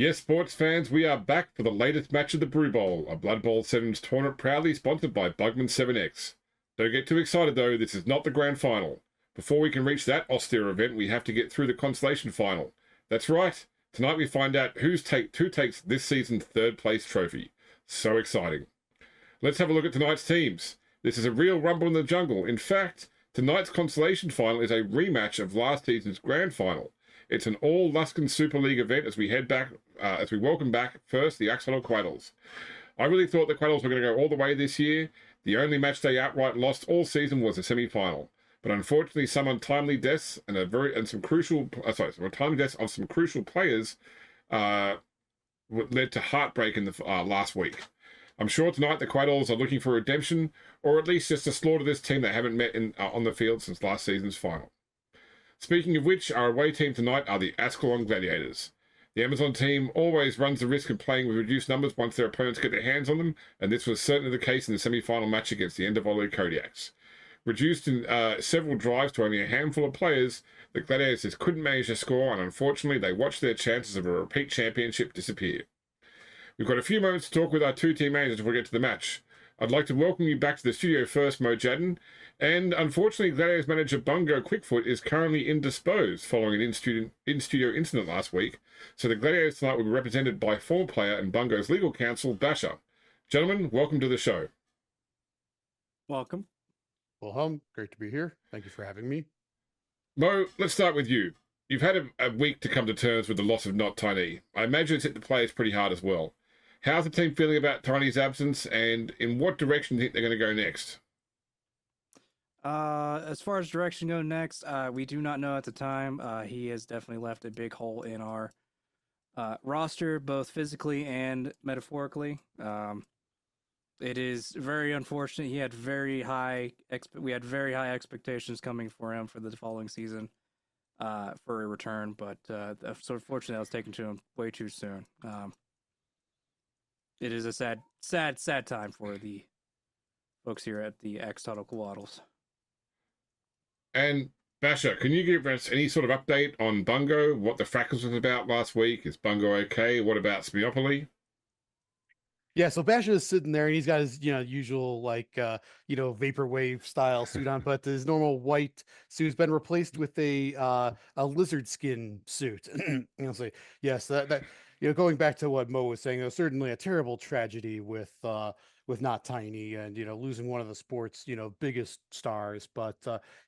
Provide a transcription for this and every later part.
Yes, sports fans, we are back for the latest match of the Brew Bowl, a Blood Bowl 7's tournament proudly sponsored by Bugman 7X. Don't get too excited though, this is not the grand final. Before we can reach that austere event, we have to get through the Consolation final. That's right, tonight we find out who takes this season's third place trophy. So exciting. Let's have a look at tonight's teams. This is a real rumble in the jungle. In fact, tonight's Consolation final is a rematch of last season's grand final. It's an all-Luskin Super League event as we head back, as we welcome back first the Axolotl Coatls. I really thought the Coatls were going to go all the way this year. The only match they outright lost all season was the semi-final, but unfortunately, some untimely deaths some untimely deaths of some crucial players led to heartbreak in the last week. I'm sure tonight the Coatls are looking for redemption, or at least just to slaughter this team they haven't met on the field since last season's final. Speaking of which, our away team tonight are the Ascalon Gladiators. The Amazon team always runs the risk of playing with reduced numbers once their opponents get their hands on them, and this was certainly the case in the semi-final match against the Endavolu Kodiaks. Reduced in several drives to only a handful of players, the Gladiators couldn't manage to score, and unfortunately they watched their chances of a repeat championship disappear. We've got a few moments to talk with our two team managers before we get to the match. I'd like to welcome you back to the studio first, Mo Jadden. And unfortunately, Gladiators manager Bungo Quickfoot is currently indisposed following an in-studio incident last week. So the Gladiators tonight will be represented by former player and Bungo's legal counsel, Basher. Gentlemen, welcome to the show. Welcome. Well, great to be here. Thank you for having me. Mo, let's start with you. You've had a week to come to terms with the loss of Not Tiny. I imagine it's hit the players pretty hard as well. How's the team feeling about Tiny's absence, and in what direction do you think they're going to go next? As far as direction go next, we do not know at the time. He has definitely left a big hole in our roster, both physically and metaphorically. It is very unfortunate. He had very high we had very high expectations coming for him for the following season for a return, but so unfortunately that was taken to him way too soon. It is a sad time for the folks here at the Axolotl Coatls. And Basher, can you give us any sort of update on Bungo? What the fracas was about last week? Is Bungo okay? What about Smiopoly? Yeah, so Basher is sitting there and he's got his, usual vaporwave style suit on, but his normal white suit's been replaced with a lizard skin suit. So yes, that going back to what Mo was saying, it was certainly a terrible tragedy with Not Tiny and losing one of the sport's biggest stars, but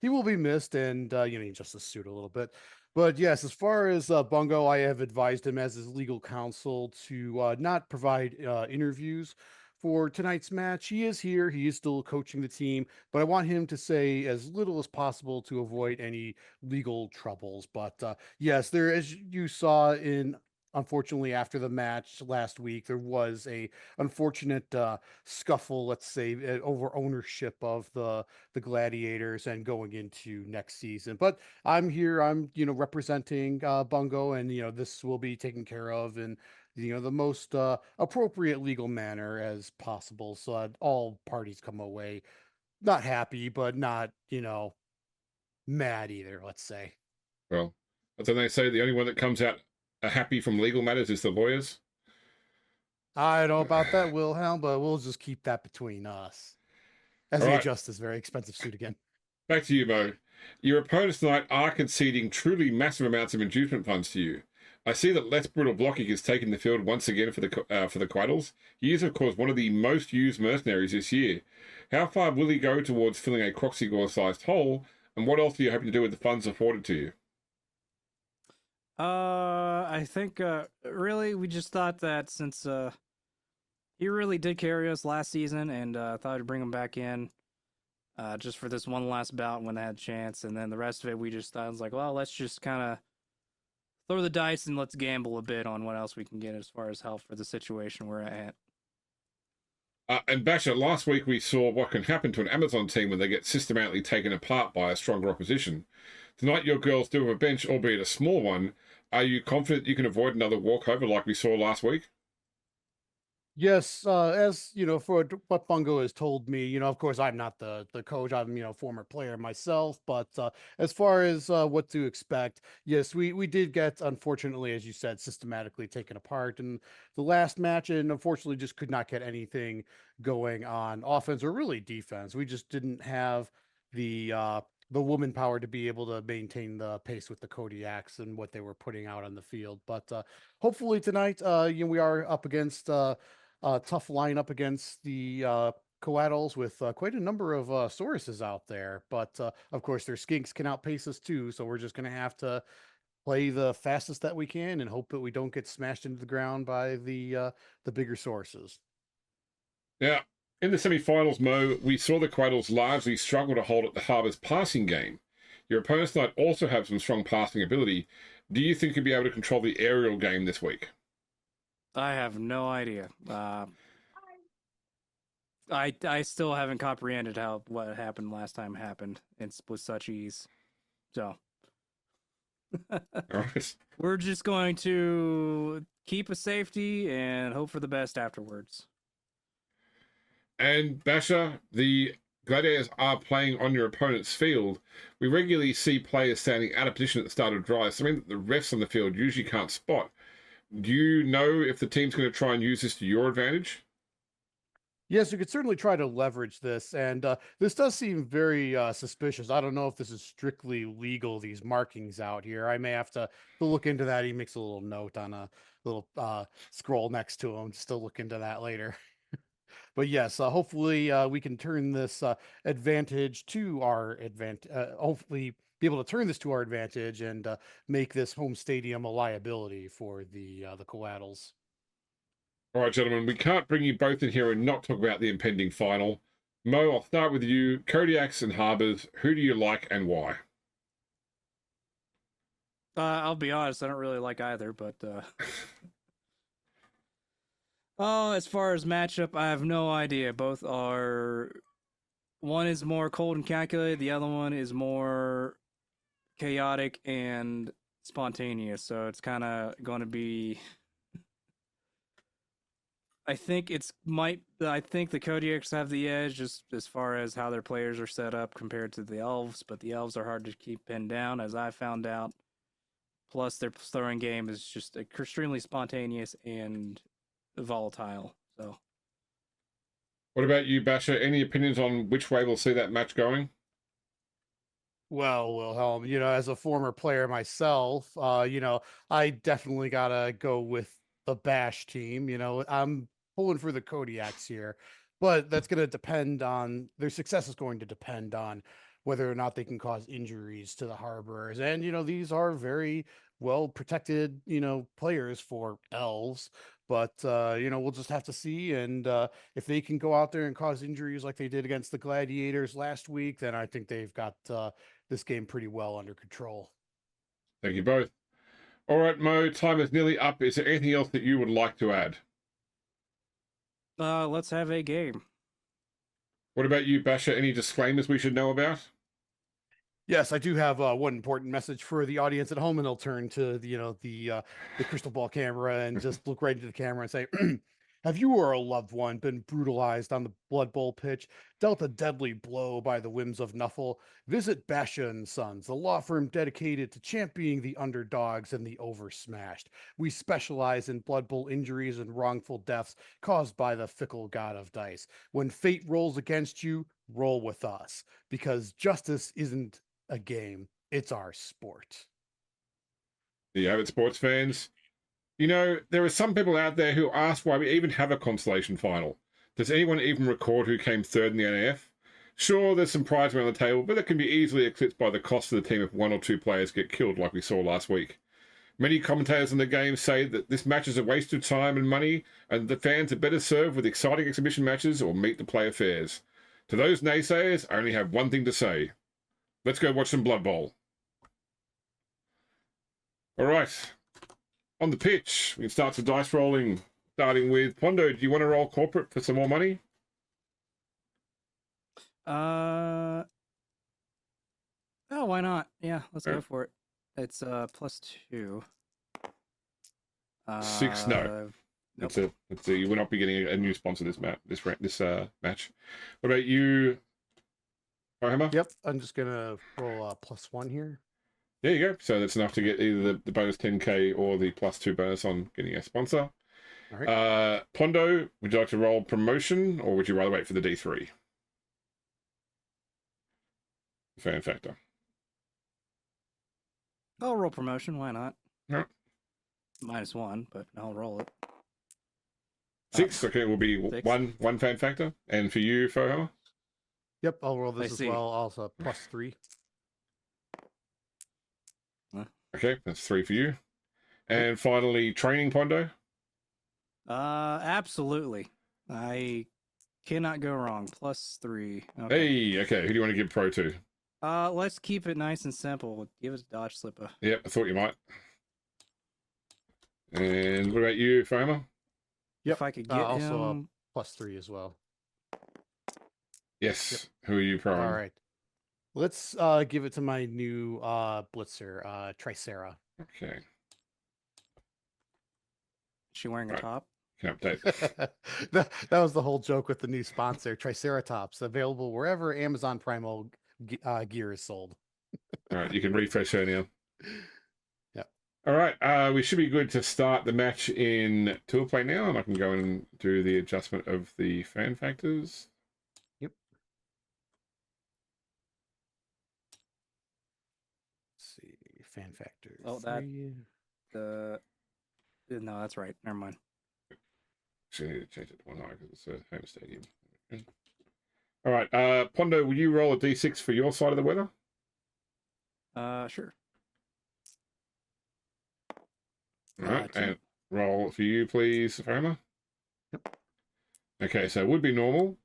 he will be missed, and he adjusts the suit a little bit. But yes, as far as Bungo, I have advised him as his legal counsel to not provide interviews for tonight's match. He is here, he is still coaching the team, but I want him to say as little as possible to avoid any legal troubles. But yes, there, as you saw unfortunately, after the match last week, there was a unfortunate scuffle, let's say, over ownership of the Gladiators and going into next season. But I'm here, I'm representing Bungo, and this will be taken care of in the most appropriate legal manner as possible, so that all parties come away not happy, but not mad either. Let's say. Well, as they say, the only one that comes out happy from legal matters is the lawyers. I don't know about that, Wilhelm, but we'll just keep that between us as he adjusts this very expensive suit again. Back to you, Mo. Your opponents tonight are conceding truly massive amounts of inducement funds to you. I see that less brutal blocking is taking the field once again for the Coatls. He is, of course, one of the most used mercenaries this year. How far will he go towards filling a Croxigore-sized hole, and what else are you hoping to do with the funds afforded to you? I think really we just thought that since he really did carry us last season, and thought I'd bring him back in just for this one last bout when they had a chance, and then the rest of it we just thought, I was like, well, let's just kind of throw the dice and let's gamble a bit on what else we can get as far as help for the situation we're at. And Basher, last week we saw what can happen to an Amazon team when they get systematically taken apart by a stronger opposition. Tonight your girls do have a bench, albeit a small one. Are you confident you can avoid another walkover like we saw last week? Yes, as you know, for what Bungo has told me, of course, I'm not the coach. I'm former player myself, but as far as what to expect, yes, we did get, unfortunately, as you said, systematically taken apart in the last match, and unfortunately, just could not get anything going on offense or really defense. We just didn't have the uh, the woman power to be able to maintain the pace with the Kodiaks and what they were putting out on the field. But hopefully tonight, we are up against. Tough lineup against the Coatls with quite a number of Sauruses out there. But of course, their skinks can outpace us too. So we're just going to have to play the fastest that we can and hope that we don't get smashed into the ground by the bigger sources. Now, in the semi-finals, Mo, we saw the Coatls largely struggle to hold at the Harbour's passing game. Your opponents might also have some strong passing ability. Do you think you'll be able to control the aerial game this week? I have no idea. I still haven't comprehended how what happened last time happened with such ease. So All right. we're just going to keep a safety and hope for the best afterwards. And Basher, the Gladiators are playing on your opponent's field. We regularly see players standing out of position at the start of drives, something that the refs on the field usually can't spot. Do you know if the team's going to try and use this to your advantage? Yes, you could certainly try to leverage this, and this does seem very suspicious. I don't know if this is strictly legal, these markings out here. I may have to look into that. He makes a little note on a little scroll next to him, just to look into that later. But yes, hopefully we can turn this advantage to our advantage. Hopefully, be able to turn this to our advantage and make this home stadium a liability for the Coatls. All right, gentlemen, we can't bring you both in here and not talk about the impending final. Mo, I'll start with you. Kodiaks and Harbours, who do you like and why? I'll be honest, I don't really like either, but oh, as far as matchup, I have no idea. Both are one is more cold and calculated, the other one is more chaotic and spontaneous. So it's kind of going to be. I think the Kodiaks have the edge just as far as how their players are set up compared to the Elves, but the Elves are hard to keep pinned down, as I found out. Plus, their throwing game is just extremely spontaneous and volatile. So, What about you, Basher? Any opinions on which way we'll see that match going? Well, Wilhelm, as a former player myself, I definitely gotta go with the Bash team. I'm pulling for the Kodiaks here, but that's going to depend on their success is going to depend on whether or not they can cause injuries to the Harborers. And, these are very well protected, players for elves. But, we'll just have to see. And if they can go out there and cause injuries like they did against the Gladiators last week, then I think they've got this game pretty well under control. Thank you both. All right, Mo, time is nearly up. Is there anything else that you would like to add? let's have a game. What about you, Basher? Any disclaimers we should know about? Yes, I do have one important message for the audience at home, and I'll turn to the crystal ball camera and just look right into the camera and say, "Have you or a loved one been brutalized on the Blood Bowl pitch, dealt a deadly blow by the whims of Nuffle? Visit Basha and Sons, the law firm dedicated to championing the underdogs and the oversmashed. We specialize in Blood Bowl injuries and wrongful deaths caused by the fickle god of dice. When fate rolls against you, roll with us, because justice isn't a game. It's our sport." The avid sports fans. There are some people out there who ask why we even have a consolation final. Does anyone even record who came third in the NAF? Sure, there's some prize around the table, but it can be easily eclipsed by the cost of the team if one or two players get killed like we saw last week. Many commentators in the game say that this match is a waste of time and money, and the fans are better served with exciting exhibition matches or meet the player fairs. To those naysayers, I only have one thing to say. Let's go watch some Blood Bowl. All right. On the pitch, we can start some dice rolling, starting with Pondo. Do you want to roll corporate for some more money? Oh, why not? Yeah, let's go for it. It's +2. 6, no. Nope. That's it. You will not be getting a new sponsor this match. What about you, Hammer? Yep, I'm just gonna roll a +1 here. There you go. So that's enough to get either the bonus 10k or the +2 bonus on getting a sponsor. All right. Pondo, would you like to roll promotion or would you rather wait for the D3? Fan factor. I'll roll promotion. Why not? Yeah. -1, but I'll roll it. 6. Okay, will be 6. one fan factor. And for you, Fohammer? Yep, I'll roll this I as see. well. Also +3. Okay, that's 3 for you. And finally, training Pondo. Absolutely. I cannot go wrong. +3. Okay. Hey, okay. Who do you want to give pro to? Let's keep it nice and simple. Give us Dodge Slipper. Yep, I thought you might. And what about you, Fohammer? Yep. If I could get also him. +3 as well. Yes. Yep. Who are you pro? All right. Let's give it to my new blitzer, Tricera. Okay. Is she wearing a Right. top? Can update. that was the whole joke with the new sponsor, Triceratops, available wherever Amazon Primal gear is sold. All right, you can refresh her now. Yep. All right, we should be good to start the match in tool play now, and I can go and do the adjustment of the fan factors. Yep. Let's see, fan factor. Oh, that- 3. No, that's right. Never mind. Actually, I need to change it to 1 high because it's a home stadium. All right, Pondo, will you roll a d6 for your side of the weather? Sure. All right, 2. and roll for you, please, Fohammer. Yep. Okay, so it would be normal.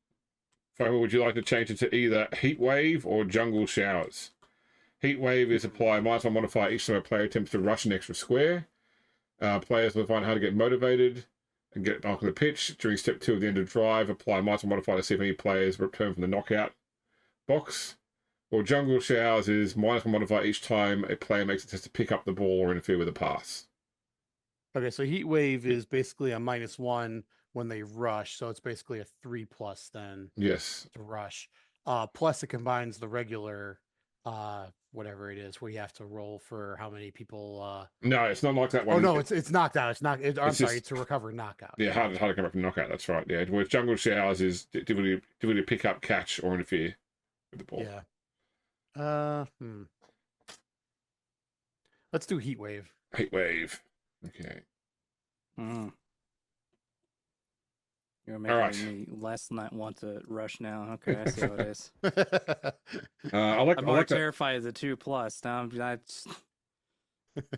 Fohammer, would you like to change it to either heat wave or jungle showers? Heat wave is apply -1 modifier each time a player attempts to rush an extra square. Players will find it hard to get motivated and get back on the pitch. During step 2 at the end of drive, apply -1 modifier to see if any players return from the knockout box. Or jungle showers is -1 modifier each time a player makes a test to pick up the ball or interfere with a pass. Okay, so heat wave is basically a -1 when they rush, so it's basically a 3+ then Yes. to rush. Plus it combines the regular whatever it is where you have to roll for how many people No, it's not like that one. Oh no, it's knocked out. I'm It's sorry, just- it's a recover knockout. Yeah, hard to come back from knockout. That's right. Yeah, whereas jungle showers is difficulty to pick up, catch, or interfere with the ball. Yeah. Let's do heat wave. Heat wave. Okay. You're All making right. me less not want to rush now. Okay, I see how it is. I like I'm I more like that. terrified of the 2+. Now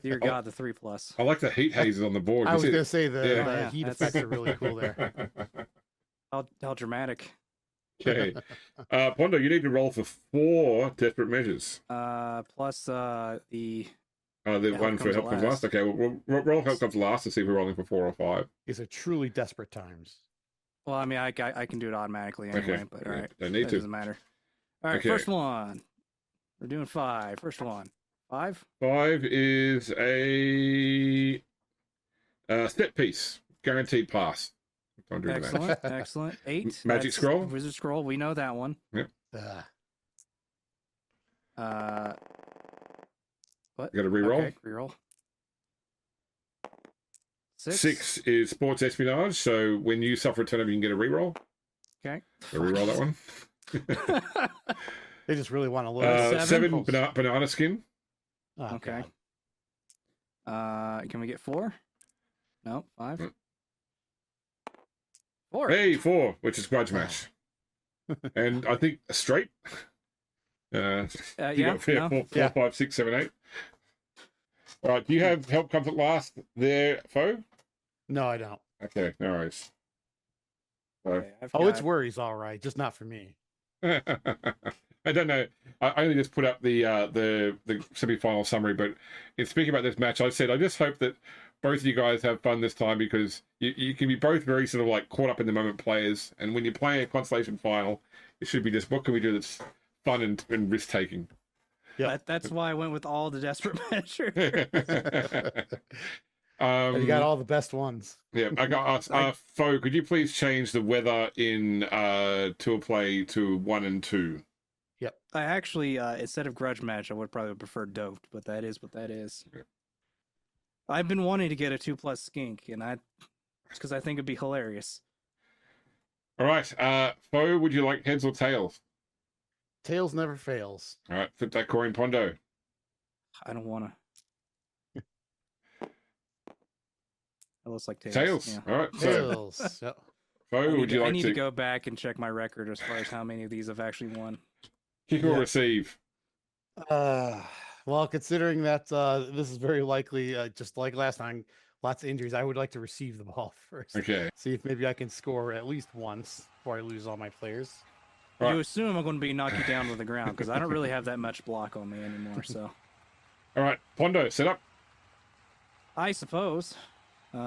dear God, the 3+. I like the heat hazes on the board. I You was see gonna it? say the Yeah. heat That's- effects are really cool there. How dramatic. Okay. Pondo, you need to roll for 4 desperate measures. Plus the The Yeah, one help for comes help at comes last. last. Okay, we'll roll help comes last to see if we're rolling for 4 or 5. These are truly desperate times. well, I mean, I can do it automatically anyway. Okay. But all right, Don't need that to. doesn't matter. All right, Okay. first one. We're doing 5. First one. 5. 5 is a set piece, guaranteed pass. Don't do that. Excellent, excellent. 8. Magic That's scroll? Wizard scroll. We know that one. What? You got to re-roll. Okay, reroll. 6. 6 is sports espionage. So when you suffer a turnover, you can get a re-roll. Okay. So re-roll that one. They just really want to load. 7 banana skin. Oh, Okay. God. Can we get 4? No, 5. Mm. 4. Hey, 4, which is grudge match. And I think a straight. You yeah. got No. 4, Yeah. 5, 6, 7, 8. All right. Do you have help comes at last there, foe? No, I don't. Okay, no worries. So, Okay, I've Oh, it's got- worries, all right, just not for me. I don't know. I only just put up the semi-final summary, but in speaking about this match, I said I just hope that both of you guys have fun this time because you can be both very sort of like caught up in the moment players, and when you're playing a Consolation final, it should be just what can we do that's fun and risk taking. Yeah. That's why I went with all the desperate measures. And you got all the best ones. Yeah, I got Fo, could you please change the weather in tour play to 1 and 2? Yep. I actually, instead of grudge match, I would probably prefer doped, but that is what that is. Yeah. I've been wanting to get a 2+ skink, and it's because I think it'd be hilarious. All right, Fo, would you like heads or tails? Tails never fails. All right, flip that coin, Pondo. I don't want to. It looks like tails. Tails. Yeah. All right, so Tails. Yep. Fo, would you I like need to to go back and check my record as far as how many of these I've actually won. kick or receive? Well, considering that this is very likely, just like last time, lots of injuries, I would like to receive the ball first. Okay. See if maybe I can score at least once before I lose all my players. All You right. assume I'm going to be knock you down to the ground because I don't really have that much block on me anymore. So All right, Pondo, set up. I suppose. You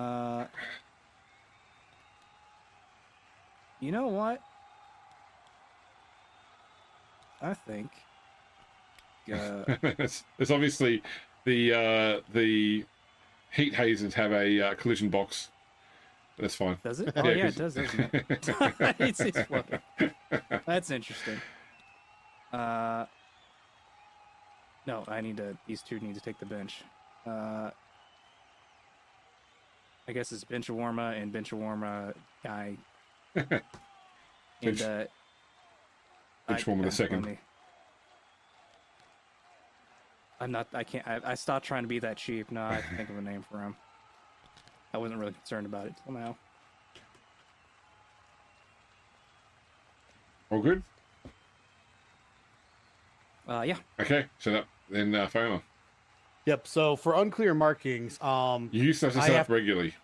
know what? I think. It's obviously the heat hazers have a collision box. That's fine. Does it? Yeah, Oh yeah, 'cause- it does, doesn't it? it's floating. That's interesting. No, these two need to take the bench. I guess it's Benchawarma and Benchawarma guy. And Benchawarma the second. let me- I can't. I stopped trying to be that cheap. No, I have to think of a name for him. I wasn't really concerned about it till now. All good? Yeah. Okay, set up. Then Fiona. Yep. So for unclear markings, You used to have to I set up have- regularly.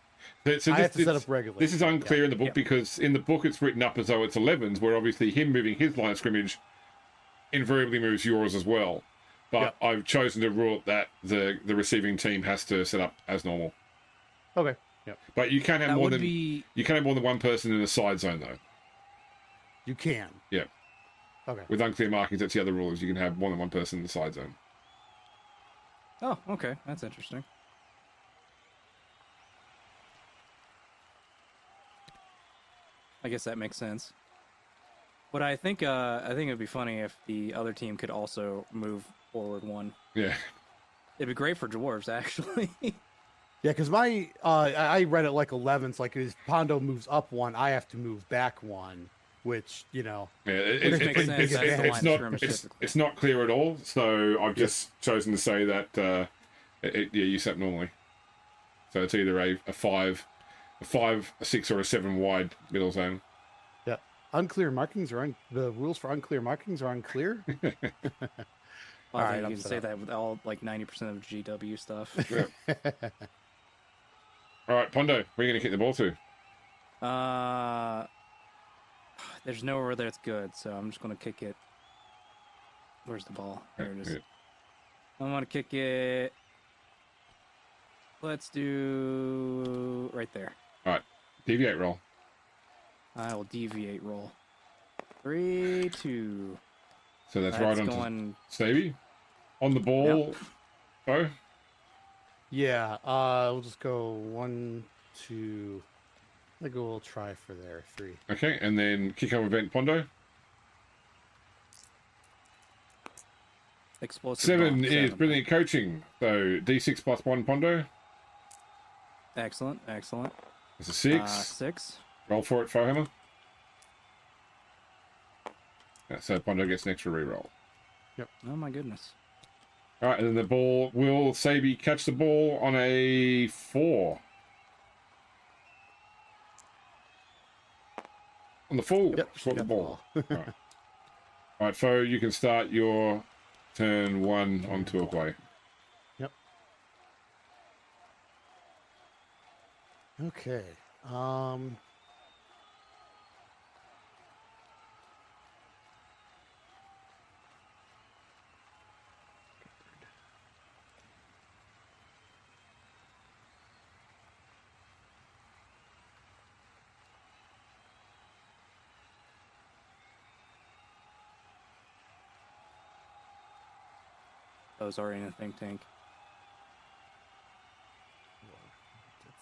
So I have to set up regularly. This is unclear in the book Yep. because in the book it's written up as though it's 11s, where obviously him moving his line of scrimmage invariably moves yours as well. But Yep. I've chosen to rule that the receiving team has to set up as normal. Okay. Yep. But you can have That more would than be. you can have more than one person in the side zone though. You can. Yeah. Okay. With unclear markings, that's the other rule is you can have more than one person in the side zone. Oh, okay. That's interesting. I guess that makes sense. But I think it'd be funny if the other team could also move forward one. Yeah. It'd be great for dwarves, actually. Yeah, because my I read it like 11s. Like if Pondo moves up one, I have to move back one, which Yeah, Which makes sense. That's the line of scrimmage typically. it's not clear at all. So I've just chosen to say that you set normally. So it's either a 5, a 6, or a 7 wide middle zone. unclear markings are the rules for unclear markings are unclear. Well, I Alright, think I'm you can set say up. that with all like 90% of GW stuff. All right, Pondo, where are you going to kick the ball to? There's nowhere that's good, so I'm just gonna kick it. Where's the ball? There it is. Yeah. I'm gonna kick it. Let's do right there. Deviate roll. I will deviate roll. 3, 2. So that's That's right on going. Stevie. On the ball. Oh, Yeah, we'll just go 1, 2. I think we'll try for there 3. okay. And then kick home event, Pondo. Explosive 7 bomb, is 7. brilliant coaching. So D6 plus 1, Pondo. Excellent, excellent. That's a 6. 6. Roll for it, Fohammer. So Pondo gets an extra reroll. Oh my goodness. All right, and then the ball, will Sabi catch the ball on a 4? On the full? Yep, Short the got ball. All right, Fo, you can start your turn 1 on tour play. Okay. Those are in a think tank.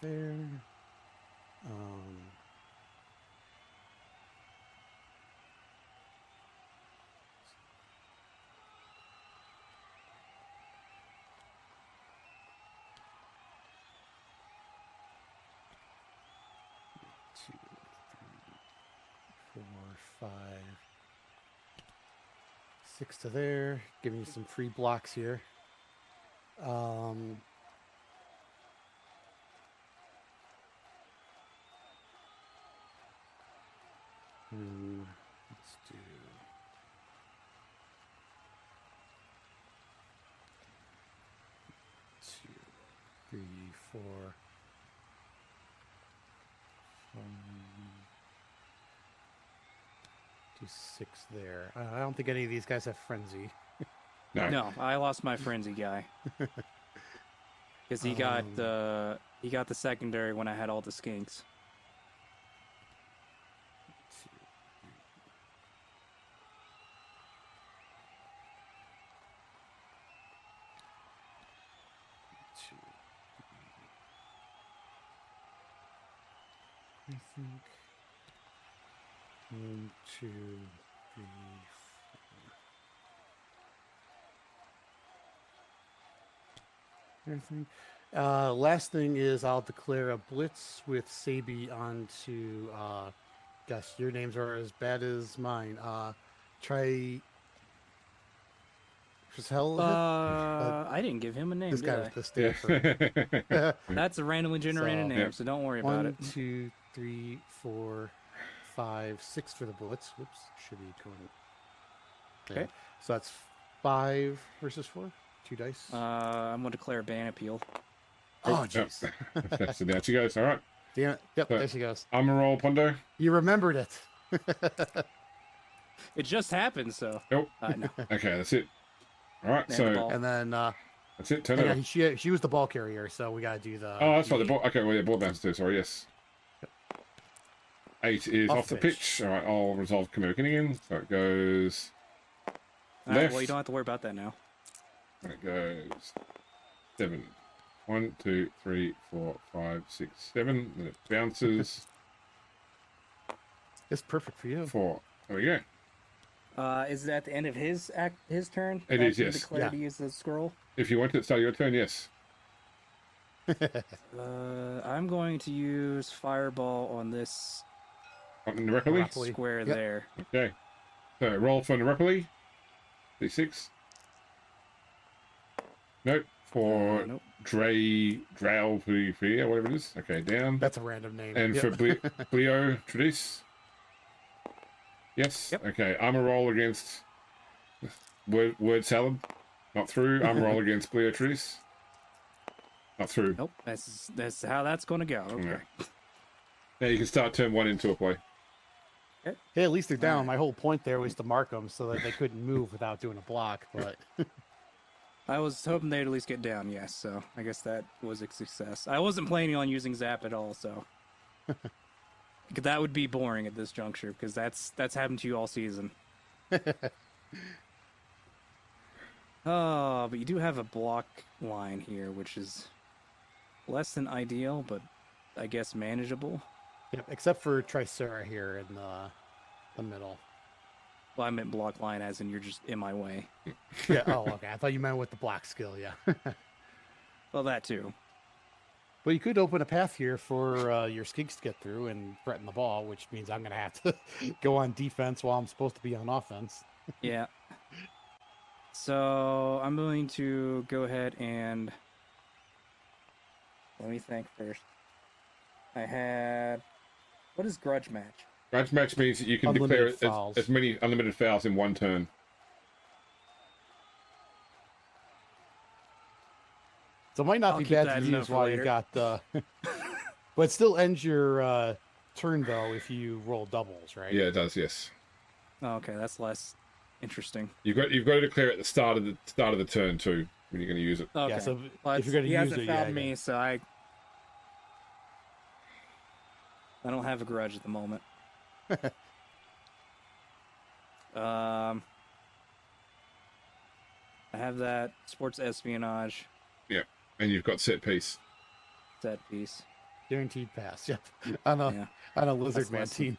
there. Two, three, 4, 5, 6 to there. Giving you some free blocks here. Let's do 2, 3, 4, 5, do 6 there. I don't think any of these guys have frenzy. No, I lost my frenzy guy because he got the secondary when I had all the skinks. 2, 3. I think 1, 2, 3, 4. I think. Last thing is I'll declare a blitz with Sabi onto. Gosh, your names are as bad as mine. Try. I didn't give him a name, This did guy I? with the Stanford. That's a randomly generated So- name, so don't worry about 1, it. 2, 3, 4, 5, 6 for the blitz. Whoops, should be going. There. Okay. So that's 5 versus 4. 2 dice. I'm going to declare a ban appeal. Oh, Yep. jeez. So down she goes. All right. Damn it. Yep, So- there she goes. Armor roll, Pondo. You remembered it. It just happened, so. Nope. No. Okay, that's it. All right, And the so ball. And then that's it. Turn hang over. on, she was the ball carrier, so we gotta do the. Oh, that's right. The D8. ball. Okay, well, yeah, ball bounce too. Sorry, yes. 8 is off the pitch. All right, I'll resolve Chimeric again. So it goes. All right, Left. well, you don't have to worry about that now. And it goes 7. 1, 2, 3, 4, 5, 6, 7. Then it bounces. It's perfect for you. 4. There we go. Is it at the end of his turn? It that is, you yes. Declare Yeah. to use the scroll. If you want to start your turn, yes. I'm going to use fireball on this On Nerepoli. Monopoly. square Yep. there. Okay. So roll for Nerepoli. D6. Nope. For Nope. Drow, whatever it is. Okay, down. That's a random name. And Yep. for Bleo Tradice. Yes. Yep. Okay. Armor roll against word salad. Not through. Armor roll against Bleo Tradice. Not through. Nope. That's how that's going to go. Okay. Yeah. Now you can start turn 1 into a play. Hey, at least they're down. Alright. My whole point there was to mark them so that they couldn't move without doing a block. But I was hoping they'd at least get down, yes, so I guess that was a success. I wasn't planning on using Zap at all, so. That would be boring at this juncture, because that's happened to you all season. Oh, but you do have a block line here, which is less than ideal, but I guess manageable. yep, except for Tricera here in the middle. Well, I meant block line as in you're just in my way. Yeah. Oh, okay. I thought you meant with the block skill. Yeah. Well, that too. But you could open a path here for your skinks to get through and threaten the ball, which means I'm going to have to go on defense while I'm supposed to be on offense. Yeah. So I'm going to go ahead and let me think first. I had what is grudge match? Grudge match means that you can Unlimited declare fouls. as many unlimited fouls in one turn. So it might not I'll be keep bad that to in note use for while you later. got but it still ends your turn though if you roll doubles, right? Yeah, it does. Yes, Oh, okay, that's less interesting. you've got to declare it at the start of the turn too when you're going to use it. Okay. Yeah, so Well, if you're going to he use hasn't it, found yeah, me, so I don't have a grudge at the moment. I have that sports espionage And you've got set piece. set piece. Guaranteed pass. Yep. On a Yeah. on a lizard That's man less than-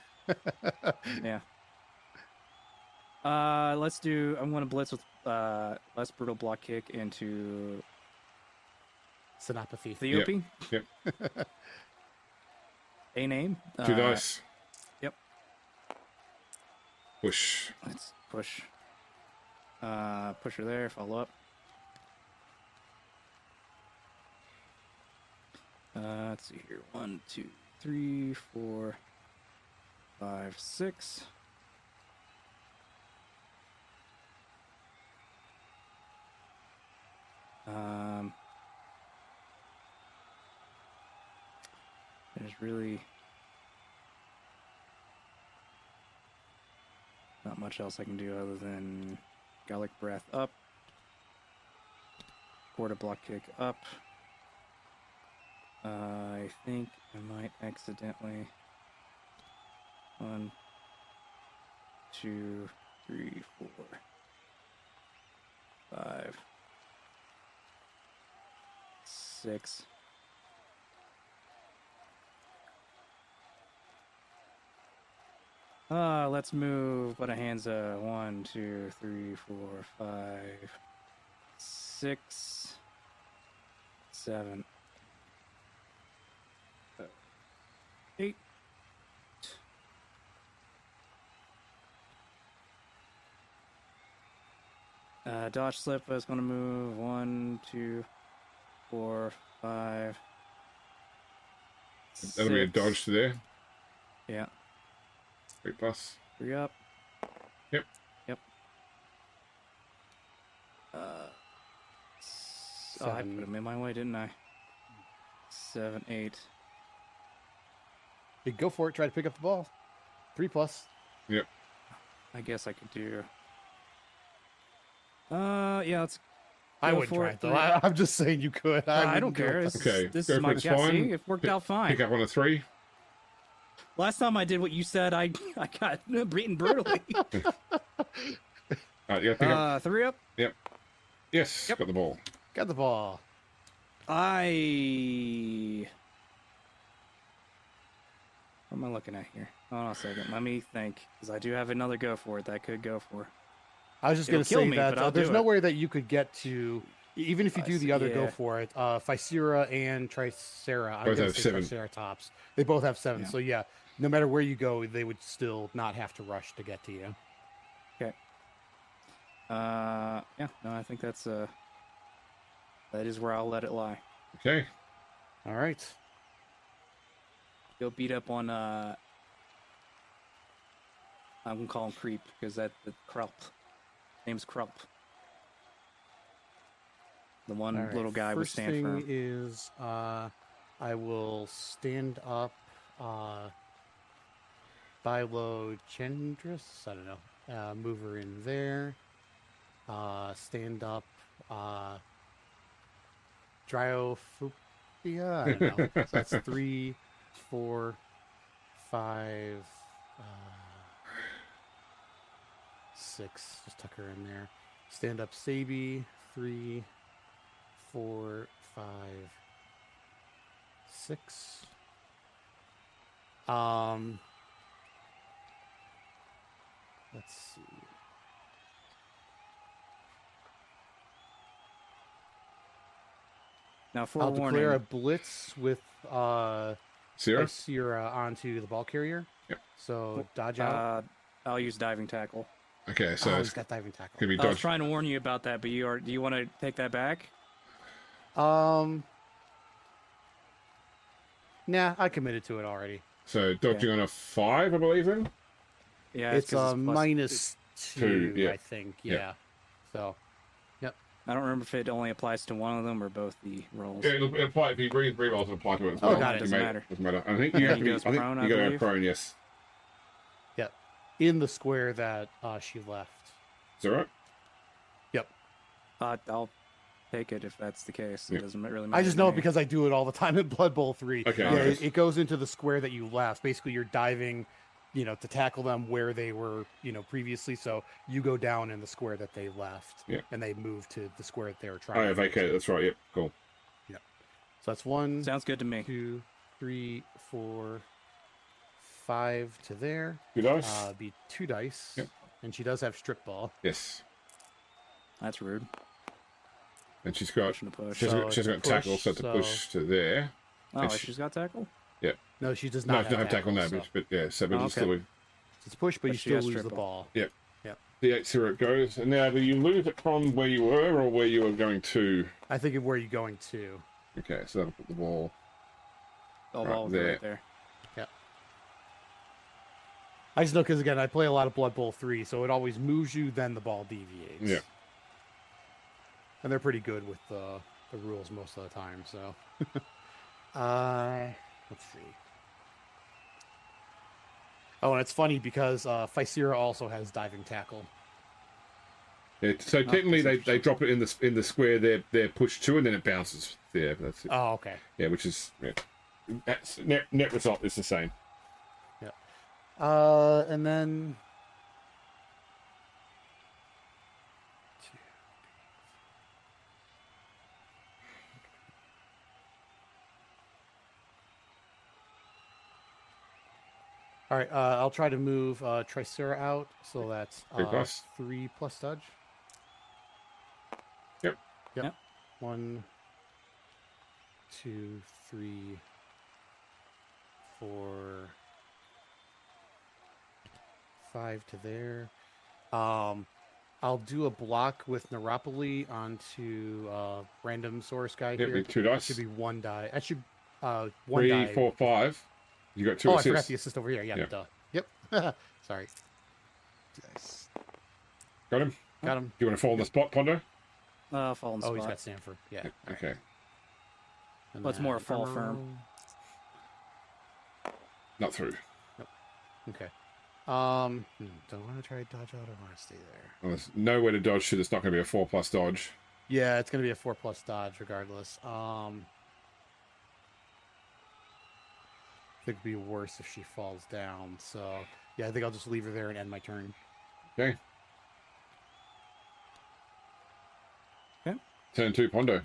team. Yeah. Let's do. I'm gonna blitz with less brutal block kick into Synopathy. Theope. Yep. A name. Two dice. Yep. Push. Let's push. Push her there. Follow up. Let's see here. 1, 2, 3, 4, 5, 6. There's really not much else I can do other than Garlic Breath up, Quarter Block Kick up. I think I might accidentally 1, 2, 3, 4, 5, 6. Let's move Botahansa 1, 2, 3, 4, 5, 6, 7, 8. Dodge slip is going to move 1, 2, 4, 5. That'll be a 6. dodge to there. Yeah. 3+. 3 up. Yep. Yep. Oh, I put him in my way, didn't I? 7, 8. You go for it. Try to pick up the ball. 3+. Yep. I guess I could do. Yeah, let's. I Go wouldn't for try it, it though. 3. I'm just saying you could. I don't wouldn't do care. it. Okay, This go is for my it's guess. fine. See, it worked out fine. Pick up on a 3. Last time I did what you said, I got beaten brutally. Yeah, pick up. 3 up. Yes, Yep. got the ball. Got the ball. What am I looking at here? Hold on a second. Let me think, because I do have another go for it that I could go for. I was just It'll going to kill say me, that but I'll there's do it. nowhere that you could get to, even if you do the other go Yeah. for it. Physera and Tricera. I'm Both gonna have say 7. Triceratops. They both have 7. Yeah. So yeah, no matter where you go, they would still not have to rush to get to you. Okay. Yeah. No, I think that's that is where I'll let it lie. Okay. All right. Go beat up on I'm gonna call him Creep because that the Krelp. Name's Krelp. The one All right. little guy would First stand thing firm. is I will stand up Phylochendrus. I don't know. Move her in there. Stand up Dryophobia. I don't know. So that's 3, 4, 5, 6. Just tuck her in there. Stand up Sabi. 3, 4, 5, 6. Let's see. Now, I'll forewarning. declare a blitz with Zero. Sierra onto the ball carrier. Yep. So dodge out. I'll use diving tackle. Okay, so Oh, it's he's got diving tackle. going to be I was dodge. trying to warn you about that, but do you want to take that back? Nah, I committed to it already. So dodging on a 5, I believe then? Yeah, It's 'cause minus two, 2, yeah. I think. Yeah. Yeah. So, I don't remember if it only applies to one of them or both the rolls. Yeah, it'll apply. If you read rolls, it'll apply to it as Oh, well. got it. Doesn't matter. Doesn't matter. I think And you have he to be. goes I think prone, I you got to go believe. prone. Yes. yeah. In the square that she left. Is that right? I'll take it if that's the case. It Yeah. doesn't really matter. I just to know it me. because I do it all the time in Blood Bowl 3. Okay, Yeah, nice. it goes into the square that you left. Basically, you're diving, to tackle them where they were, previously. So you go down in the square that they left, Yeah. and they move to the square that they were Oh, trying yeah, to move vacate. to. That's right. Yep. Cool. So that's 1, Sounds good to me. 2, 3, 4, 5 to there. 2 dice. Be 2 dice. Yep. And she does have strip ball. Yes. That's rude. And she's got Pushing to push. she's So got, she's it's a got tackle, so push, to push to there. Oh, and she's got tackle? No, she does No, not she doesn't have tackle now, so but yeah, so but Oh, it's okay. still it's push, but But you she still has lose the strip ball. Yep. Yep. the 8-0 it goes. And now, do you lose it from where you were or where you were going to? I think of where you're going to. Okay, so that'll put the ball. Oh, Right ball there. right there. I just know because, again, I play a lot of Blood Bowl 3, so it always moves you, then the ball deviates. Yeah. And they're pretty good with the rules most of the time, so. Let's see. Oh, and it's funny because Physera also has diving tackle. Yeah, so technically that's they drop it in the square they're pushed to, and then it bounces. Yeah, that's it. Oh, okay. Yeah, which is that's, net result is the same. And then. All right, I'll try to move Tricera out, so that's 3 plus dodge. Yep. Yep. 1, 2, 3, 4, 5 to there. I'll do a block with Neuropoly onto random source guy Yep, here. with 2 dice. Should be 1 die. That should 1 3, die. 4, 5. You got 2 Oh, assists. I forgot the assist over here. Yeah, Yeah. duh. Yep. Sorry. Nice. Got him. Got him. Do you want to fall on the spot, Pondo? Fall in Oh, spot. he's got Stanford. Yeah. Okay. And Well, it's more a then fall armor firm. roll. Not through. Okay. Don't want to try to dodge out or want to stay there. Well, there's nowhere to dodge shit. It's not going to be a 4 plus dodge. Yeah, it's gonna be a 4 plus dodge regardless. I think it'd be worse if she falls down. So yeah, I think I'll just leave her there and end my turn. Okay. Okay. Turn 2, Pondo.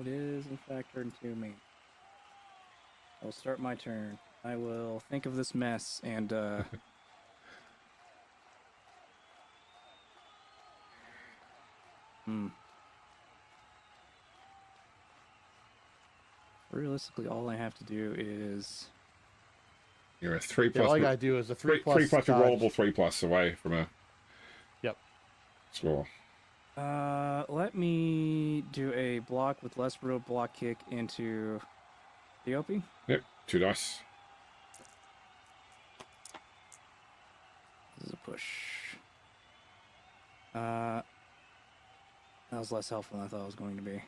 It is, in fact, turn to me. I will start my turn. I will think of this mess and realistically, all I have to do is You're a 3 Yeah, plus. all you gotta do is a 3 plus 3 plus dodge. rollable 3 plus away from a Yep. score. let me do a block with less road block kick into the OP. Yep. 2 dice. This is a push. That was less helpful than I thought it was going to be.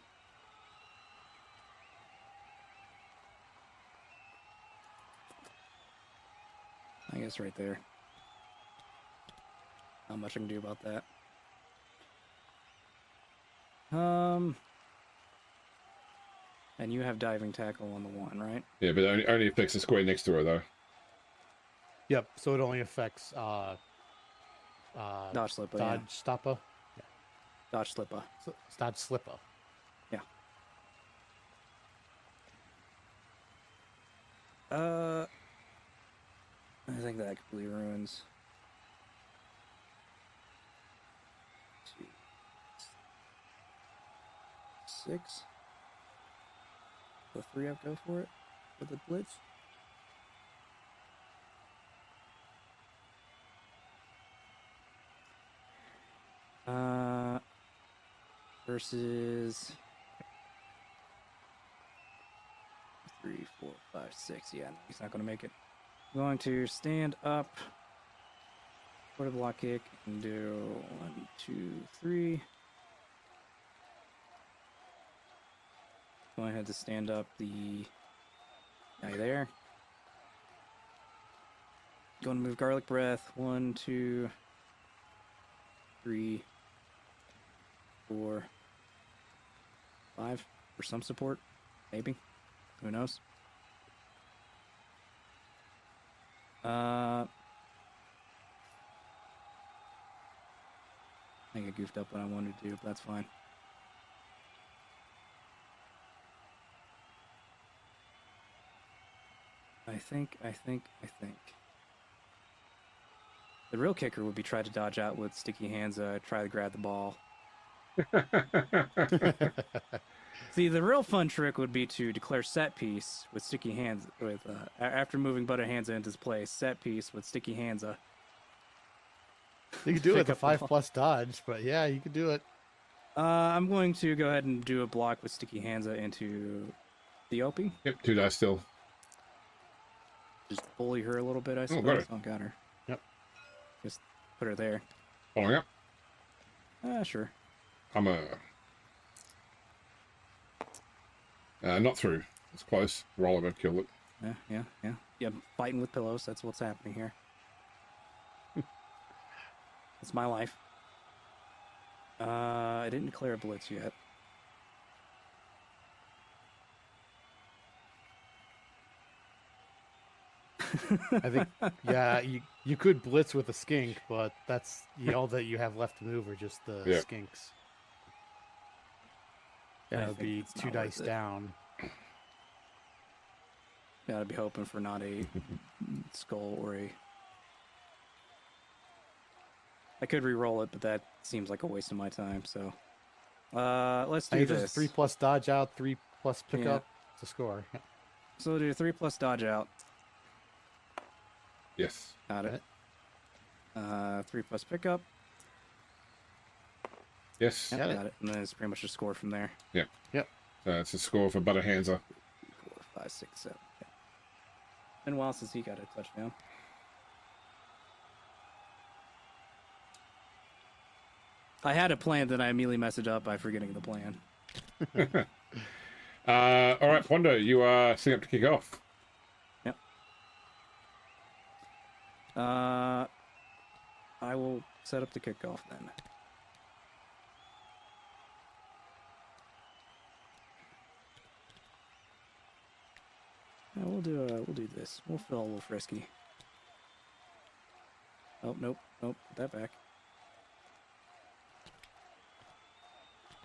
I guess right there. Not much I can do about that. And you have diving tackle on the 1, right? Yeah, but only affects the square next to her though. Yep. So it only affects Dodge slipper. dodge Yeah. stopper. Dodge slipper. Dodge slipper. Yeah. I think that completely ruins. 2, 6. The 3 up, go for it with the blitz. Versus 3, 4, 5, 6. Yeah, no, he's not going to make it. I'm going to stand up, put a block kick, and do 1, 2, 3. Going ahead to stand up the guy there. Going to move garlic breath. 1, 2, 3, 4, 5 for some support, maybe. Who knows? I think I goofed up what I wanted to do, but that's fine. I think. The real kicker would be try to dodge out with sticky hands, try to grab the ball. See, the real fun trick would be to declare set piece with sticky hands, after moving Butter Hansa into his place, set piece with sticky Hansa. You could do it Pick with a up the ball. 5+ dodge, but yeah, you could do it. I'm going to go ahead and do a block with sticky Hansa into the Opie. Yep, 2 dice still. Just bully her a little bit, I got suppose. it. Oh, got her. Yep. Just put her there. Following up. Sure. I'm not through. It's close. Roll over, kill it. Yeah, fighting with pillows. That's what's happening here. It's my life. I didn't declare a blitz yet. I think, yeah, you could blitz with a skink, but that's all that you have left to move are just the Yeah. skinks. I That would think be it's 2 not dice worth it. down. Gotta be hoping for not a skull or a... I could re-roll it, but that seems like a waste of my time, so... let's I do think this. there's 3+ dodge out, 3+ pick Yeah. up to score. So we'll do 3+ dodge out. Yes. Got it. 3+ pickup. Yes. Yep, Got it. got it. And then it's pretty much a score from there. Yep. So it's a score for Butter Hansa. 4, 5, 6, 7. Yeah. Been a while since he got a touchdown. I had a plan that I immediately messed it up by forgetting the plan. All right, Pondo, you are setting up to kick off. Yep. I will set up the kickoff then. Yeah, we'll do this. We'll feel a little frisky. Oh, nope. Put that back.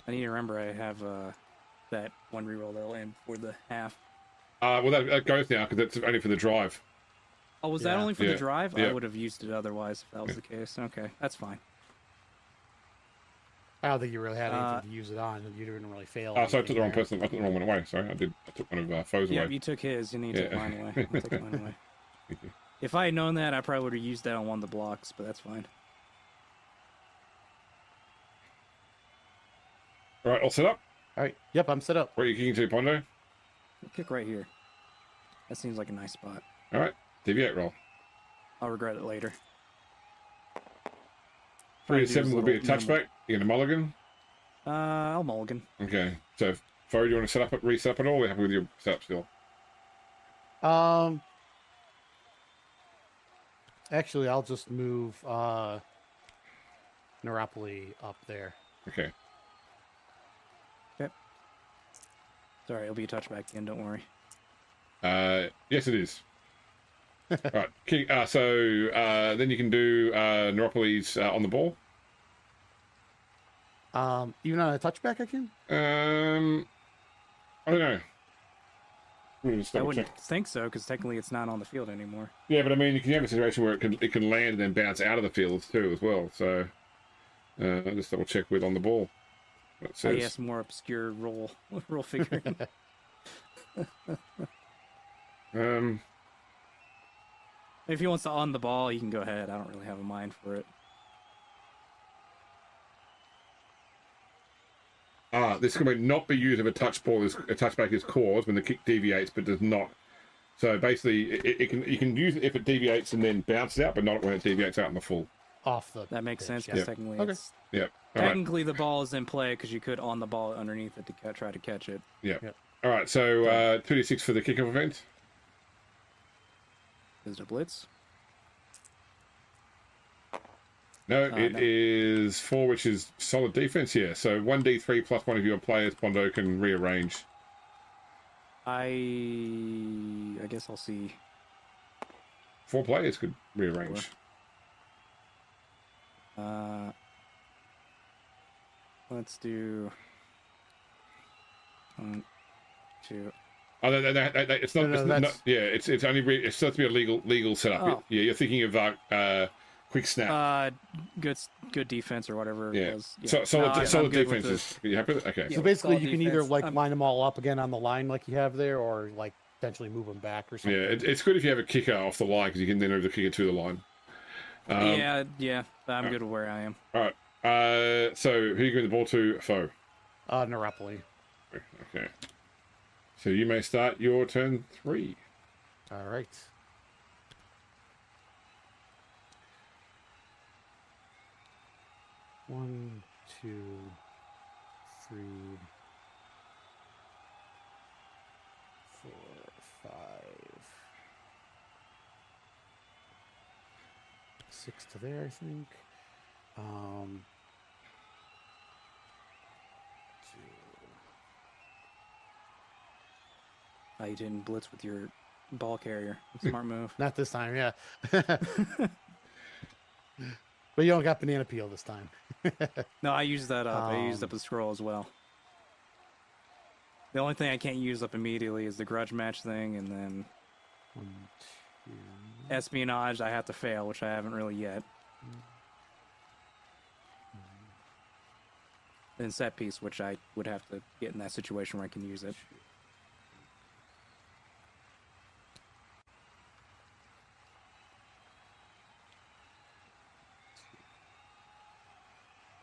I need to remember I have that one reroll that'll end for the half. Well, that goes now because it's only for the drive. Oh, was that Yeah. only for Yeah. the drive? Yeah. I would have used it otherwise if that was the case. Okay, that's fine. I don't think you really had anything to use it on. You didn't really fail. Oh, sorry, I took anything the wrong there. person. I took the wrong one away. Sorry, I took one of Foe's Yeah, away. you took his. You need to take Yeah. mine away. I'll take mine away. Thank you. If I had known that, I probably would have used that on one of the blocks, but that's fine. All right, all set up. All right. Yep, I'm set up. Where are you kicking to, Pondo? We'll kick right here. That seems like a nice spot. All right, deviate roll. I'll regret it later. 3 to Try to do 7 as will be a little minimal- touchback. You're going to mulligan. I'll mulligan. Okay, so Foe, do you want to reset up at all? Or are you happy with your setup still? Actually, I'll just move Neuropoly up there. Okay. Sorry, it'll be a touchback again. Don't worry. Yes, it is. All right. Then you can do Neuropolis on the ball. Even on a touchback, I can. I don't know. Let me just I double wouldn't check. think so, because technically it's not on the field anymore. Yeah, but I mean, you can have a situation where it can land and then bounce out of the field too, as well. So I'll just double check with on the ball. What it I says. guess more obscure role figuring. If he wants to on the ball, he can go ahead. I don't really have a mind for it. This can not be used if a touchback is caused when the kick deviates but does not. So basically, you can use it if it deviates and then bounces out, but not when it deviates out in the full. Off the. That makes pitch, sense, yeah. because technically Okay. it's... Yep. All right. Technically, the ball is in play because you could on the ball underneath it to try to catch it. Yeah. Yep. All right. So 2d6 for the kickoff event. Is it a blitz? No, it No. is 4, which is solid defense here. So 1d3 plus one of your players, Pondo can rearrange. I guess I'll see. 4 players could rearrange. Let's do 1, 2, Oh, it's not. No, It's that's not. Yeah, it's only. It's supposed to be a legal setup. Oh. Yeah, you're thinking of quick snap. Good defense or whatever Yeah. it was. Yeah. So solid, I'm solid good with defenses. Are you happy with it? Okay. Yeah, so basically solid you can either defense. like line them all up again on the line like you have there, or like potentially move them back or something. Yeah, it's good if you have a kicker off the line because you can then move the kicker to the line. Yeah. I'm good with where I am. All right. So who are you giving the ball to, foe? Naropoli. Okay. So you may start your turn 3. All right. One, 2, 3, 4, 5, 6 to there, I think. 2. You didn't blitz with your ball carrier. Smart move. Not this time, yeah. But you don't got banana peel this time. No, I used that up. I used up the scroll as well. The only thing I can't use up immediately is the grudge match thing, and then 1, 2. espionage I have to fail, which I haven't really yet. Then set piece, which I would have to get in that situation where I can use it.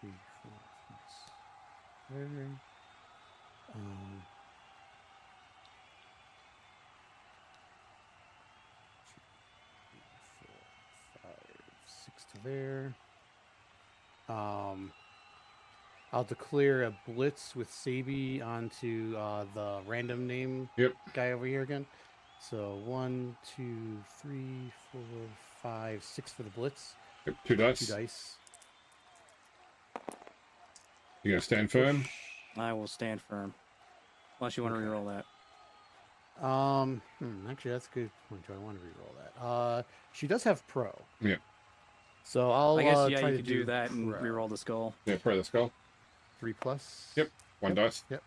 3, 4, 5, 6. There. 4, 5, 6 to there. I'll declare a blitz with Sabi onto the random name guy over here again. So 1, 2, 3, 4, 5, 6 for the blitz. Yep, 2 dice. 2 dice. You gonna stand firm? I will stand firm. Unless you want to reroll that. Actually, that's a good point. Do I want to reroll that? She does have pro. Yeah. So I'll. I guess try you to could do that and pro. reroll the skull. Yeah, pro the skull. 3+. Yep. 1 dice. Yep.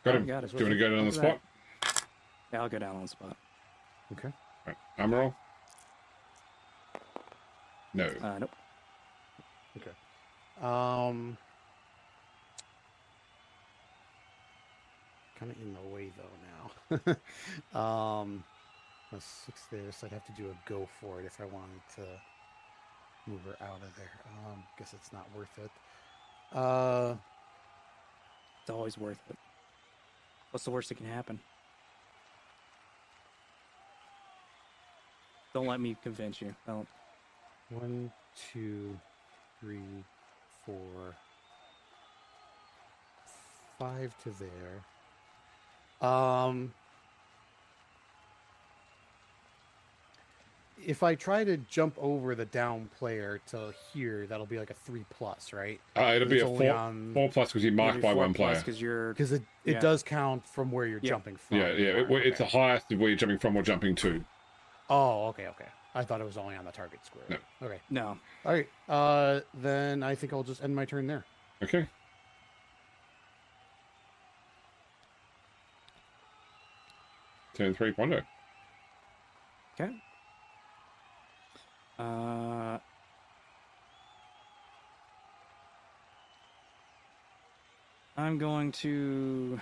Got him. Got it. Do you want to go down on the Look at spot? Yeah, I'll go down on the spot. Okay. Right. Armor roll? No. Nope. Okay. Kind of in the way though now. A 6 there, so I'd have to do a go for it if I wanted to move her out of there. Guess it's not worth it. It's always worth it. What's the worst that can happen? Don't let me convince you. Don't. 1, 2, 3, 4, 5 to there. If I try to jump over the down player to here, that'll be like a 3+, right? It'll be a It's only 4+, on- 4+ because you marked by 1 player. Because you're. Because it Yeah. does count from where you're Yeah. jumping from. Yeah. It's the highest of where you're jumping from or jumping to. Oh, okay. I thought it was only on the target square. No. Okay. No. All right. Then I think I'll just end my turn there. Okay. Turn 3, Pondo. Okay. I'm going to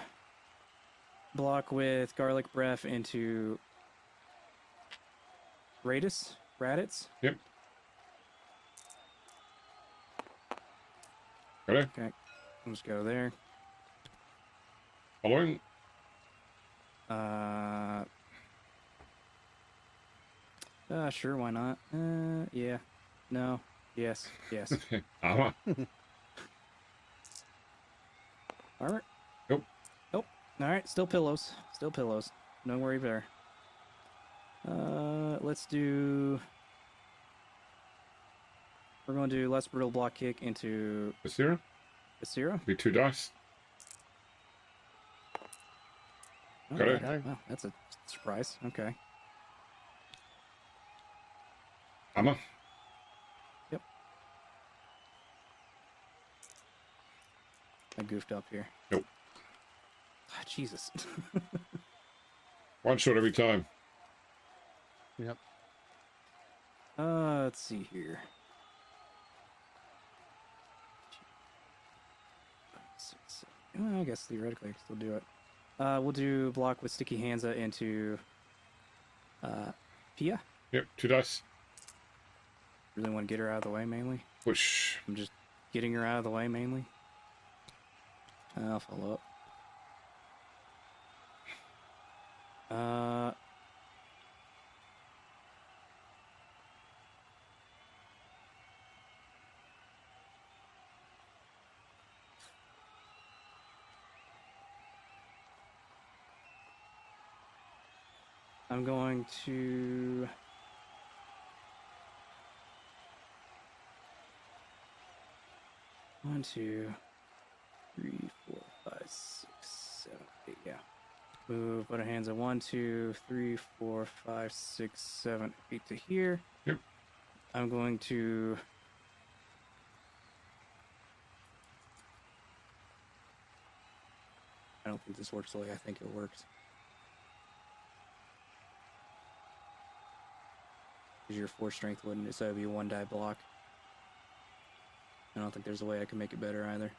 block with Garlic Breath into Raditz. Yep. Got it. Okay. I'll just go there. Following. Sure, why not? Yeah. No. Yes. Armor. Armor? Nope. Nope. Alright, still pillows. No worry there. Let's do... We're going to do less brutal block kick into Basira. Basira. Be 2 dice. Got it. Okay. Wow, that's a surprise. Okay. Armor. Yep. I goofed up here. Nope. Ah, Jesus. One shot every time. Yep. Let's see here. 6, 7. Well, I guess theoretically I can still do it. We'll do block with Sticky Hansa into Pia. Yep, 2 dice. Really want to get her out of the way mainly. Push. I'm just getting her out of the way mainly. I'll follow up. I'm going to... One, 2, 3, 4, 5, 6, 7, 8. Yeah. Move. Put our hands at 1, 2, 3, 4, 5, 6, 7, 8 to here. Yep. I'm going to. I don't think this works the way I think it works. Because your 4 strength wouldn't, so it'd be a 1 die block. I don't think there's a way I can make it better either.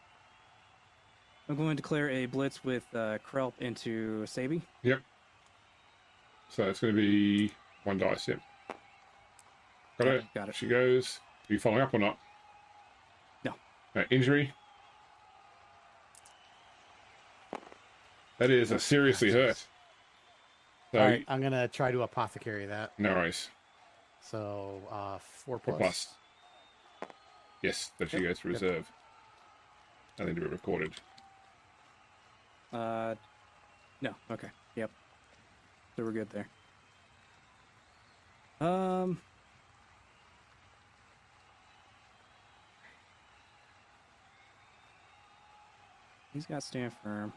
I'm going to declare a blitz with Krelp into Sabi. Yep. So it's going to be 1 dice, yep. Got Okay, it. got it. She goes. Are you following up or not? No. Injury. That is a seriously hurt. So, All right, I'm gonna try to apothecary that. no worries. So 4 4 plus. Yes, that she goes to Yep. reserve. Nothing to be recorded. No. Okay. Yep. So we're good there. He's got stand firm.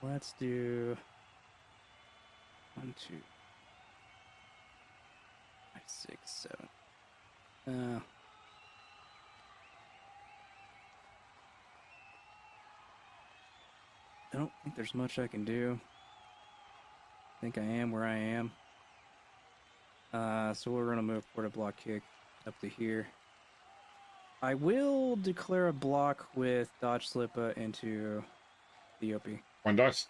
Let's do 1, 2, 5, 6, 7. I don't think there's much I can do. I think I am where I am. So we're gonna move forward a block kick up to here. I will declare a block with dodge slippa into the OP. 1 dice.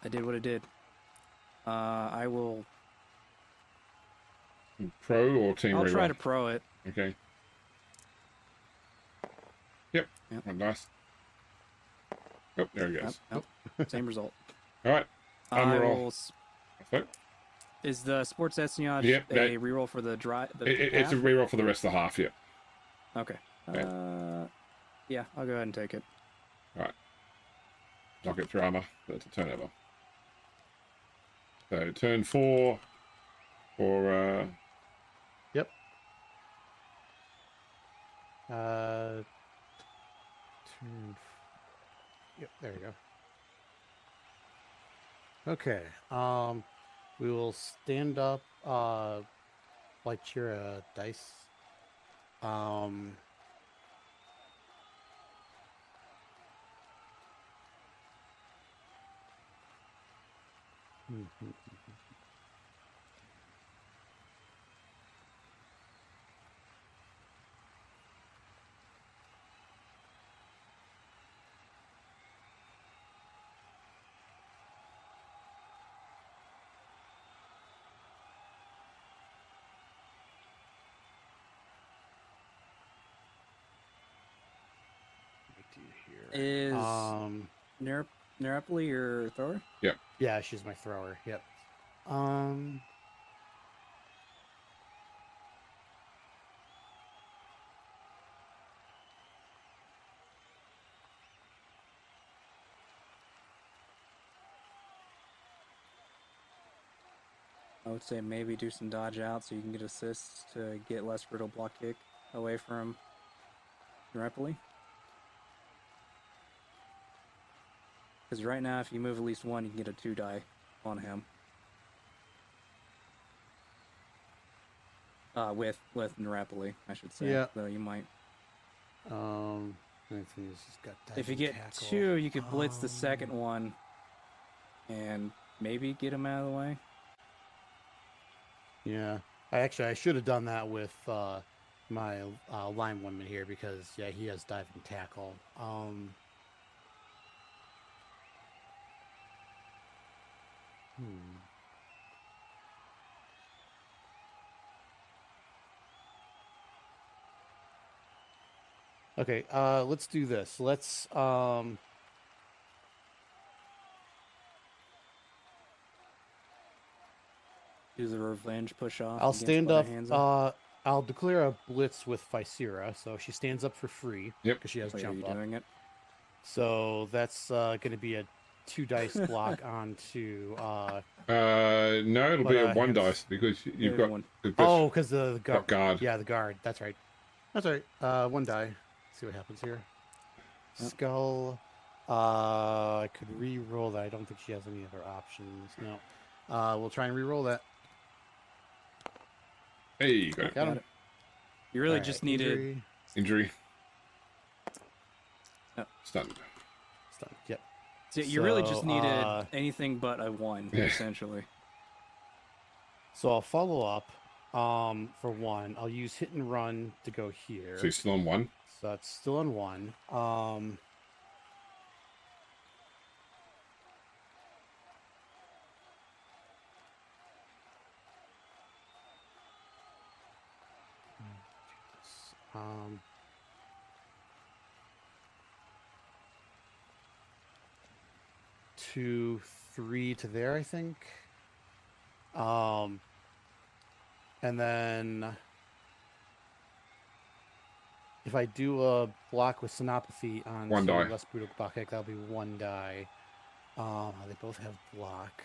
I did what I did. I will. Pro or team I'll reroll? try to pro it. Okay. Yep. Yep. 1 dice. Oh, there he goes. Nope. Same result. All right. I roll. will. So, Is the sports espionage Yep, a that- reroll for the dry? it's a reroll for the rest of the half, yep. Okay. Yeah. Yeah, I'll go ahead and take it. Knock it through armor. That's a turnover. So turn 4 for Yep. 2. Yep, there we go. Okay. We will stand up like Chira dice. Is Nerapoli your thrower? Yeah, she's my thrower. Yep. I would say maybe do some dodge out so you can get assists to get less brittle block kick away from Nerapoli. Because right now, if you move at least 1, you can get a 2 die on him. With Narapoli, I should say. Yeah. Though you might. Anything is just got If you diving get tackle. 2, you could blitz the second one, and maybe get him out of the way. Yeah, I should have done that with my lineman here because he has diving tackle. Okay, let's do this. Let's Do the revenge push off. I'll against stand up. Butterhands. I'll declare a blitz with Ficera, so she stands up for free. Yep. Because she has Wait, are you jump up. doing it? So that's going to be a 2 dice block onto. No, it'll be a 1 hands- dice because you've got. one. Oh, because the guard. guard. Yeah, the guard. That's right. That's right. 1 die. Let's see what happens here. Yep. Skull. I could re-roll that. I don't think she has any other options. No. We'll try and re-roll that. Hey, you got it. Got him. You really All just right, needed. injury. Injury. Oh. Stunned. Stun. Yep. So you really just So, needed anything but a 1, Yeah. essentially. So I'll follow up. For 1, I'll use hit and run to go here. So you're still on 1. So that's still on 1. Um, 2, 3 to there, I think. And then if I do a block with Synopathy on 1 die. less brutal block kick, that'll be 1 die. They both have block.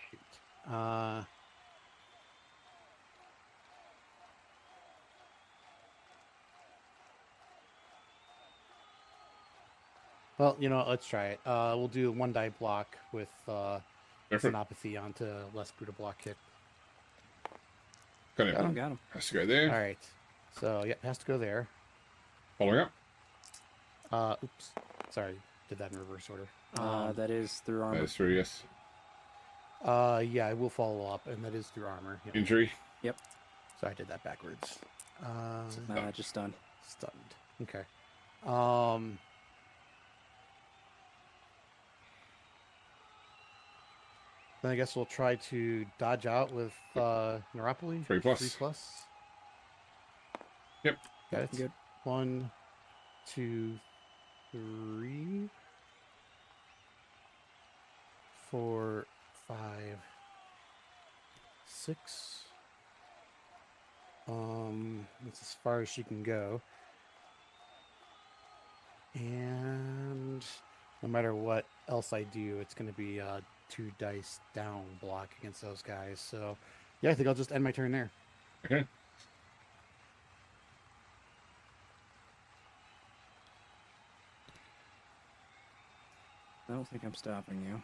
Shoot. Well, let's try it. We'll do 1 die block with Different. Synopathy onto less brutal block kick. Got it. Got him. Got him. Has to go there. All right. So, yeah, has to go there. Following up. Oops. Sorry. Did that in reverse order. That is through armor. That is 3, yes. Yeah, I will follow up, and that is through armor. Yep. Injury. So I did that backwards. Just done. Stunned. Okay. Then I guess we'll try to dodge out with Neuropoli. 3 plus. 3 plus. Yep. Got it. Good. 1, 2, 3, 4, 5, 6. That's as far as she can go. And no matter what else I do, it's going to be a 2 dice down block against those guys. So, yeah, I think I'll just end my turn there. Okay. I don't think I'm stopping you.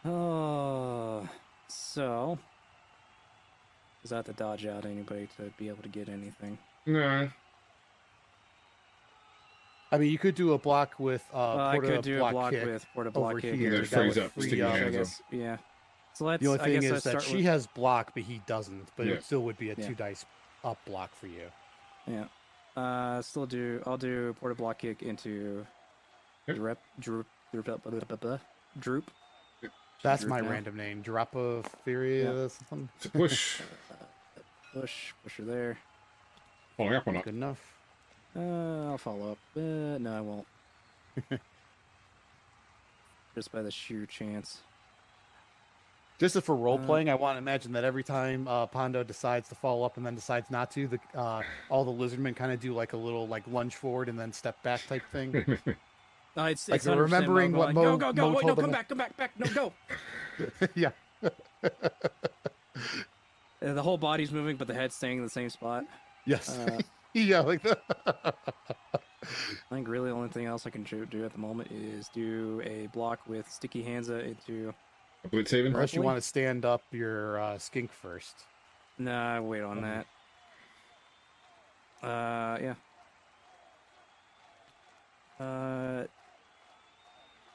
Oh, so is that to dodge out anybody to be able to get anything? No. I mean, you could do a block with I Porta could do a block kick with Porta over block kick. here. That That frees would up, free sticking your up. I hands up. guess, yeah. So let's. The only I thing guess I is that start she with, has block, but he doesn't. But Yeah. it still would be a Yeah. 2 dice up block for you. Yeah. I'll do Porta block kick into Yep. droop. That's Droop my now. random name. Dropophiria something. It's a push. Push her there. Following up or not? Good enough. I'll follow up. No, I won't. Just by the sheer chance. Just as for role playing, I want to imagine that every time Pondo decides to follow up and then decides not to, all the lizardmen kind of do like a little like lunge forward and then step back type thing. It's Like they're remembering what Mo go. Mo Wait, no, told them. come back. No, go. Yeah. The whole body's moving, but the head's staying in the same spot. Yes. Yeah, like that. I think really the only thing else I can do at the moment is do a block with Sticky Hansa into... Blitz even? Unless you want to stand up your skink first. Nah, wait on that. Yeah.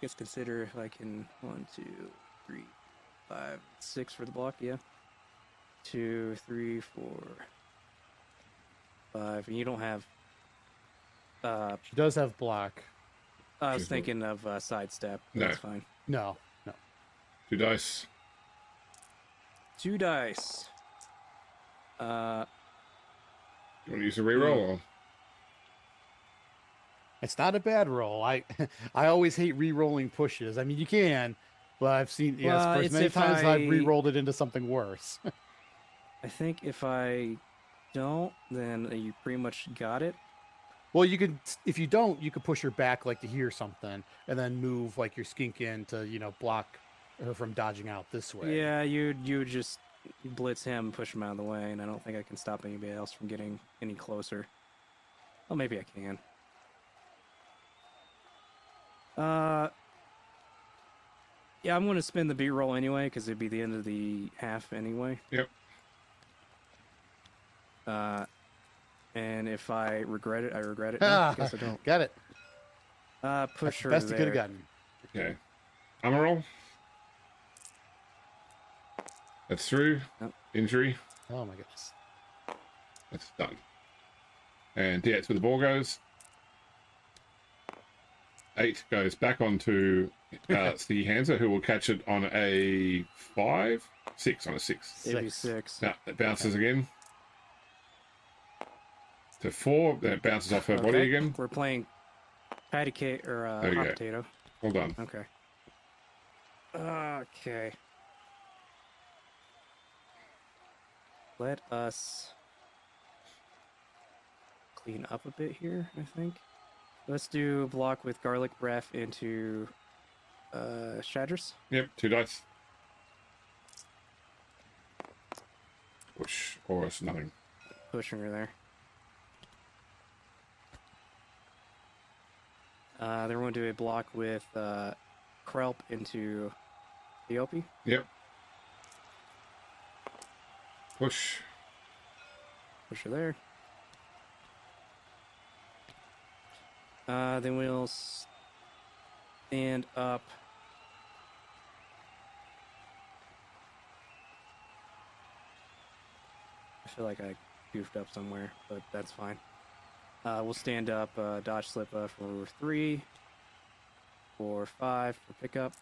Guess consider if I can 1, 2, 3, 5, 6 for the block, yeah. 2, 3, 4, 5, and you don't have... She does have block. I was thinking of sidestep. No. That's fine. No. 2 dice. 2 dice. You want to use a reroll? Or? It's not a bad roll. I always hate re-rolling pushes. I mean, you can, but I've seen Well, yes, it's many if times I- I've re-rolled it into something worse. I think if I don't, then you pretty much got it. Well, you could, if you don't, you could push her back like to hear something, and then move like your skink in to block her from dodging out this way. Yeah, you would just blitz him, push him out of the way, and I don't think I can stop anybody else from getting any closer. Well, maybe I can. Yeah, I'm going to spin the beat roll anyway, because it'd be the end of the half anyway. Yep. And if I regret it, I regret it. No, I guess I don't. Got it. Push her Best there. you could have gotten. Okay. Armor roll. That's through. Yep. Injury. Oh my goodness. That's done. And yeah, it's where the ball goes. 8 goes back onto Sticky Hansa, who will catch it on a 5? 6 on a 6. It'd be 6. Now it bounces again. To 4, then it bounces off her body again. We're playing patty cake or There you hot go. potato. Well done. Okay. Okay. Let us clean up a bit here, I think. Let's do block with garlic breath into Shadders. Yep, 2 dice. Push, or it's nothing. Pushing her there. Then we're going to do a block with Krelp into Theope. Yep. Push. Push her there. Then we'll stand up. I feel like I goofed up somewhere, but that's fine. We'll stand up, dodge slip for 3, 4, 5 for pickup.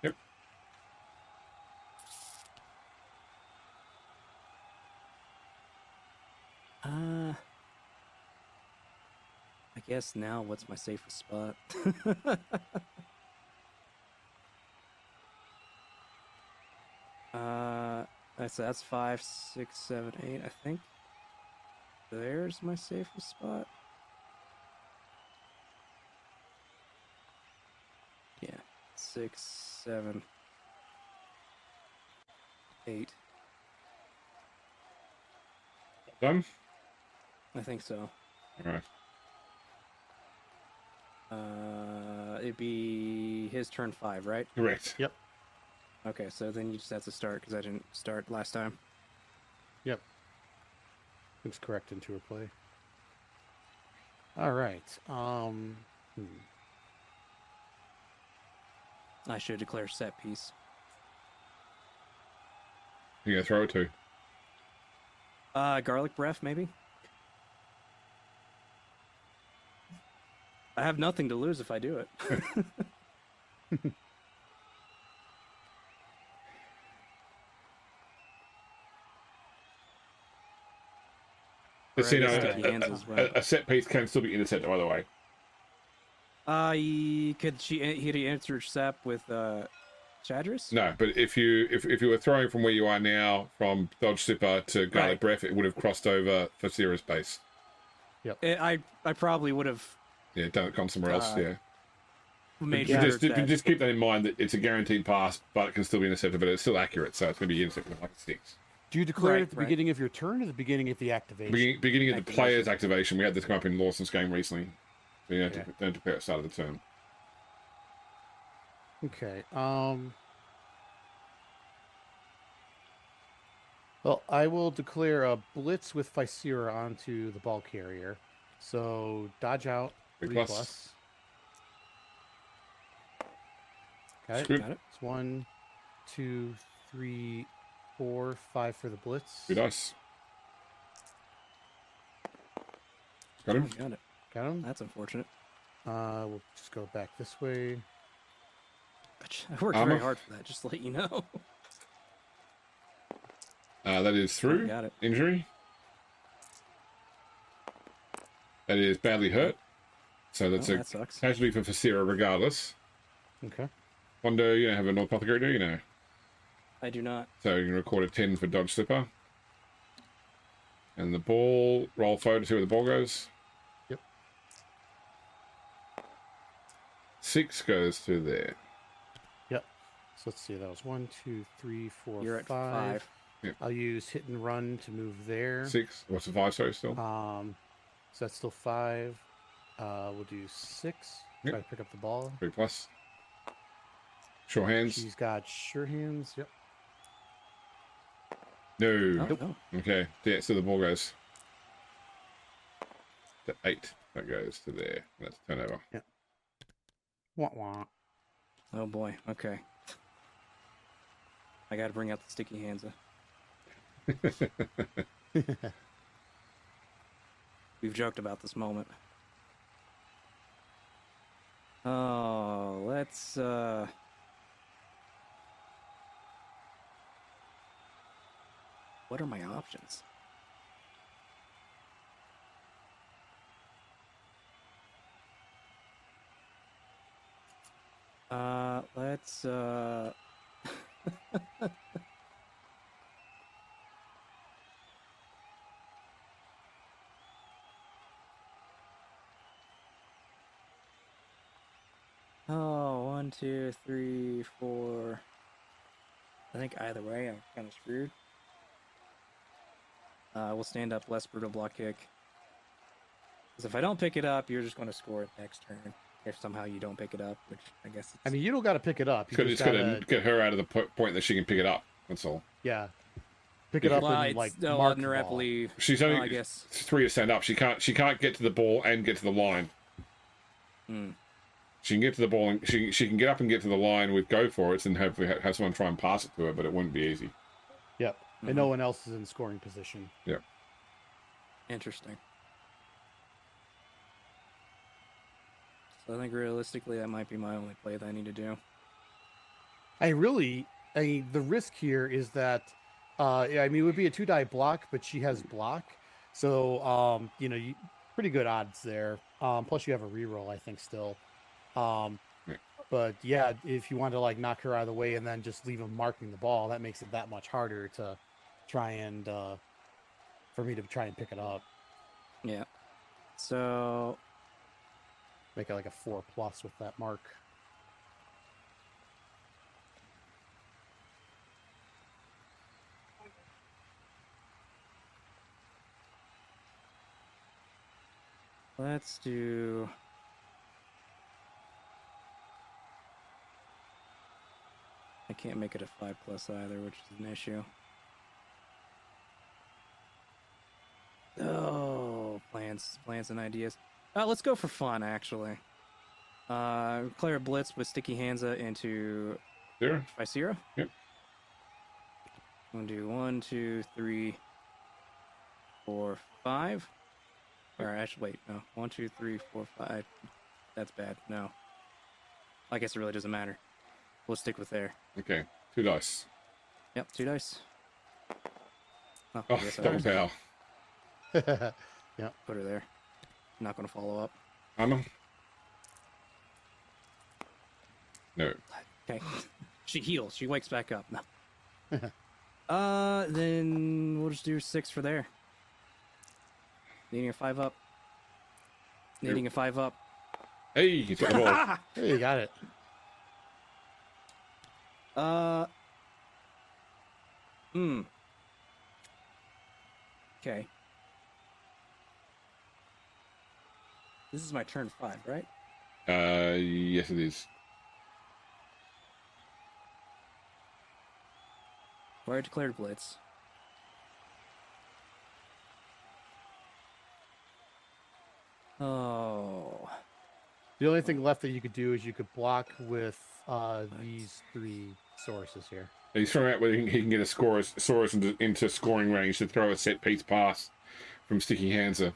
Yep. I guess now what's my safest spot? That's 5, 6, 7, 8, I think. There's my safest spot. Yeah, 6, 7, 8. Done? I think so. Alright. It'd be his turn 5, right? Correct. Yep. Okay, so then you just have to start because I didn't start last time. Yep. Looks correct into her play. All right. I should declare set piece. You gonna throw it to? Garlic breath, maybe? I have nothing to lose if I do it. Just so you know, Sticky hands as well. a set piece can still be intercepted, by the way. He could intercept with Chadris? No, but if you were throwing from where you are now from Dodge Slipper to Garlic Right. Breath, it would have crossed over for Sierra's base. I probably would have Yeah, done it gone somewhere else. Yeah. made But sure that... just keep that in mind that it's a guaranteed pass, but it can still be intercepted, but it's still accurate, so it's going to be intercepted like it sticks. Do you declare Right, it at the right. beginning of your turn or the beginning of the activation? Beginning of the Activation. player's activation. We had this come up in Lawson's game recently. So you Okay. don't declare at the start of the turn. Okay. Well, I will declare a blitz with Physera onto the ball carrier. So dodge out 3+. 3+. Got it. Good. Got it. It's 1, 2, 3, 4, 5 for the blitz. 2 dice. Got him. Oh, got it. Got him. That's unfortunate. We'll just go back this way. I worked Armor. very hard for that, just to let you know. That is through. Got it. Injury. That is badly hurt. So that's a That sucks. casualty for Physera regardless. Okay. Wonder, you don't have an apothecary, do you know? I do not. So you can record a 10 for Dodge Slipper. And the ball, roll photo to see where the ball goes. Yep. 6 goes to there. Yep. So let's see. That was 1, 2, 3, 4, You're at 5. 5. I'll use hit and run to move there. 6. What's the 5, sorry, still? So that's still 5. We'll do 6. Yep. Try to pick up the ball. 3+. Sure hands. She's got sure hands. Yep. No. Oh, no. Okay. Yeah, so the ball goes to 8. That goes to there. That's turnover. Wah, wah. Oh boy. Okay. I got to bring out the sticky hands. We've joked about this moment. Oh, let's what are my options? Let's Oh, 1, 2, 3, 4. I think either way, I'm kind of screwed. We'll stand up less brutal block kick. Because if I don't pick it up, you're just going to score it next turn. If somehow you don't pick it up, which I guess it's... I mean, you don't got to pick it up. You It's just going gotta, to get her out of the point that she can pick it up. That's all. yeah, pick it up well, and it's like no, mark the letting her ball. leave. She's only I guess. 3 to stand up. She can't get to the ball and get to the line. Hmm. She can get to the ball and she can get up and get to the line with go for it and hopefully have someone try and pass it to her, but it wouldn't be easy. Yep, and no one else is in scoring position. Yep. Interesting. So I think realistically, that might be my only play that I need to do. The risk here is that, I mean, it would be a 2-die block, but she has block, so pretty good odds there. Plus, you have a reroll, I think, still. But yeah, if you want to like knock her out of the way and then just leave him marking the ball, that makes it that much harder to try and for me to try and pick it up. Yeah. So Make it like a 4+ with that mark. let's do. I can't make it a 5+ either, which is an issue. Oh, plans and ideas. Let's go for fun, actually. Declare a blitz with Sticky Hansa into There? Physera. Yep. I'm gonna do 1, 2, 3, 4, 5. Or actually, wait, no. 1, 2, 3, 4, 5. That's bad. No. I guess it really doesn't matter. We'll stick with there. Okay. 2 dice. Yep, 2 dice. Oh, Oh, I guess I double will power. put her there. Not gonna follow up. Armor? No. Okay. She heals. She wakes back up. No. Then we'll just do 6 for there. Needing a 5 up. Needing a 5 up. Hey, you took the ball. Hey, you got it. Okay. This is my turn 5, right? Yes, it is. Where I declared blitz. Oh. The only thing left that you could do is you could block with these 3 sources here. He's throwing out whether he can get a Saurus into scoring range to throw a set piece pass from Sticky Hansa.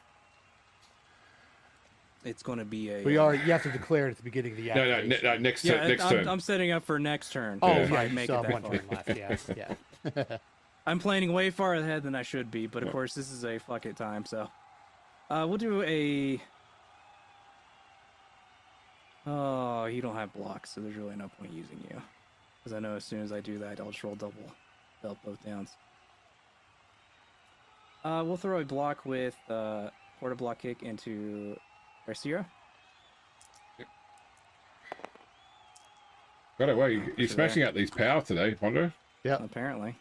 It's going to be a. But you have to declare it at the beginning of the activation. No, next Yeah, turn. I'm setting up for next turn. Oh, if I right. make So it that one far. turn left. Yeah. I'm planning way far ahead than I should be, but of course this is a fuck it time, so we'll do a. Oh, you don't have blocks, so there's really no point using you, because I know as soon as I do that, I'll just roll both downs. We'll throw a block with quarter block kick into Garcia. Got it. Well, you're smashing out these powers today, Pondo. Yeah. Apparently,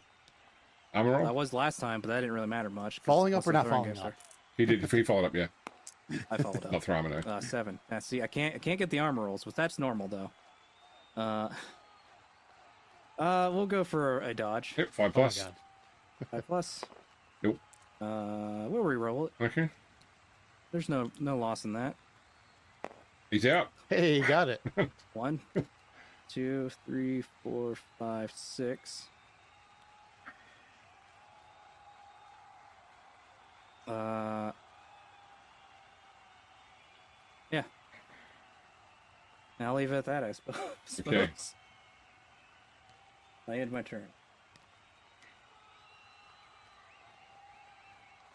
Armor roll? I was last time, but that didn't really matter much. 'cause Falling up also or not throwing falling against up? her. He did. He followed up, yeah. I followed up. Not throw armor, no. 7. See, I can't get the armor rolls, but that's normal though. We'll go for a dodge. Yep, 5 Oh my plus. God. 5 plus. Nope. We'll re-roll it. Okay. There's no loss in that. He's out. Hey, you got it. 1, 2, 3, 4, 5, 6. Yeah. I'll leave it at that, I suppose. Okay. I end my turn.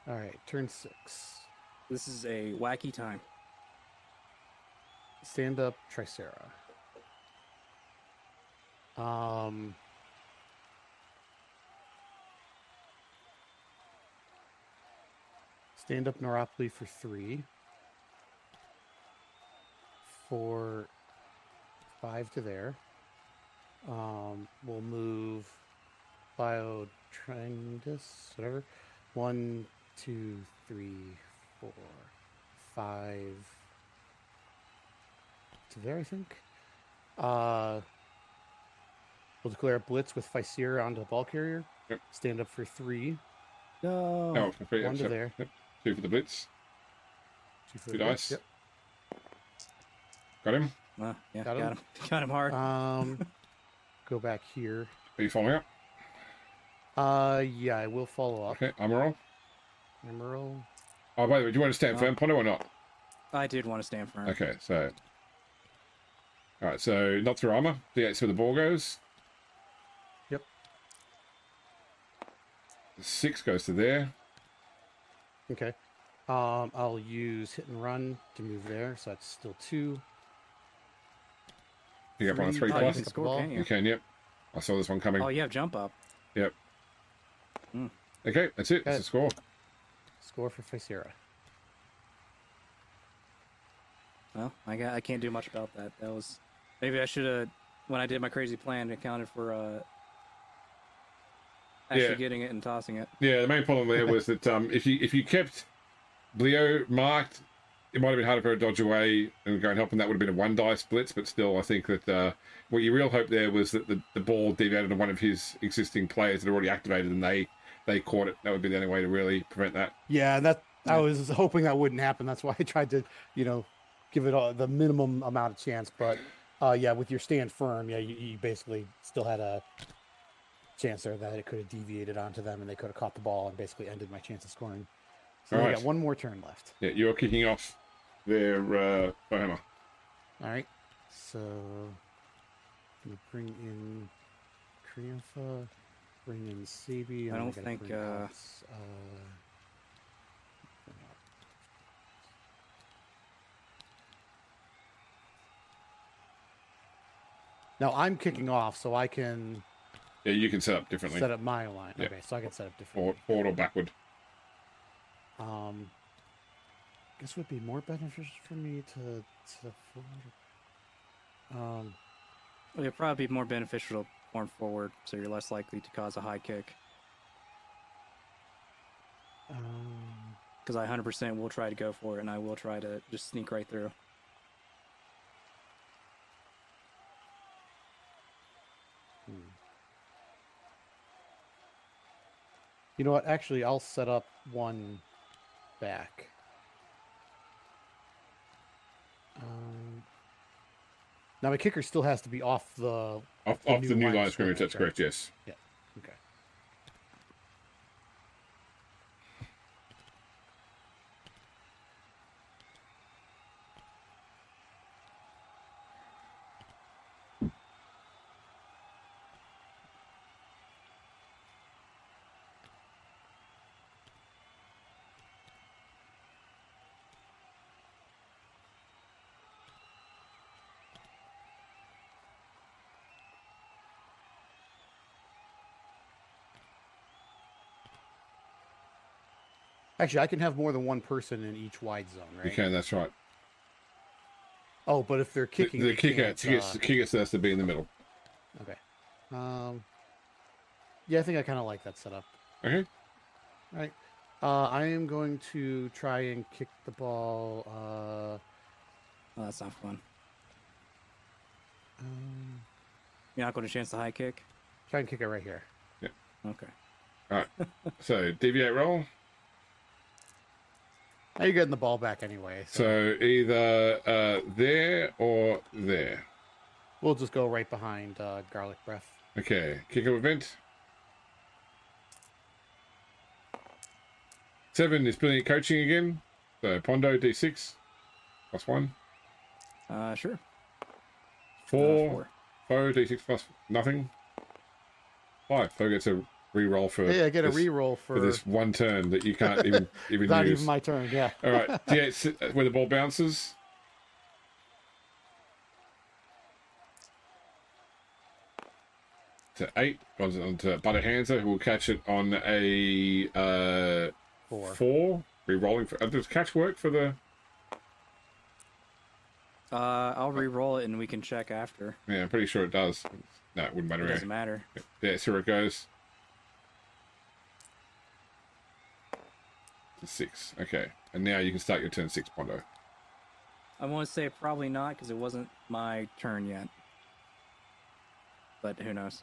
All right, turn 6. This is a wacky time. Stand up, Tricera. Stand up Neuropoli for 3. 4, 5 to there. We'll move Biotrendus, whatever. 1, 2, 3, 4, 5 to there, I think. We'll declare a blitz with Physeer onto the ball carrier. Yep. Stand up for 3. No. Oh, complete. 1 to there. Yep. 2 for the blitz. 2 for 2 the dice. Yep. Got him. Yeah, Got got him? him. Got him hard. Go back here. Are you following up? Yeah, I will follow up. Okay, armor roll. Emerald. Oh, by the way, do you want to stand firm, Pondo, or not? I did want to stand firm. Okay, so. Alright, so not through armor. D8's where the ball goes. Yep. 6 goes to there. Okay. I'll use hit and run to move there, so that's still 2. You get one on 3 Oh, you plus. can Pick up the score, ball. can't you? You can, yep. I saw this one coming. Oh, you have jump up. Yep. Hmm. Okay, that's it. That's the score. Score for Physeera. Well, I can't do much about that. That was maybe I should have when I did my crazy plan accounted for actually Yeah. getting it and tossing it. Yeah, the main problem there was that if you kept Bleo marked, it might have been harder for her to dodge away and go and help, and that would have been a 1 dice blitz. But still, I think that what your real hope there was that the ball deviated to one of his existing players that already activated, and they caught it. That would be the only way to really prevent that. Yeah, I was hoping that wouldn't happen. That's why I tried to, give it all the minimum amount of chance. But yeah, with your stand firm, yeah, you basically still had a chance there that it could have deviated onto them and they could have caught the ball and basically ended my chance of scoring. So All I right. got 1 more turn left. Yeah, you're kicking off their Bohema. All right. So I'm gonna bring in Triumpha, bring in Sabi. I and don't gotta think, bring out, Now I'm kicking off, so I can Yeah, you can set up differently. set up my line. Yeah. Okay, so I can set up differently. Forward or backward. Guess it would be more beneficial for me to set up forward. It'd probably be more beneficial to form forward, so you're less likely to cause a high kick. Because I 100% will try to go for it, and I will try to just sneak right through. You know what? Actually, I'll set up one back. Now my kicker still has to be off the Off the new line of scrimmage, that's correct, yes. Yeah. Okay. Actually, I can have more than one person in each wide zone, right? You can, that's right. Oh, but if they're kicking, The they kicker can't, has to be in the middle. Okay. Yeah, I think I kind of like that setup. Okay. All right. I am going to try and kick the ball. Oh, that's not fun. You're not going to chance the high kick? Try and kick it right here. Yeah. Okay. All right. So deviate roll. Now you're getting the ball back anyway. So either there or there. We'll just go right behind Garlic Breath. Okay. Kicker event. 7 is brilliant coaching again. So Pondo D6 +1. Sure. 4 Foe D6 plus nothing. 5 Foe gets a re-roll for Hey, I get a re-roll for this one turn that you can't even not use. even my turn. Yeah. All right. D8 where the ball bounces. To 8 goes on to Butterhanser, who will catch it on a 4. Re-rolling for does catch work for the. I'll re-roll it and we can check after. Yeah, I'm pretty sure it does. No, it wouldn't matter. It doesn't matter. Yeah, so it goes. To 6. Okay, and now you can start your turn 6, Pondo. I want to say probably not because it wasn't my turn yet. But who knows?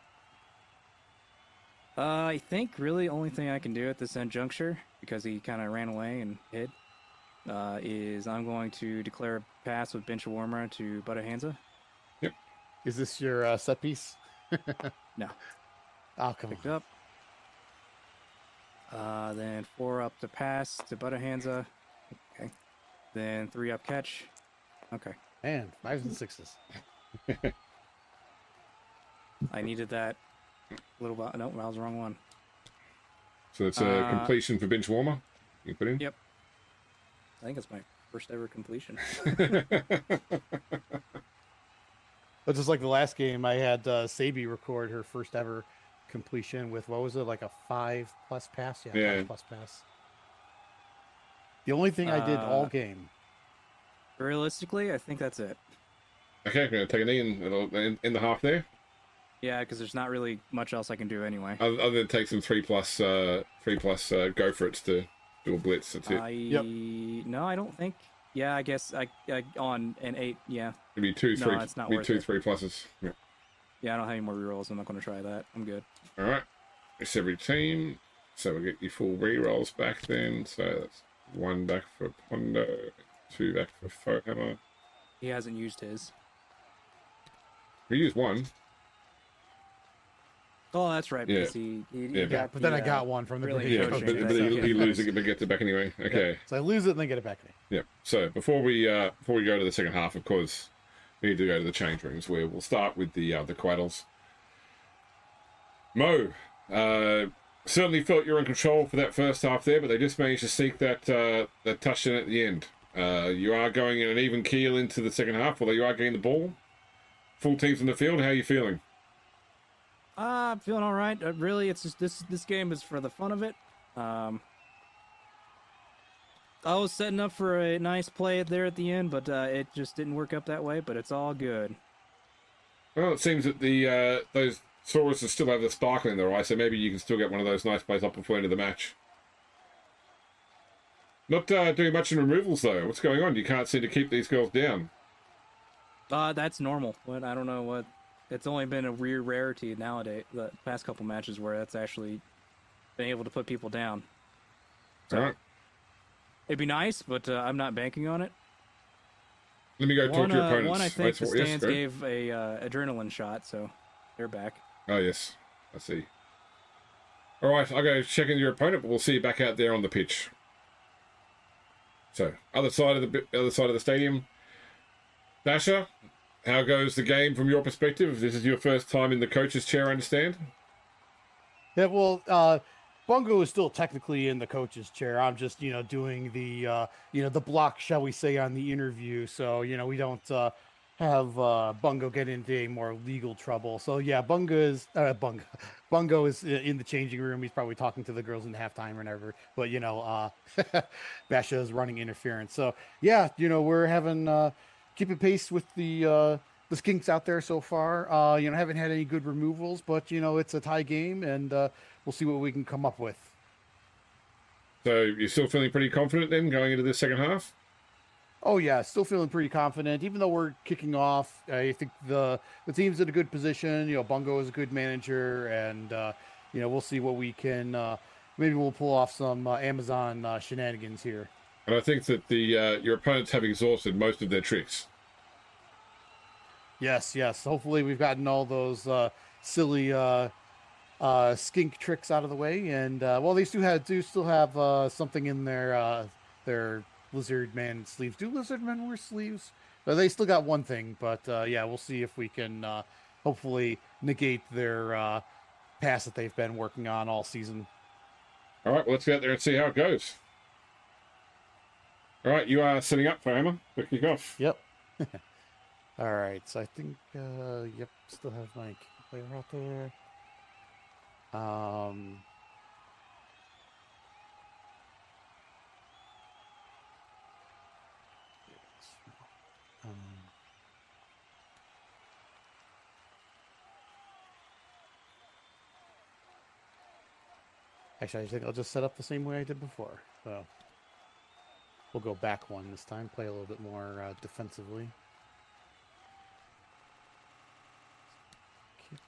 I think really only thing I can do at this end juncture, because he kind of ran away and hid, is I'm going to declare a pass with Bench Warmer to Butterhansa. Yep. Is this your set piece? No. Oh, come Picked on. up. Then 4 up to pass to Butterhansa. Okay. Then 3 up catch. Okay. Man, 5s and 6s. I needed that little bit. No, that was the wrong one. So it's a completion for Bench Warmer. You put in. Yep. I think it's my first ever completion. But just like the last game, I had Sabi record her first ever completion with, what was it, like a 5+ pass? Yeah, 5+ pass. The only thing I did all game. Realistically, I think that's it. Okay, I'm going to take a knee in the half there. Yeah, because there's not really much else I can do anyway. Other than take some 3+ go for it to do a blitz. That's it. Yep. No, I don't think. Yeah, I guess I on an 8. Yeah. Maybe 2, 3. No, it's not maybe worth 2, it. 3+. Yeah. Yeah, I don't have any more rerolls. I'm not going to try that. I'm good. All right. It's every team. So we'll get your full rerolls back then. So that's 1 back for Pondo, 2 back for Fohammer. He hasn't used his. We used 1. Oh, that's right. Yeah. Because he Yeah, got But then the, I got one from the really previous Yeah, coaching, but coach. he loses it, but gets it back anyway. Okay. So I lose it and then get it back. Yeah. So before we go to the second half, of course, we need to go to the change rooms where we'll start with the Coatls. Mo, certainly felt you're in control for that first half there, but they just managed to seek that touchdown at the end. You are going in an even keel into the second half, although you are getting the ball. full teams in the field. How are you feeling? I'm feeling all right. Really, it's just this game is for the fun of it. I was setting up for a nice play there at the end, but it just didn't work up that way. But it's all good. Well, it seems that the those Sauruses still have the sparkle in their eye, so maybe you can still get one of those nice plays up before the end of the match. Not doing much in removals, though. What's going on? You can't seem to keep these girls down. That's normal. But I don't know what. It's only been a weird rarity nowadays. The past couple matches where that's actually been able to put people down. So, All right. it'd be nice, but I'm not banking on it. Let me go talk to your opponents. One, I think the Yes, stands go. gave a adrenaline shot, so they're back. Oh, yes. I see. All right, I'll go check in your opponent, but we'll see you back out there on the pitch. So, other side of the stadium. Basher, how goes the game from your perspective? This is your first time in the coach's chair, I understand? Yeah, well, Bungo is still technically in the coach's chair. I'm just, doing the, the block, shall we say, on the interview. So, we don't have Bungo get into any more legal trouble. So, yeah, Bungo is in the changing room. He's probably talking to the girls in halftime or whatever. But, Basha is running interference. So, yeah, we're having keeping pace with the skinks out there so far. Haven't had any good removals, but it's a tie game, and we'll see what we can come up with. So you're still feeling pretty confident then going into this second half? Oh yeah, still feeling pretty confident. Even though we're kicking off, I think the team's in a good position. Bungo is a good manager, and we'll see what we can. Maybe we'll pull off some Amazon shenanigans here. And I think that your opponents have exhausted most of their tricks. Yes. Hopefully we've gotten all those silly skink tricks out of the way, and they still have something in their lizard man sleeves. Do lizard men wear sleeves? They still got one thing, but we'll see if we can hopefully negate their pass that they've been working on all season. All right, well, let's get out there and see how it goes. All right, you are setting up for Hammer. Quick kick off. Yep. All right, so I think, still have my player out there. Actually, I think I'll just set up the same way I did before. So we'll go back one this time, play a little bit more defensively. Kick.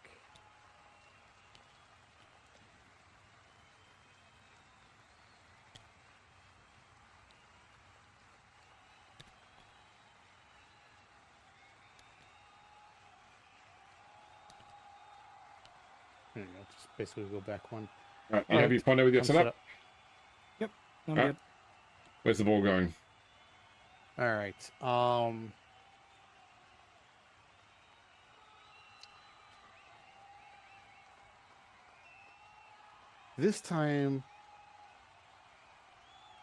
There you go. Just basically go back one. All right, you have your Pondo with your setup? Yep, I'm All right. good. Where's the ball going? All right. This time,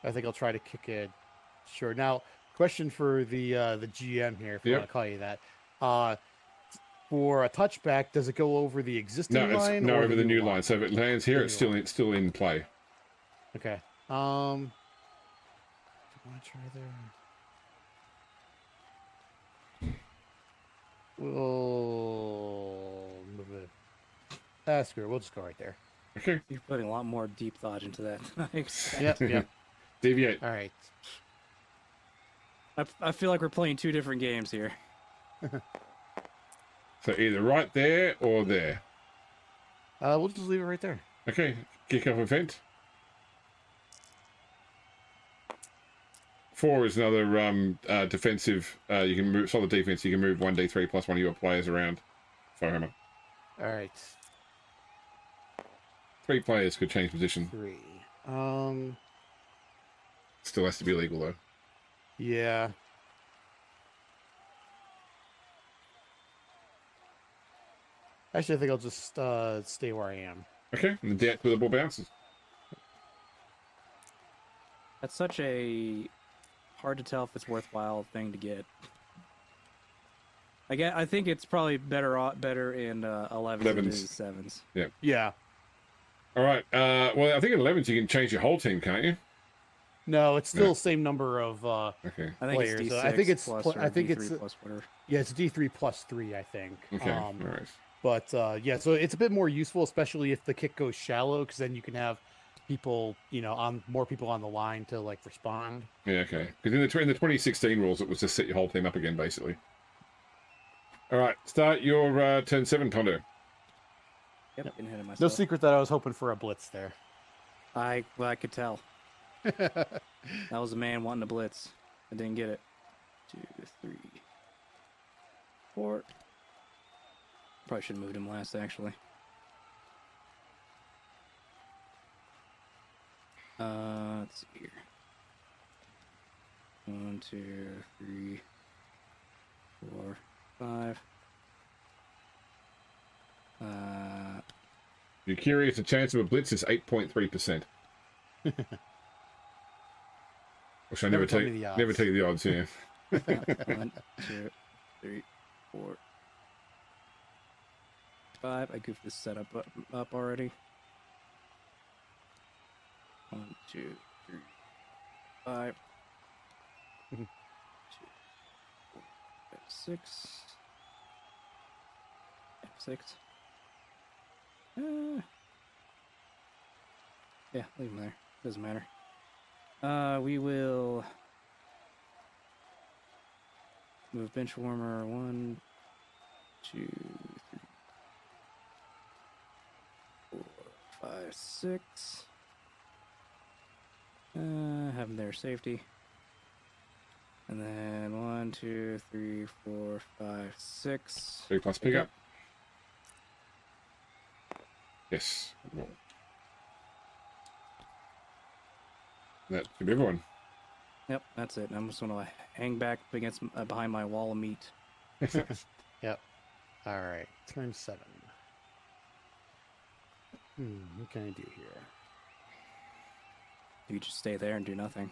I think I'll try to kick it. Sure. Now, question for the GM here, if you want to call you that. For a touchback, does it go over the existing line? No, or over the new line. So if it lands here, it's still in play. Okay. Do you want to try there? We'll move it. Screw it. We'll just go right there. Okay. You're putting a lot more deep thought into that. Yep. Deviate. All right. I feel like we're playing two different games here. So either right there or there. We'll just leave it right there. Okay. Kick off event. 4 is another defensive. You can move solid defense. You can move 1d3 plus one of your players around. Hammer. All right. 3 players could change position. 3. Still has to be legal though. Yeah. Actually, I think I'll just stay where I am. Okay. And the deact with the ball bounces. That's such a hard to tell if it's worthwhile thing to get. I think it's probably better in 11s than it 11s. is 7s. Yeah. All right. Well, I think in 11s you can change your whole team, can't you? No, it's still No. the same number of Okay. I think players. it's So D6 I think it's plus pl- or I think D3 it's plus whatever. yeah, it's D3 plus 3, I think. Okay. All right. But yeah, so it's a bit more useful, especially if the kick goes shallow, because then you can have people, on more people on the line to like respond. Yeah. Okay. Because in the 2016 rules, it was just set your whole team up again, basically. All right. Start your turn 7, Tondo. Yep, been hitting No myself. secret that I was hoping for a blitz there. I could tell. That was a man wanting to blitz. I didn't get it. 2, 3, 4. Probably should have moved him last, actually. Let's see here. 1, 2, 3, 4, 5. You're curious, the chance of a blitz is 8.3%. Which I never tell take. me the odds. Never take the odds. Yeah. 1, 2, 3, 4, 5. I goofed this setup up already. 1, 2, 3, 5. 2, 4, 5, 6. 6. Yeah, leave him there. Doesn't matter. We will move bench warmer 1, 2, 3, 4, 5, 6. Have him there, safety. And then 1, 2, 3, 4, 5, 6. 3 plus pickup. Yes. Well, that should be everyone. Yep, that's it. I'm just gonna hang back against behind my wall of meat. Yep. All right. Turn 7. What can I do here? You just stay there and do nothing.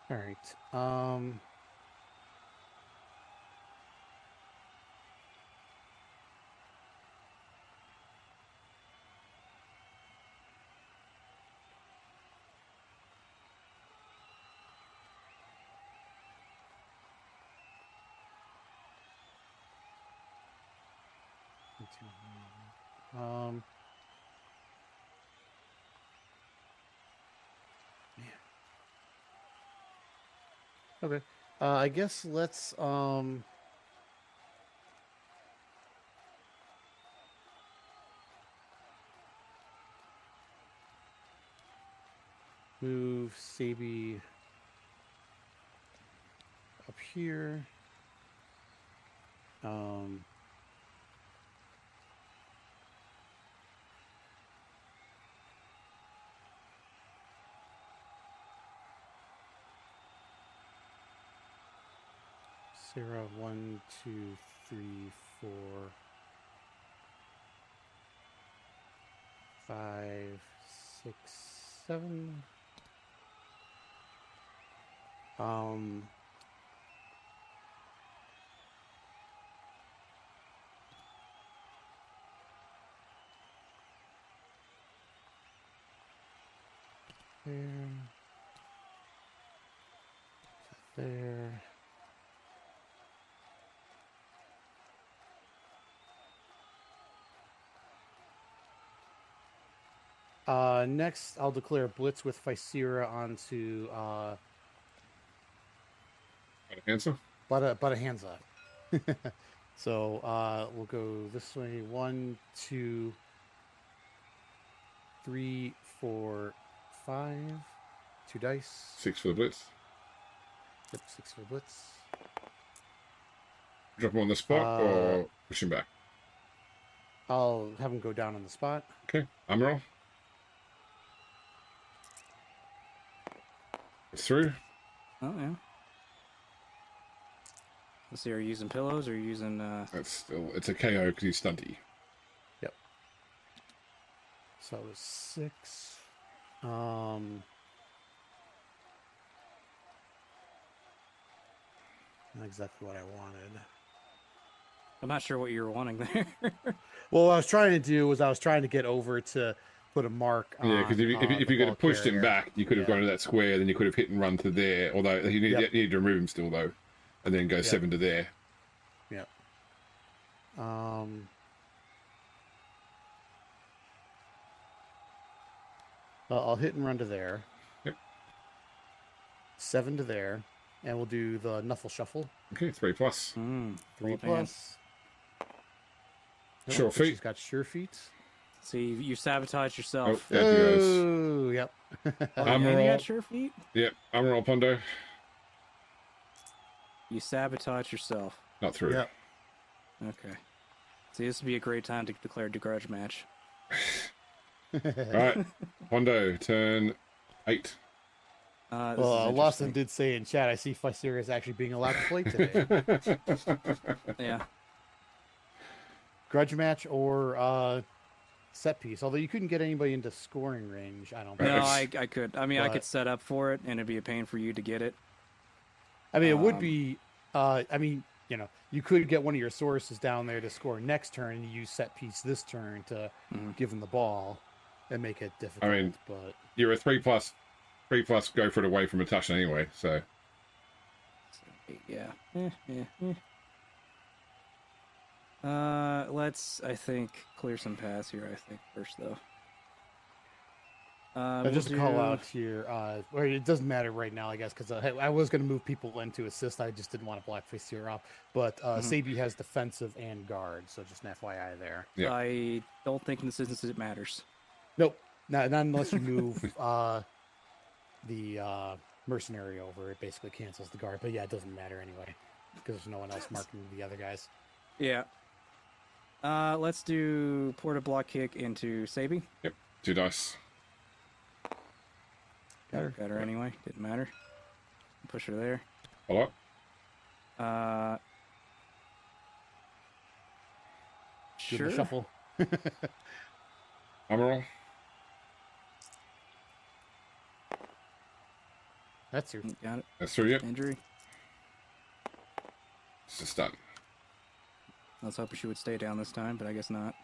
All right. Okay. I guess let's move Sabi up here. Sarah, 1, 2, 3, 4, 5, 6, 7. There. Next, I'll declare Blitz with Physera onto Answer. Hansa. So we'll go this way. 1, 2, 3, 4, 5. 2 dice. 6 for the blitz. Yep, 6 for blitz. Drop him on the spot or push him back. I'll have him go down on the spot. Okay. Armor roll. Through. Oh yeah. Let's see. Are you using pillows or are you using? That's still. It's a KO because he's stunty. Yep. So it was 6. Not exactly what I wanted. I'm not sure what you were wanting there. Well, what I was trying to do was I was trying to get over to put a mark on. Yeah, because if you could have pushed him back, you could have gone to that square, then you could have hit and run to there. Although you need to remove him still though, and then go 7 to there. Yep. I'll hit and run to there. Yep. 7 to there, and we'll do the Knuffle Shuffle. Okay, 3 plus. 3 plus. Sure feet. She's got sure feet. See, you sabotaged yourself. Oh, there he goes. Oh, yep. Armor and you roll. got sure feet? Yep, armor roll, Pondo. You sabotage yourself. Not through. Yep. Okay. See, this would be a great time to declare a grudge match. Right, Pondo, turn 8. Well, Lawson did say in chat, I see Fyserius actually being allowed to play today. Yeah. Grudge match or set piece. Although you couldn't get anybody into scoring range, I don't think. No, I could. I mean, I But- could set up for it, and it'd be a pain for you to get it. I mean, it would be. You could get one of your sources down there to score next turn, and you use set piece this turn to give them the ball and make it difficult. I mean, but you're a 3 plus. 3 plus go for it away from a touch anyway. So Yeah. Let's, I think, clear some paths here, I think, first, though. just to call out here, or it doesn't matter right now, I guess, because I was going to move people in to assist. I just didn't want to blackface here off. But Sabi has defensive and guard, so just an FYI there. Yeah. I don't think in this instance it matters. Nope, not unless you move the mercenary over. It basically cancels the guard. But yeah, it doesn't matter anyway, because there's no one else marking the other guys. Yeah. Let's do Porta Block Kick into Sabi. Yep, 2 dice. Got her anyway. Didn't matter. Push her there. Follow up. Do Sure. the shuffle. Armor roll. That's your. Got it. That's through. Yep. Injury. It's a stun. I was hoping she would stay down this time, but I guess not.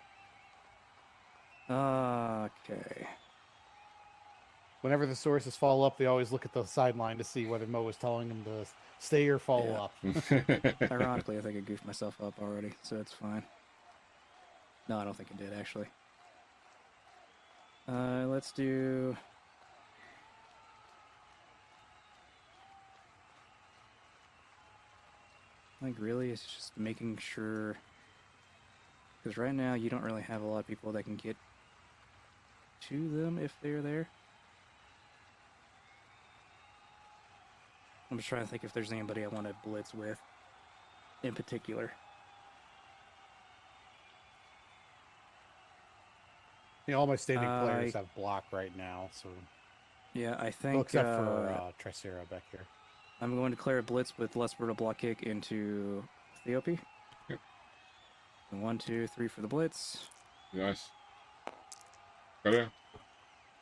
Okay. Whenever the sources follow up, they always look at the sideline to see whether Mo is telling them to stay or follow up. Ironically, I think I goofed myself up already, so it's fine. No, I don't think I did, actually. Let's do... Like, really, it's just making sure... Because right now, you don't really have a lot of people that can get to them if they're there. I'm just trying to think if there's anybody I want to blitz with in particular. Yeah, all my standing players have block right now, so Yeah, I think... well, except for Tricera back here. I'm going to declare a blitz with less brutal block kick into Theope. Yep. 1, 2, 3 for the blitz. Nice. Got her.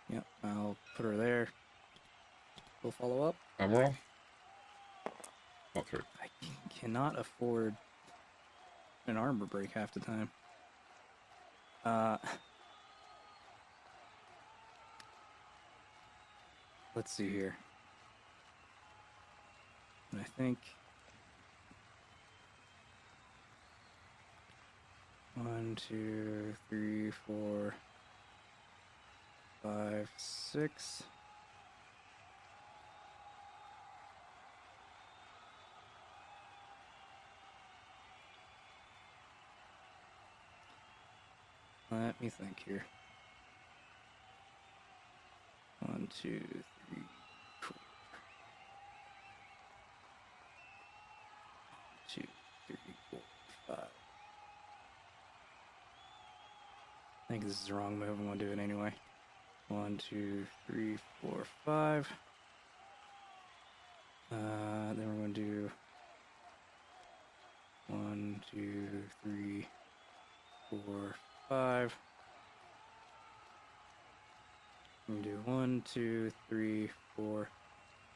Yep, I'll put her there. We'll follow up. Armor roll. Not through. I cannot afford an armor break half the time. Let's see here. I think 1, 2, 3, 4, 5, 6. Let me think here. 1, 2, 3, 4. 2, 3, 4, 5. I think this is the wrong move. I'm gonna do it anyway. 1, 2, 3, 4, 5. Then we're gonna do 1, 2, 3, 4, 5. I'm gonna do 1, 2, 3, 4,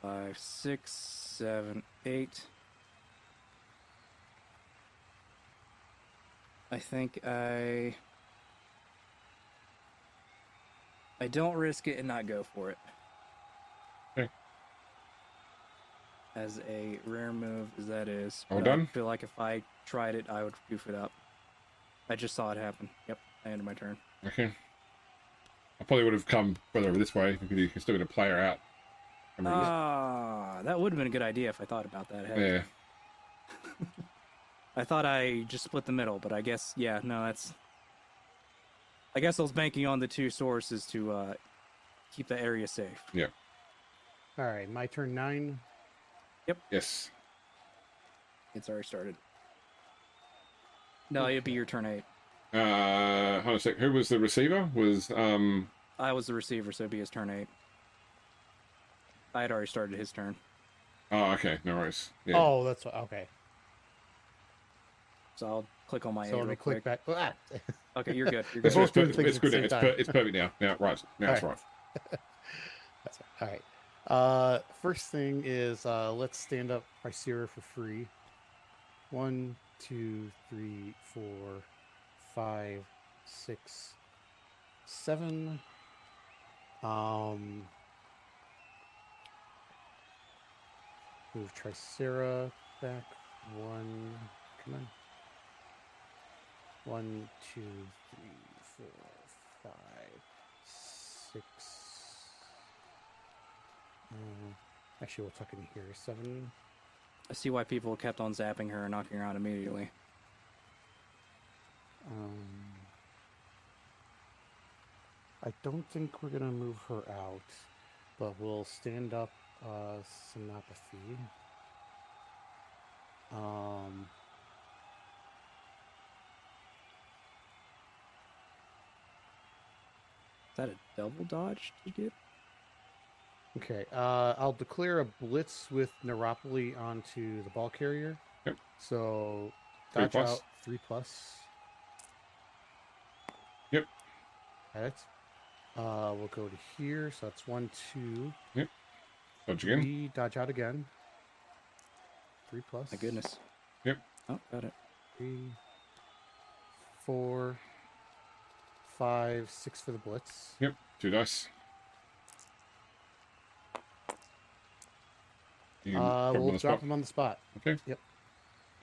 5, 6, 7, 8. I think I don't risk it and not go for it. Okay. As a rare move as that is. All but done? I feel like if I tried it, I would goof it up. I just saw it happen. Yep, I ended my turn. Okay. I probably would have come further over this way because you can still get a player out. I mean, That would have been a good idea if I thought about that. Heck. yeah. I thought I just split the middle, but I guess, yeah, no, that's... I guess I was banking on the two sources to keep the area safe. Yeah. All right, my turn 9. Yes. It's already started. No, it'd be your turn 8. Hold on a sec. Who was the receiver? Was I was the receiver, so it'd be his turn 8. I had already started his turn. Oh, okay. No worries. Yeah. Oh, that's okay. So I'll click on my 8 So let real me quick. click back. Okay, you're good. You're They're good. both doing it's things at good. the same It's, time. it's perfect now. Now, right. Now it's All right. That's right. All right. First thing is let's stand up Pricera for free. 1, 2, 3, 4, 5, 6, 7. Move Tricera back 1. Come on. 1, 2, 3, 4, 5, 6. Actually, we'll tuck in here. 7. I see why people kept on zapping her and knocking her out immediately. I don't think we're gonna move her out, but we'll stand up Synopathy. Is that a double dodge to get? Okay, I'll declare a blitz with Neuropoly onto the ball carrier. Yep. So 3 dodge plus. out 3+. Yep. Got it. We'll go to here. So that's 1, 2. Yep. Dodge again. 3, dodge out again. 3+. My goodness. Yep. Oh, got it. 3, 4, 5, 6 for the blitz. Yep. 2 dice. You can drop him on We'll the drop spot. him on the spot. Okay. Yep.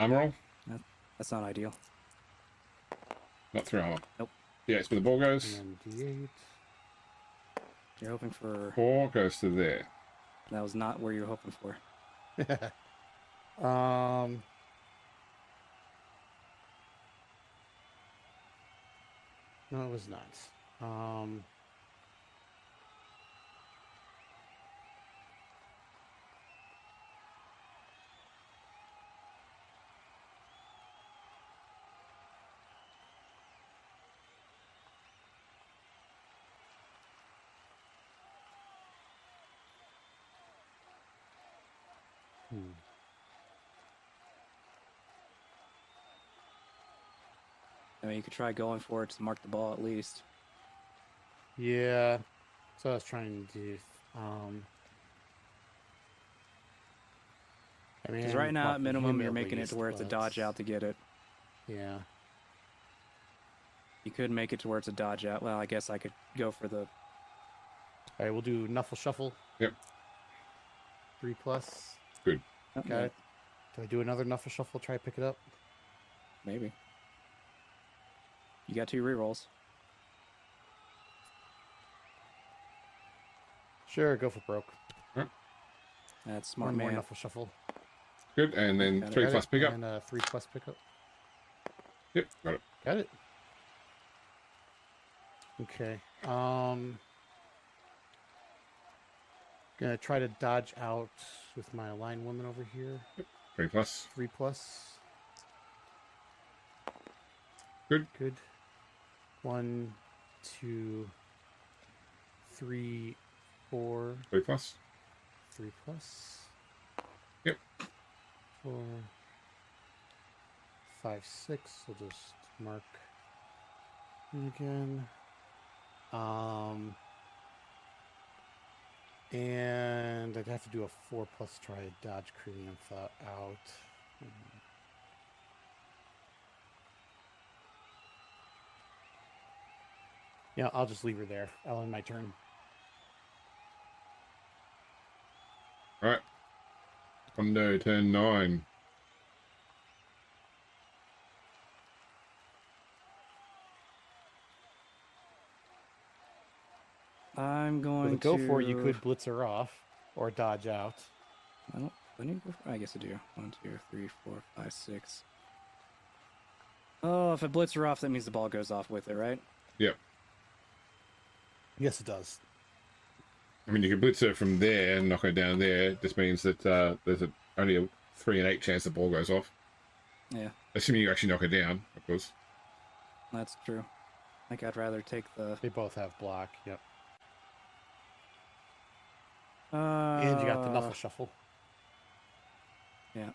Armor roll. That's not ideal. Not 3 armor. Nope. Yeah, it's where the ball goes. And then You're hoping for... 4 goes to there. That was not where you were hoping for. D8. No, it was not. I mean, you could try going for it to mark the ball at least. Yeah. So I was trying to do. I mean, Because right now, at blocking minimum, him you're at making it least, to where it's a but- dodge out to get it. Yeah. You could make it to where it's a dodge out. Well, I guess I could go for the... All right, we'll do Knuffle Shuffle. Yep. 3+. Good. Oh, Got yeah, it. Do I do another Knuffle Shuffle? Try to pick it up. maybe. You got 2 rerolls. Sure, go for broke. That's smart, One more man. Knuffle Shuffle. Good. And then Got it. 3 Got plus it. pickup. And 3+ pickup. Yep. Got it. Got it. Okay. Gonna try to dodge out with my aligned woman over here. 3+. 3+. Good. Good. 1, 2, 3, 4. 3+. 3+. Yep. 4, 5, 6. We'll just mark again. And I'd have to do a 4+ try to dodge Kriliantha out. Yeah, I'll just leave her there. I'll end my turn. All right. Kondo, turn 9. I'm going With a go to for it, you could blitz her off or dodge out. I don't. I need to go for, I guess I do. 1, 2, 3, 4, 5, 6. Oh, if I blitz her off, that means the ball goes off with it, right? Yep. Yes, it does. I mean, you can blitz her from there and knock her down there. It just means that there's only a 3 in 8 chance the ball goes off. Yeah, Assuming you actually knock her down, of course. that's true. I think I'd rather take the. They both have block. Yep. And you got the Knuckle Shuffle. Yeah.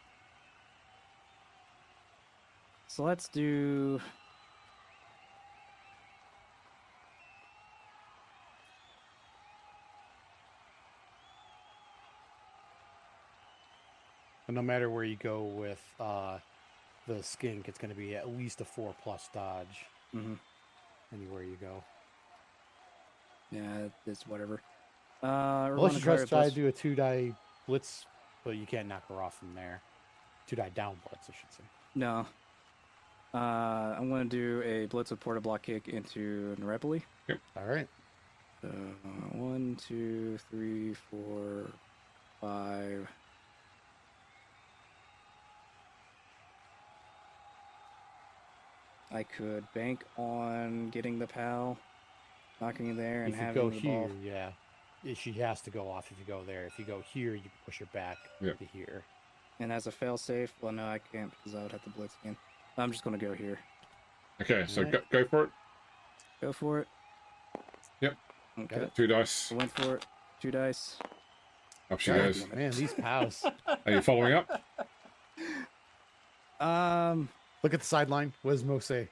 So let's do. And no matter where you go with the skink, it's going to be at least a 4+ dodge. Mm-hmm. Anywhere you go. Yeah, it's whatever. Unless you try to do a 2-die blitz, but you can't knock her off from there. 2-die down blitz, I should say. No. I'm going to do a blitz with porta block kick into Narepoli. Yep. All right. 1, 2, 3, 4, 5. I could bank on getting the PAL, knocking it there, and If you having go the here, ball. yeah. She has to go off if you go there. If you go here, you can push her back Yep. to here. And as a fail-safe, well, no, I can't because I would have to blitz again. I'm just going to go here. Okay, so Alright. go for it. Go for it. Yep. Okay. it. 2 dice. I went for it. 2 dice. Up she God goes. damn it. Man, these pals. Are you following up? Look at the sideline. What does Mo say?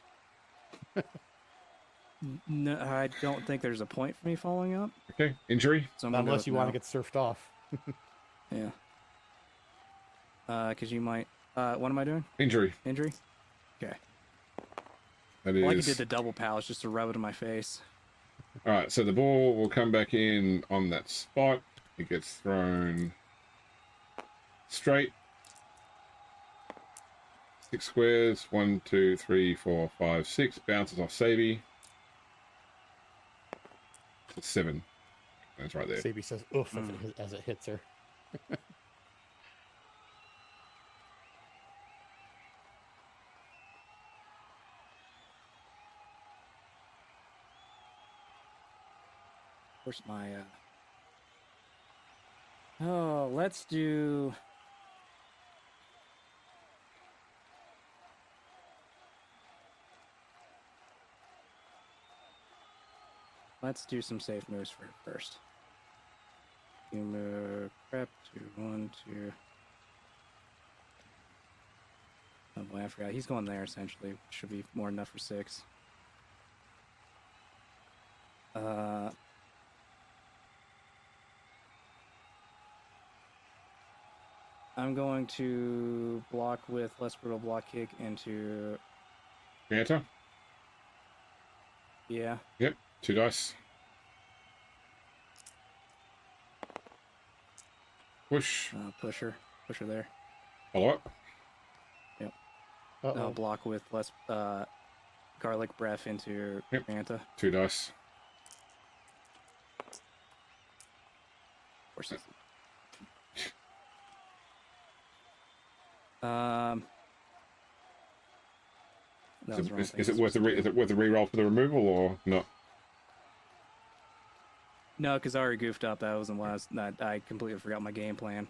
No, I don't think there's a point for me following up. Okay, injury. So I'm Not gonna go unless you want to no. get surfed off. Yeah. Because you might. What am I doing? Injury. Injury? Okay. That Like you is. did the double pals just to rub it in my face. All right, so the ball will come back in on that spot. It gets thrown straight. 6 squares. 1, 2, 3, 4, 5, 6. Bounces off Sabi. 7. That's right there. Sabi says, oof, as it hits her. Where's my. Oh, let's do. Let's do some safe moves for first. You move prep to 1, 2. Oh boy, I forgot. He's going there essentially. Should be more than enough for 6. I'm going to block with less brutal block kick into. Enter. Yeah. Yep. 2 dice. Push. Push her there. Follow up. I'll block with less garlic breath into Yep. Manta. 2 dice. Of course. That was the wrong thing. Is it worth the reroll for the removal or not? No, because I already goofed up. That wasn't last. I completely forgot my game plan.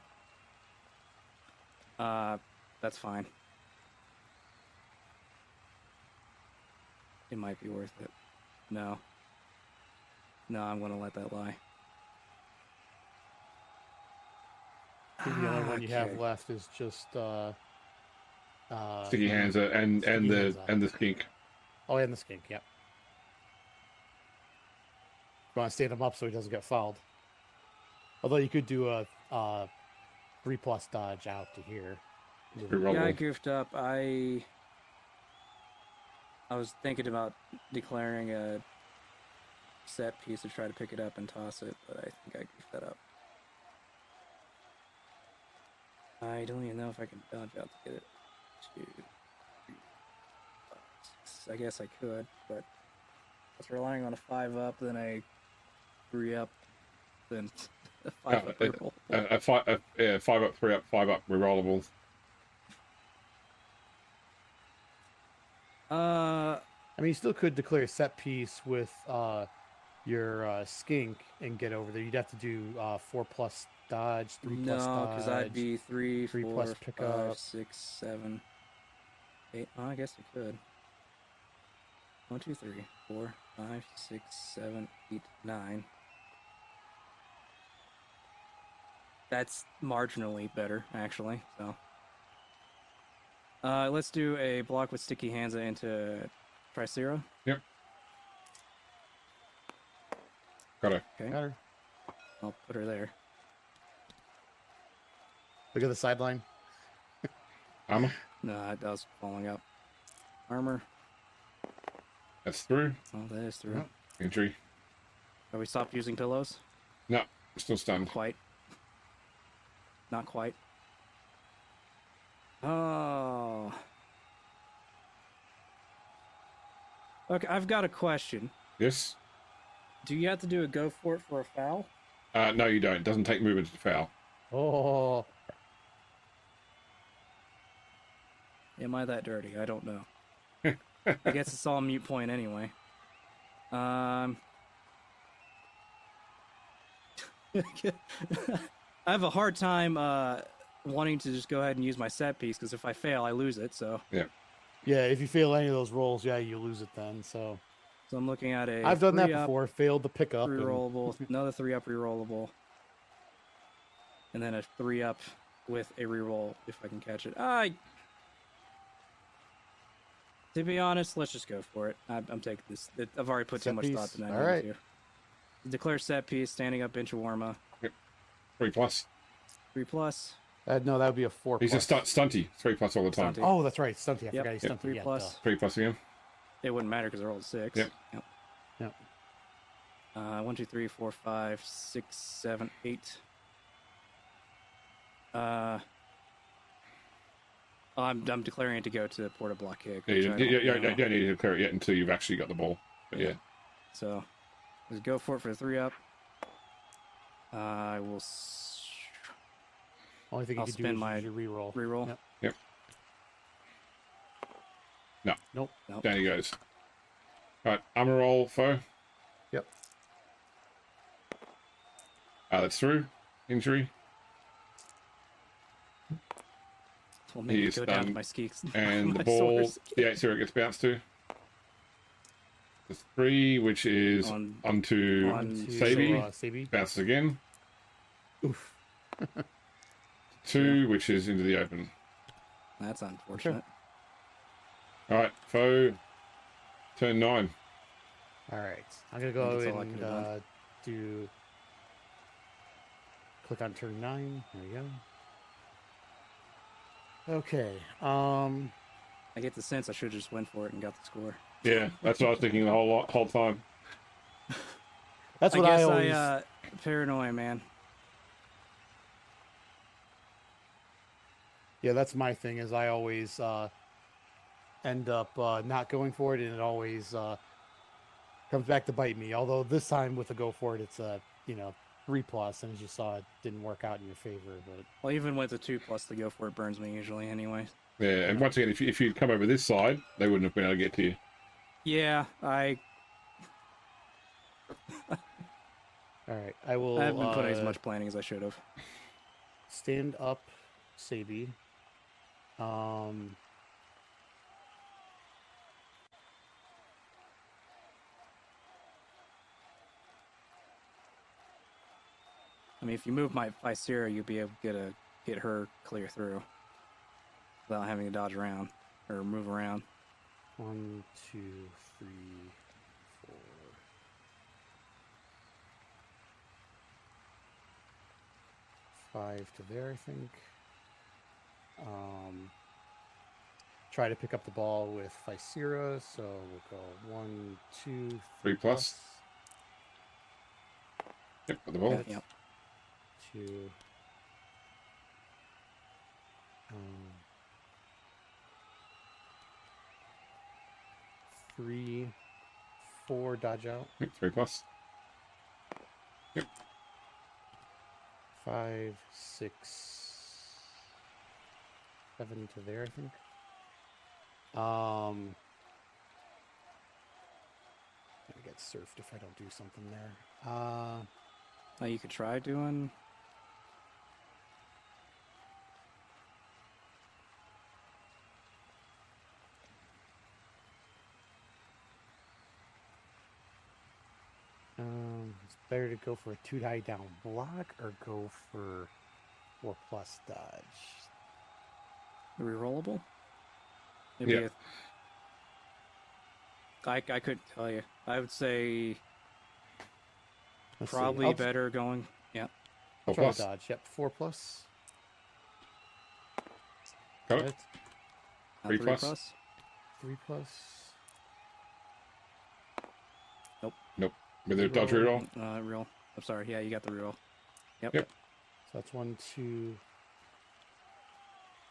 That's fine. It might be worth it. No. No, I'm gonna let that lie. I think the other one you have Okay. left is just Sticky hands and Sticky Hands. the skink. Oh, and the skink. Yep. You want to stand him up so he doesn't get fouled. Although you could do a 3+ dodge out to here. Reroll. Yeah, I goofed up. I was thinking about declaring a set piece to try to pick it up and toss it, but I think I goofed that up. I don't even know if I can dodge out to get it. 2, 3, 5, 6. I guess I could, but I was relying on a 5-up, then a 3-up, then a 5-up reroll. A 5-up, 3-up, 5-up rerollable. I mean, you still could declare a set piece with your skink and get over there. You'd have to do 4+ dodge, 3+ No, dodge. because I'd be 3, 3 4, plus 5, pickup. 6, 7, 8. Oh, I guess I could. 1, 2, 3, 4, 5, 6, 7, 8, 9. That's marginally better, actually. So, let's do a block with Sticky Hands into Tricera. Yep. Got it. Okay, Got her. I'll put her there. Look at the sideline. Armor. No, that was falling up. Armor. That's through. Oh, that is through. Yep. Injury. Are we stopped using pillows? No, still stunned. Not quite. Not quite. Oh. Okay, I've got a question. Yes. Do you have to do a go for it for a foul? No, you don't. Doesn't take movement to foul. Oh, Am I that dirty? I don't know. I guess it's all a mute point anyway. I have a hard time wanting to just go ahead and use my set piece because if I fail, I lose it. So Yeah. yeah. If you fail any of those rolls, yeah, you lose it then. So I'm looking at a. I've done that 3-up before. Failed the pickup. And... Rerollable, another 3-up rerollable, and then a 3-up with a reroll if I can catch it. To be honest, let's just go for it. I'm taking this. I've already put too Set much piece. thought to that. All right. Declare set piece, standing up Inchawarma. 3+. 3+. no, that would be a 4+. He's a stunty. 3+ all the time. Stunty. Oh, that's right, stunty. I Yep. forgot he's Yep. stunty. 3+. Yeah, 3+ again. It wouldn't matter because they're all at 6. Yep. Yep. 1, 2, 3, 4, 5, 6, 7, 8. I'm declaring it to go to Porta Block Kick. Yeah, which you I don't need to declare it yet until you've actually got the ball. But yeah. So, let's go for it for the 3-up. I will Only thing you I'll could do spend is my use your reroll. reroll. Yep. Yep. No. Nope. Nope. Down he goes. All right, armor roll, foe. Yep. That's through. Injury. Will make me He's go down to done. my skeeks. And my the ball, swords. the 8-0 gets bounced to. The 3, which is onto on Sabi, Sabi. bounces again. Oof. 2, which is into the open. That's unfortunate. All right, foe, turn 9. All right, I'm gonna go that's all I and could've done. do. Click on turn 9. There we go. Okay. I get the sense I should have just went for it and got the score. Yeah, that's what I was thinking the whole time. That's what I guess always. paranoia, man. Yeah, that's my thing. Is I always end up not going for it, and it always comes back to bite me. Although this time with the go for it, it's a 3+, and as you saw, it didn't work out in your favor. But Well, even with the 2+, the go for it burns me usually anyway. Yeah, and once again, if you'd come over this side, they wouldn't have been able to get to you. Yeah, all All right, I will. I haven't been putting as much planning as I should have. Stand up, Sabi. I mean, if you move my Visera, you'll be able to get her clear through without having to dodge around or move around. 1, 2, 3, 4. Five to there, I think. Try to pick up the ball with Visera, so we'll go 1, 2, 3 plus. Yep, got the ball. Hit. Yep. 2. 3, 4, dodge out. Yep, 3 plus. Yep. 5, 6, 7 to there, I think. I'm gonna get surfed if I don't do something there. Now you could try doing. It's better to go for a 2-die down block or go for 4+ dodge. Rerollable? Maybe Yeah. I couldn't tell you. I would say Let's see, probably I'll better going. Yeah. 4 try plus. to dodge. Yep, 4+. Got it. Hit. 3 plus. 3+. With a dodge reroll. Reroll. I'm sorry. Yeah, you got the reroll. Yep. Yep. So that's 1, 2,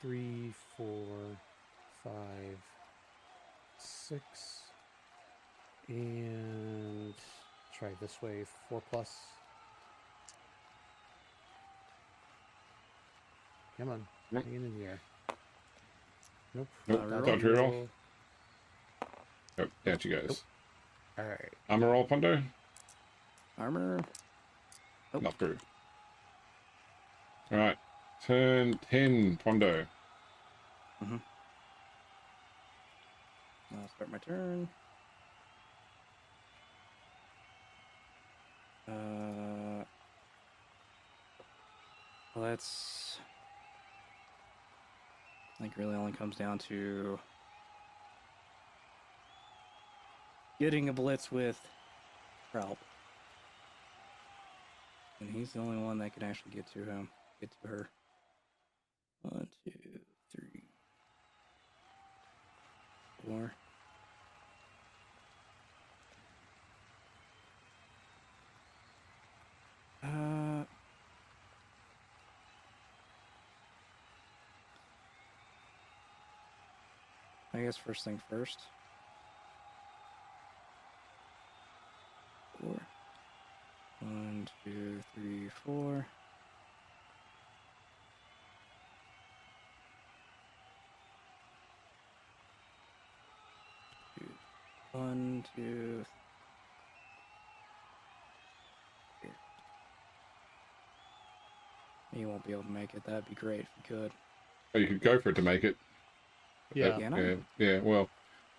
3, 4, 5, 6. And try this way, 4+. Come on, Nope. hang in here. Nope. Nope. Reroll. Dodge reroll. Yep, down she goes. Nope. All right. Armor roll, Pondo. Armor. Nope. Not through. Alright. Turn 10, Pondo. I'll start my turn. Let's. I think really only comes down to getting a blitz with Ralph. And he's the only one that can actually get to him, get to her. 1, 2, 3, 4. I guess first thing first. 4. 1, 2, 3, 4. Two. 1, 2. Here. You won't be able to make it. That'd be great if you could. Oh, you could go for it to make it. Yeah. Can I? Yeah, well.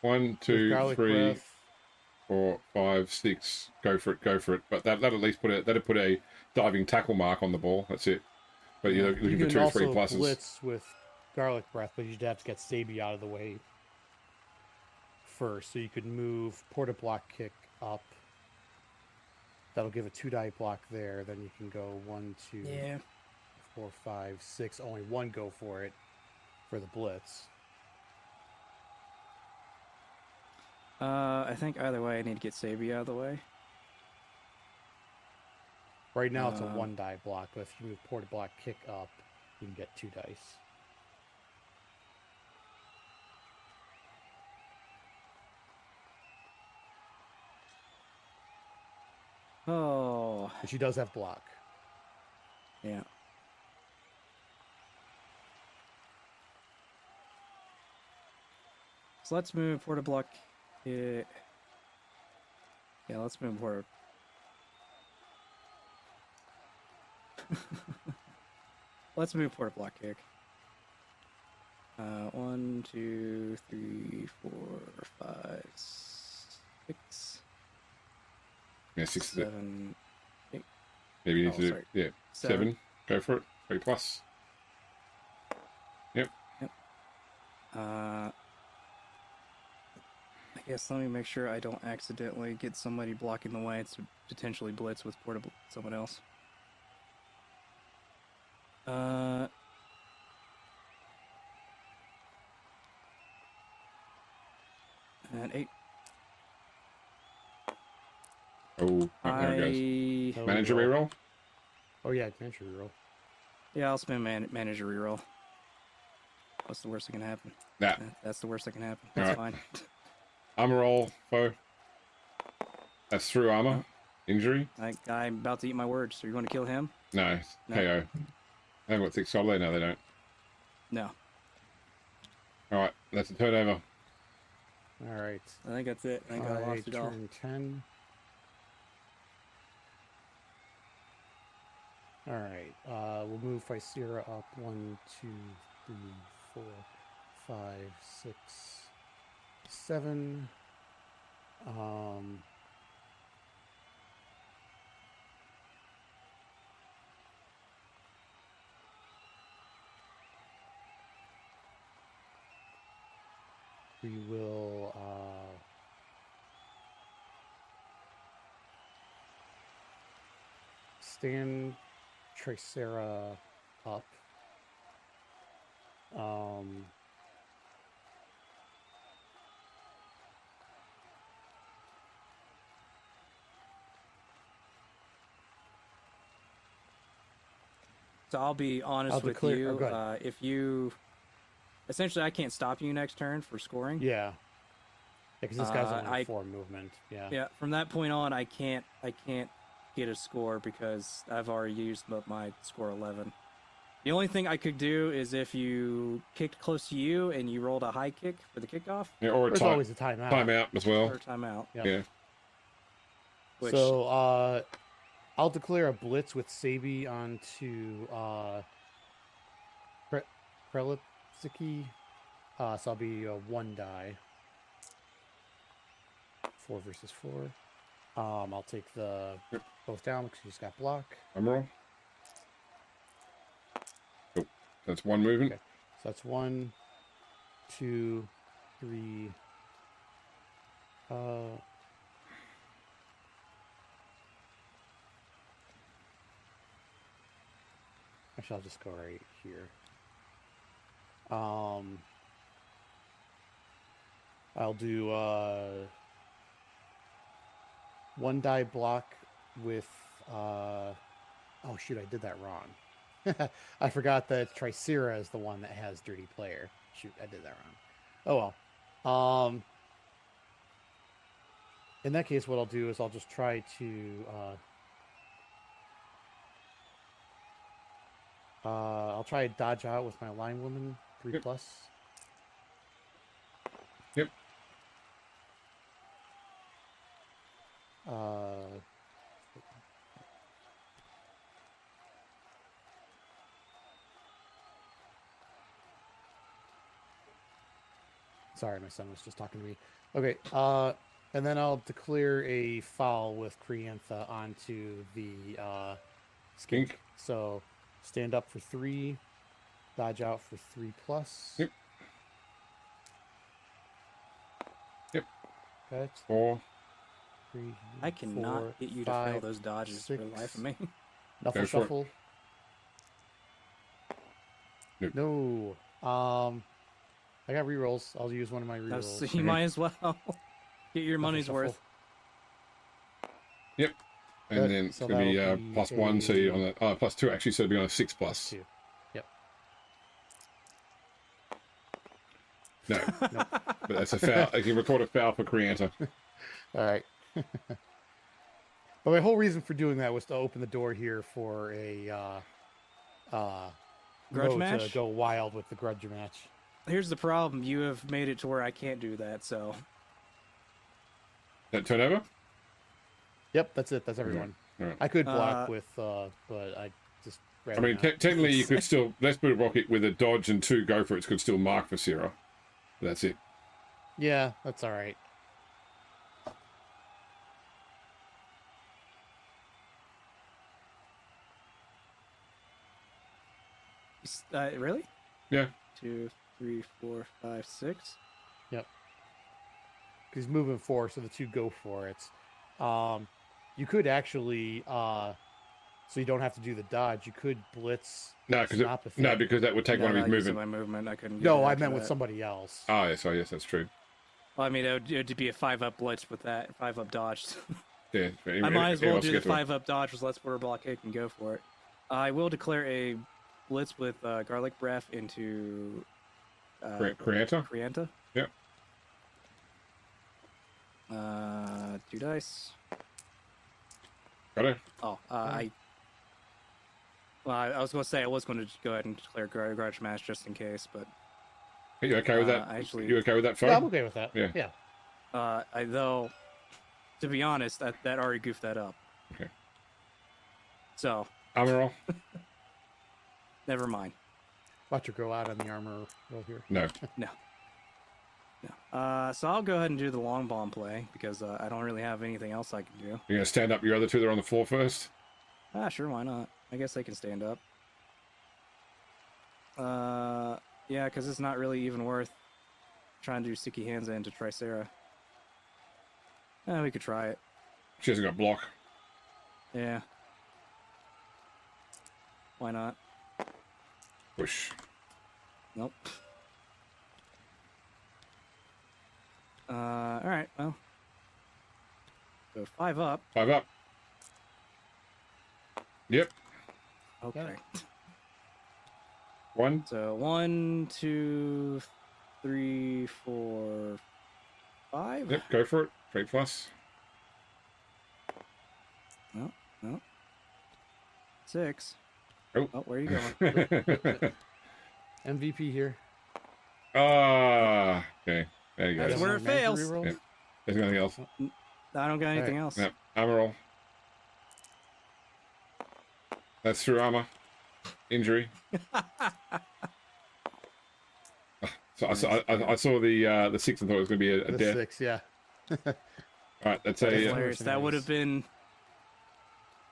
1, 2, Garlic 3, breath. 4, 5, 6. Go for it. But that'd at least that'd put a diving tackle mark on the ball. That's it. But you're You looking for can 2 or 3 also pluses. blitz with garlic breath, but you'd have to get Sabi out of the way first. So you could move porta block kick up. That'll give a 2-die block there. Then you can go 1, 2, Yeah. 4, 5, 6. Only one go for it for the blitz. I think either way, I need to get Sabi out of the way. Right now it's a 1-die block, but if you move porta block kick up, you can get 2 dice. Oh, But she does have block. yeah. So let's move porta block. Yeah, let's move porta. Let's move Port Block Kick. 1, 2, 3, 4, 5, 6. Yeah, 6 is it. 7, 8. Maybe you need Oh, to do sorry. yeah 7. Go for it. 3 plus. Yep. I guess let me make sure I don't accidentally get somebody blocking the way to potentially blitz with portable someone else. And 8. Oh, there it goes. Manager reroll. Oh yeah, manager reroll. Yeah, I'll spend manager reroll. What's the worst that can happen? That. That's the worst that can happen. That's fine. Armor roll, foe. That's through armor. Oh. Injury. I'm about to eat my words. So you're going to kill him? No. KO. They haven't got 6 solid. No, they don't. No. Alright, that's a turnover. All right. I think that's it. I think I lost it all. Turn 10. All right. We'll move Ficera up 1, 2, 3, 4, 5, 6, 7. We will stand Tricera up. So I'll be honest I'll with declare- you. oh, go ahead. If you... Essentially, I can't stop you next turn for scoring. Yeah. Because this guy's only I- 4 movement. Yeah. Yeah, from that point on, I can't get a score because I've already used my score 11. The only thing I could do is if you kicked close to you and you rolled a high kick for the kickoff, Yeah, or a There's always a timeout. timeout as well. or timeout. Yeah. Yeah. Which, So I'll declare a blitz with Sabi onto Prelitsky. So I'll be 1 die. 4 versus 4. I'll take the both down because he's got block. Armor roll. Oh, that's 1 movement. Okay. So that's 1, 2, 3. Actually, I'll just go right here. I'll do 1 die block with oh shoot, I did that wrong. I forgot that Tricera is the one that has Dirty Player. Shoot, I did that wrong. Oh well. In that case, what I'll do is I'll just try to I'll try to dodge out with my line woman 3 Yep. plus. Yep. Sorry, my son was just talking to me. Okay, and then I'll declare a foul with Creantha onto the skink. So stand up for 3, dodge out for 3 plus. Yep. Yep. Okay, 4. 3. I cannot 4, get you to fail 5, those dodges for the life of me. Knuckle Go for it. shuffle. Nope. No. I got rerolls. I'll use one of my rerolls. So you might as well get your Knuckle money's shuffle. worth. Yep. And Good. then So it's going to be, that'll be +1, so you're on a- a +2 actually, so it'll be on a 6 plus. 2. Yep. No, but that's a foul. I can record a foul for Creanta. All right. But my whole reason for doing that was to open the door here for a Grudge Mo match? to go wild with the grudge match. Here's the problem. You have made it to where I can't do that, so... That turnover? Yep, that's it. That's everyone. All right. I could block Uh, with, but I just I mean, technically, you could still let's put a rocket with a dodge and 2 go for it could still mark for Sierra. That's it. Yeah, that's all right. Really? Yeah. 2, 3, 4, 5, 6. Yep. He's moving 4, so the 2 go for it. You could actually, so you don't have to do the dodge. You could blitz. No, because that would take one of his movement. My movement. I couldn't. No, I meant with somebody else. Oh, yes, that's true. Well, I mean, it would be a 5-up blitz with that 5-up dodge. Yeah, I might as well do the 5-up dodge with let's border block kick and go for it. I will declare a blitz with garlic breath into Creanta. Yep. 2 dice. Got it. Oh, I was going to say I was going to go ahead and declare grudge match just in case, but Are you okay with that? actually, You okay with that, phone? Yeah, I'm okay with that. Yeah. Yeah. though, to be honest, that already goofed that up. Okay. So Armor roll? never mind. Watch her go out on the armor roll here. No. No. So I'll go ahead and do the long bomb play because I don't really have anything else I can do. You're gonna stand up your other 2 that are on the floor first? Sure, why not? I guess they can stand up. Yeah, because it's not really even worth trying to do sticky hands into Tricera. We could try it. She hasn't got block. Yeah. Why not? Push. Nope. Alright, well. So 5 up. 5 up. Yep. Okay. 1. So 1, 2, 3, 4, 5. Yep, go for it. 3 plus. No. 6. Oh. Where are you going? MVP here. Okay. There you go. That's where it fails. Yep. There's nothing else. I don't got anything else. Yep. Armor roll. That's through armor. Injury. So I saw the 6 and thought it was going to be a The death. 6, yeah. All right, that's That's a hilarious. That would have been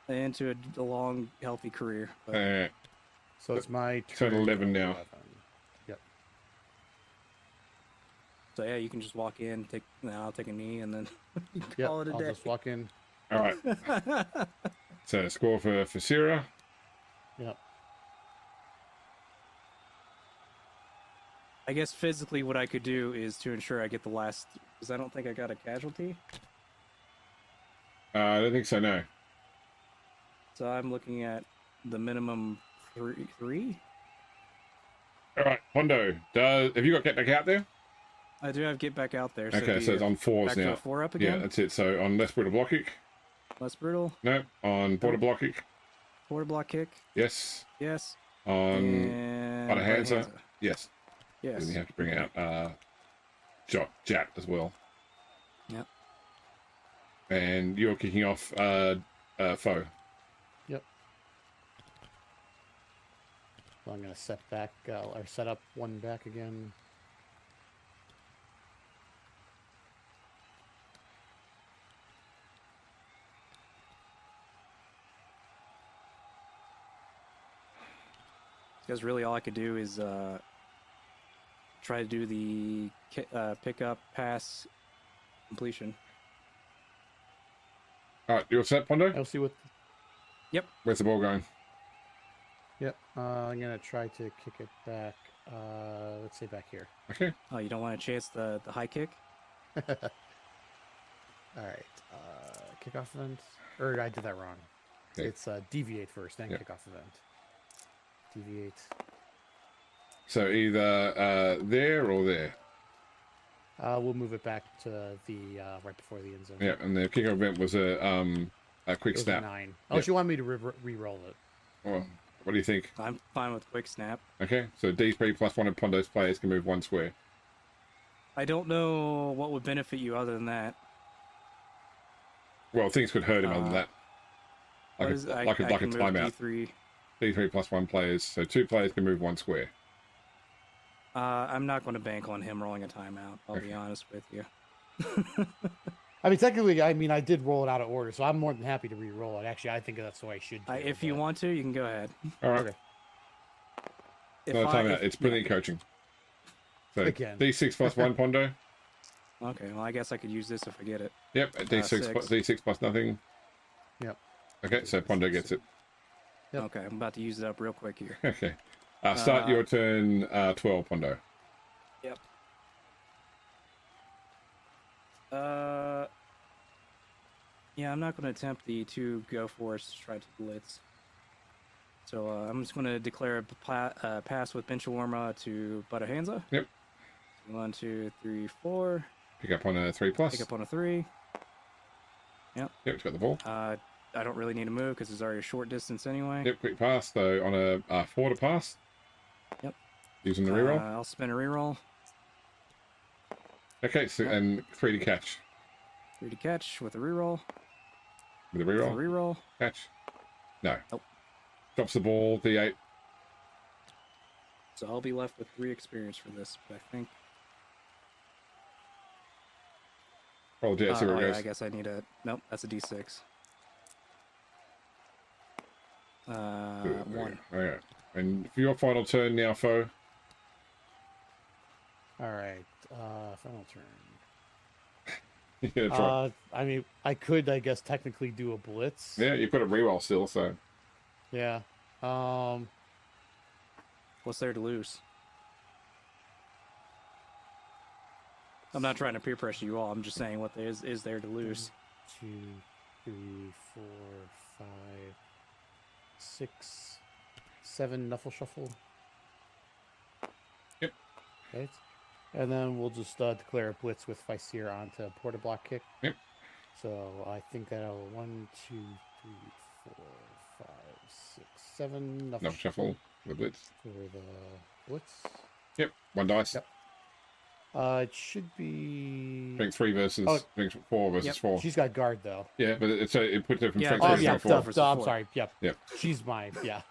into a long, healthy career. But So it's my turn turn. 11 now. Yep. so yeah, you can just walk in, I'll take a knee, and then Yep. call it a I'll day. just walk in. All right. So score for Sierra. Yep. I guess physically what I could do is to ensure I get the last, because I don't think I got a casualty. I don't think so, no. So I'm looking at the minimum three. All right, Hondo, have you got get back out there? I do have get back out there. Okay, so it's on 4s back now. to a 4 up again. Yeah, that's it. So on less border block kick. Less brutal. No, on border block kick. Border block kick. Yes. Yes. On And butter right hands. hands. Yes. Yes. And you have to bring out Jack as well. Yep. And you're kicking off foe. Yep. So I'm going to set back, or set up 1 back again. Because really all I could do is try to do the pick up pass completion. All right, you're set, Pondo? I'll see what. Where's the ball going? Yep. I'm going to try to kick it back. Let's say back here. Okay. Oh, you don't want to chance the high kick? All right. Kickoff event. Or I did that wrong. Okay. It's deviate first, then Yep. kickoff event. Deviate. So either there or there. We'll move it back to the right before the end zone. Yeah, and the kickoff event was a quick It was a snap. 9. Unless you want me to re-roll it. Well, what do you think? I'm fine with quick snap. Okay, so D3 plus 1 of Pondo's players can move 1 square. I don't know what would benefit you other than that. Well, things could hurt him other than that. What Like is- a I like a can move timeout. D3. D3 plus 1 players, so 2 players can move 1 square. I'm not going to bank on him rolling a timeout. I'll be honest with you. I mean, technically, I did roll it out of order, so I'm more than happy to re-roll it. Actually, I think that's the way I should do it. If you want to, you can go ahead. All right. Okay. No timeout. It's brilliant coaching. So Again. D6 plus 1 Pondo. Okay, well, I guess I could use this if I get it. Yep, D6 plus, D6 plus nothing. Yep. Okay, so Pondo gets it. Yep. Okay, I'm about to use it up real quick here. Okay. Start your turn 12, Pondo. Yep. Yeah, I'm not going to attempt the 2 go force to try to blitz. So I'm just going to declare a pass with Benchawarma to Buttahansa. Yep. 1, 2, 3, 4. Pick up on a 3 plus. Pick up on a 3. Yep. Yep, it's got the ball. I don't really need to move because it's already a short distance anyway. Yep, quick pass. So on a 4 to pass. Yep. Using the reroll. I'll spin a reroll. Okay, so Yep. and 3 to catch. 3 to catch with a reroll. With a With a reroll. reroll. Catch. No. Nope. Drops the ball. D8. So I'll be left with 3 experience for this, but I think. Roll the D8. See where it yeah, goes. I guess I need a. Nope, that's a D6. Good, 1. Okay. And for your final turn now, foe. All right. Final turn. Yeah, try. I mean, I could, I guess, technically do a blitz. Yeah, you've got a reroll still, so. Yeah. What's there to lose? I'm not trying to peer pressure you all. I'm just saying what there is there to lose. 2, 3, 4, 5, 6, 7 Knuffle Shuffle. Yep. Right. And then we'll just declare a blitz with Faisir onto Porta Block Kick. Yep. So I think that'll 1, 2, 3, 4, 5, 6, 7 Knuckle shuffle. The blitz. for the blitz. Yep. 1 dice. Yep. It should be. Strength 3 versus Oh. strength 4 versus Yep. 4. She's got guard though. Yeah, but it puts it from Yeah, strength Oh 3 yeah, to four strength 4. versus I'm four. sorry. Yep. Yep. She's my Yeah.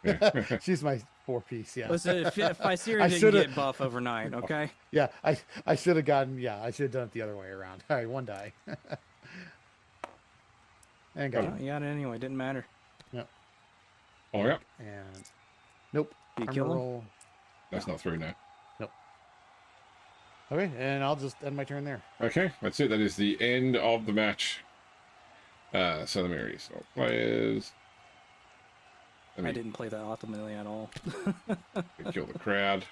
she's my 4-piece. Yeah. Listen, if Isira I didn't shoulda- get buff overnight, okay? Yeah. I should have gotten. Yeah. I should have done it the other way around. All right. 1 die. And got No, it. you got it anyway. Didn't matter. Oh, yep. And nope. Do you Armor kill him? roll. That's not through now. Okay, and I'll just end my turn there. Okay, that's it. That is the end of the match. So let me restart players. Let I me didn't play that optimally at all. kill the crowd.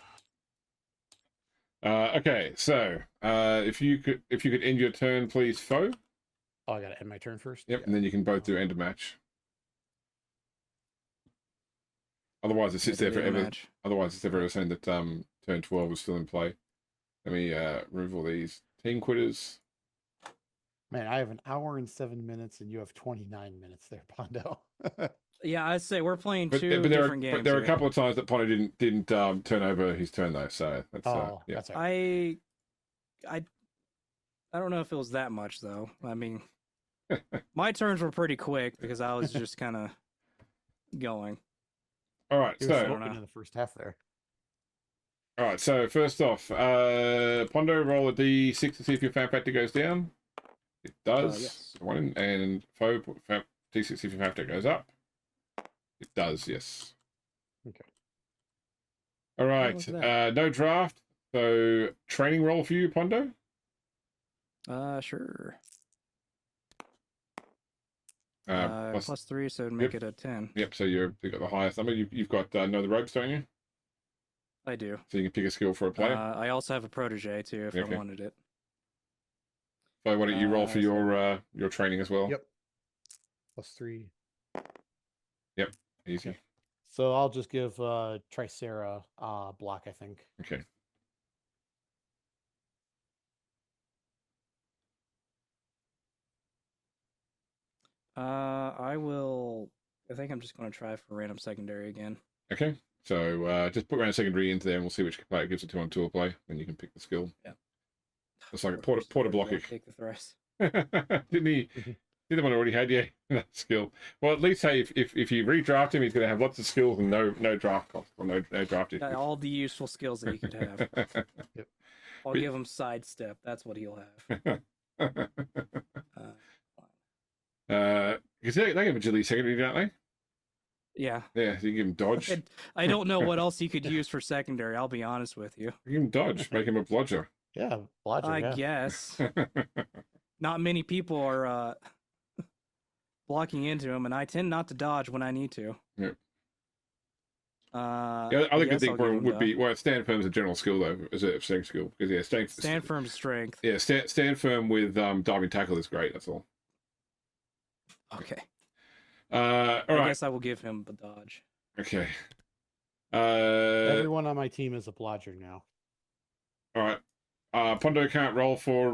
Okay, so if you could end your turn, please, foe. Oh, I gotta end my turn first. Yep, Yeah. and then you can both do end of match. Otherwise, it sits there End of forever. match. Otherwise, it's ever saying that turn 12 is still in play. Let me remove all these team quitters. Man, I have 1 hour and 7 minutes, and you have 29 minutes there, Pondo. Yeah, I'd say we're playing But, two but there different are games. there are a here. couple of times that Pono didn't turn over his turn though. So that's Oh, yeah. that's all right. I don't know if it was that much though. I mean, my turns were pretty quick because I was just kind of going. All right, You were so smoking in the first half there. first off, Pondo, roll a d6 to see if your fan factor goes down. It does. Yes. One and foe d6 if your fan factor goes up. It does. Yes. Okay. All right. look at that. No draft. So training roll for you, Pondo. Sure. Plus, +3, so it'd make it a 10. yep. So you've got the highest number. You've got know the ropes, don't you? I do. So you can pick a skill for a player. I also have a protege too if Okay. I wanted it. So why don't you roll for so- your training as well? Yep. +3. Easy. Okay. So I'll just give Tricera block, I think. Okay. I will. I think I'm just going to try for random secondary again. Okay. So just put random secondary into there, and we'll see which player gives it to on tour play. Then you can pick the skill. Yeah. It's like a porta block kick. Take the thrice. Didn't he? The other one already had, yeah, that skill. Well, at least say if you redraft him, he's going to have lots of skills and no draft cost or no draft Got issues. all the useful skills that he could have. Yep. I'll give him sidestep. That's what he'll have. Because they give agility secondary, don't they? Yeah. Yeah, so you give him dodge. I don't know what else he could use for secondary. I'll be honest with you. You give him dodge, make him a blodger. Yeah, blodger, I yeah. guess not many people are blocking into him, and I tend not to dodge when I need to. Yeah. I The other good guess thing I'll for give him him would be dodge. well, stand firm is a general skill though, is a strength skill because yeah, Stand firm strength. Yeah, stand firm with diving tackle is great. That's all. Okay. All I right. guess I will give him the dodge. Okay. Everyone on my team is a blodger now. All right. Pondo can't roll for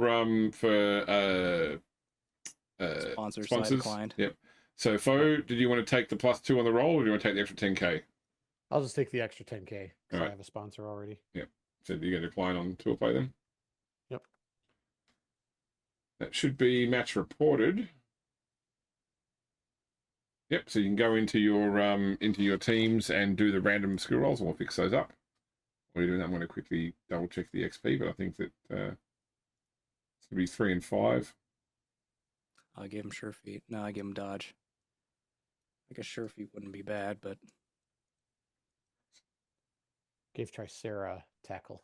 Sponsors. sponsors. Declined. Yep. So Foe, did you want to take the +2 on the roll, or do you want to take the extra 10k? I'll just take the extra 10k because Alright. I have a sponsor already. So you're going to decline on tour play then? Yep. That should be match reported. Yep. So you can go into your teams and do the random skill rolls, and we'll fix those up. While you're doing that, I'm going to quickly double check the XP, but I think that it's going to be 3 and 5. I'll give him sure feet. No, I give him dodge. I guess sure feet wouldn't be bad, but Gave Tricera tackle.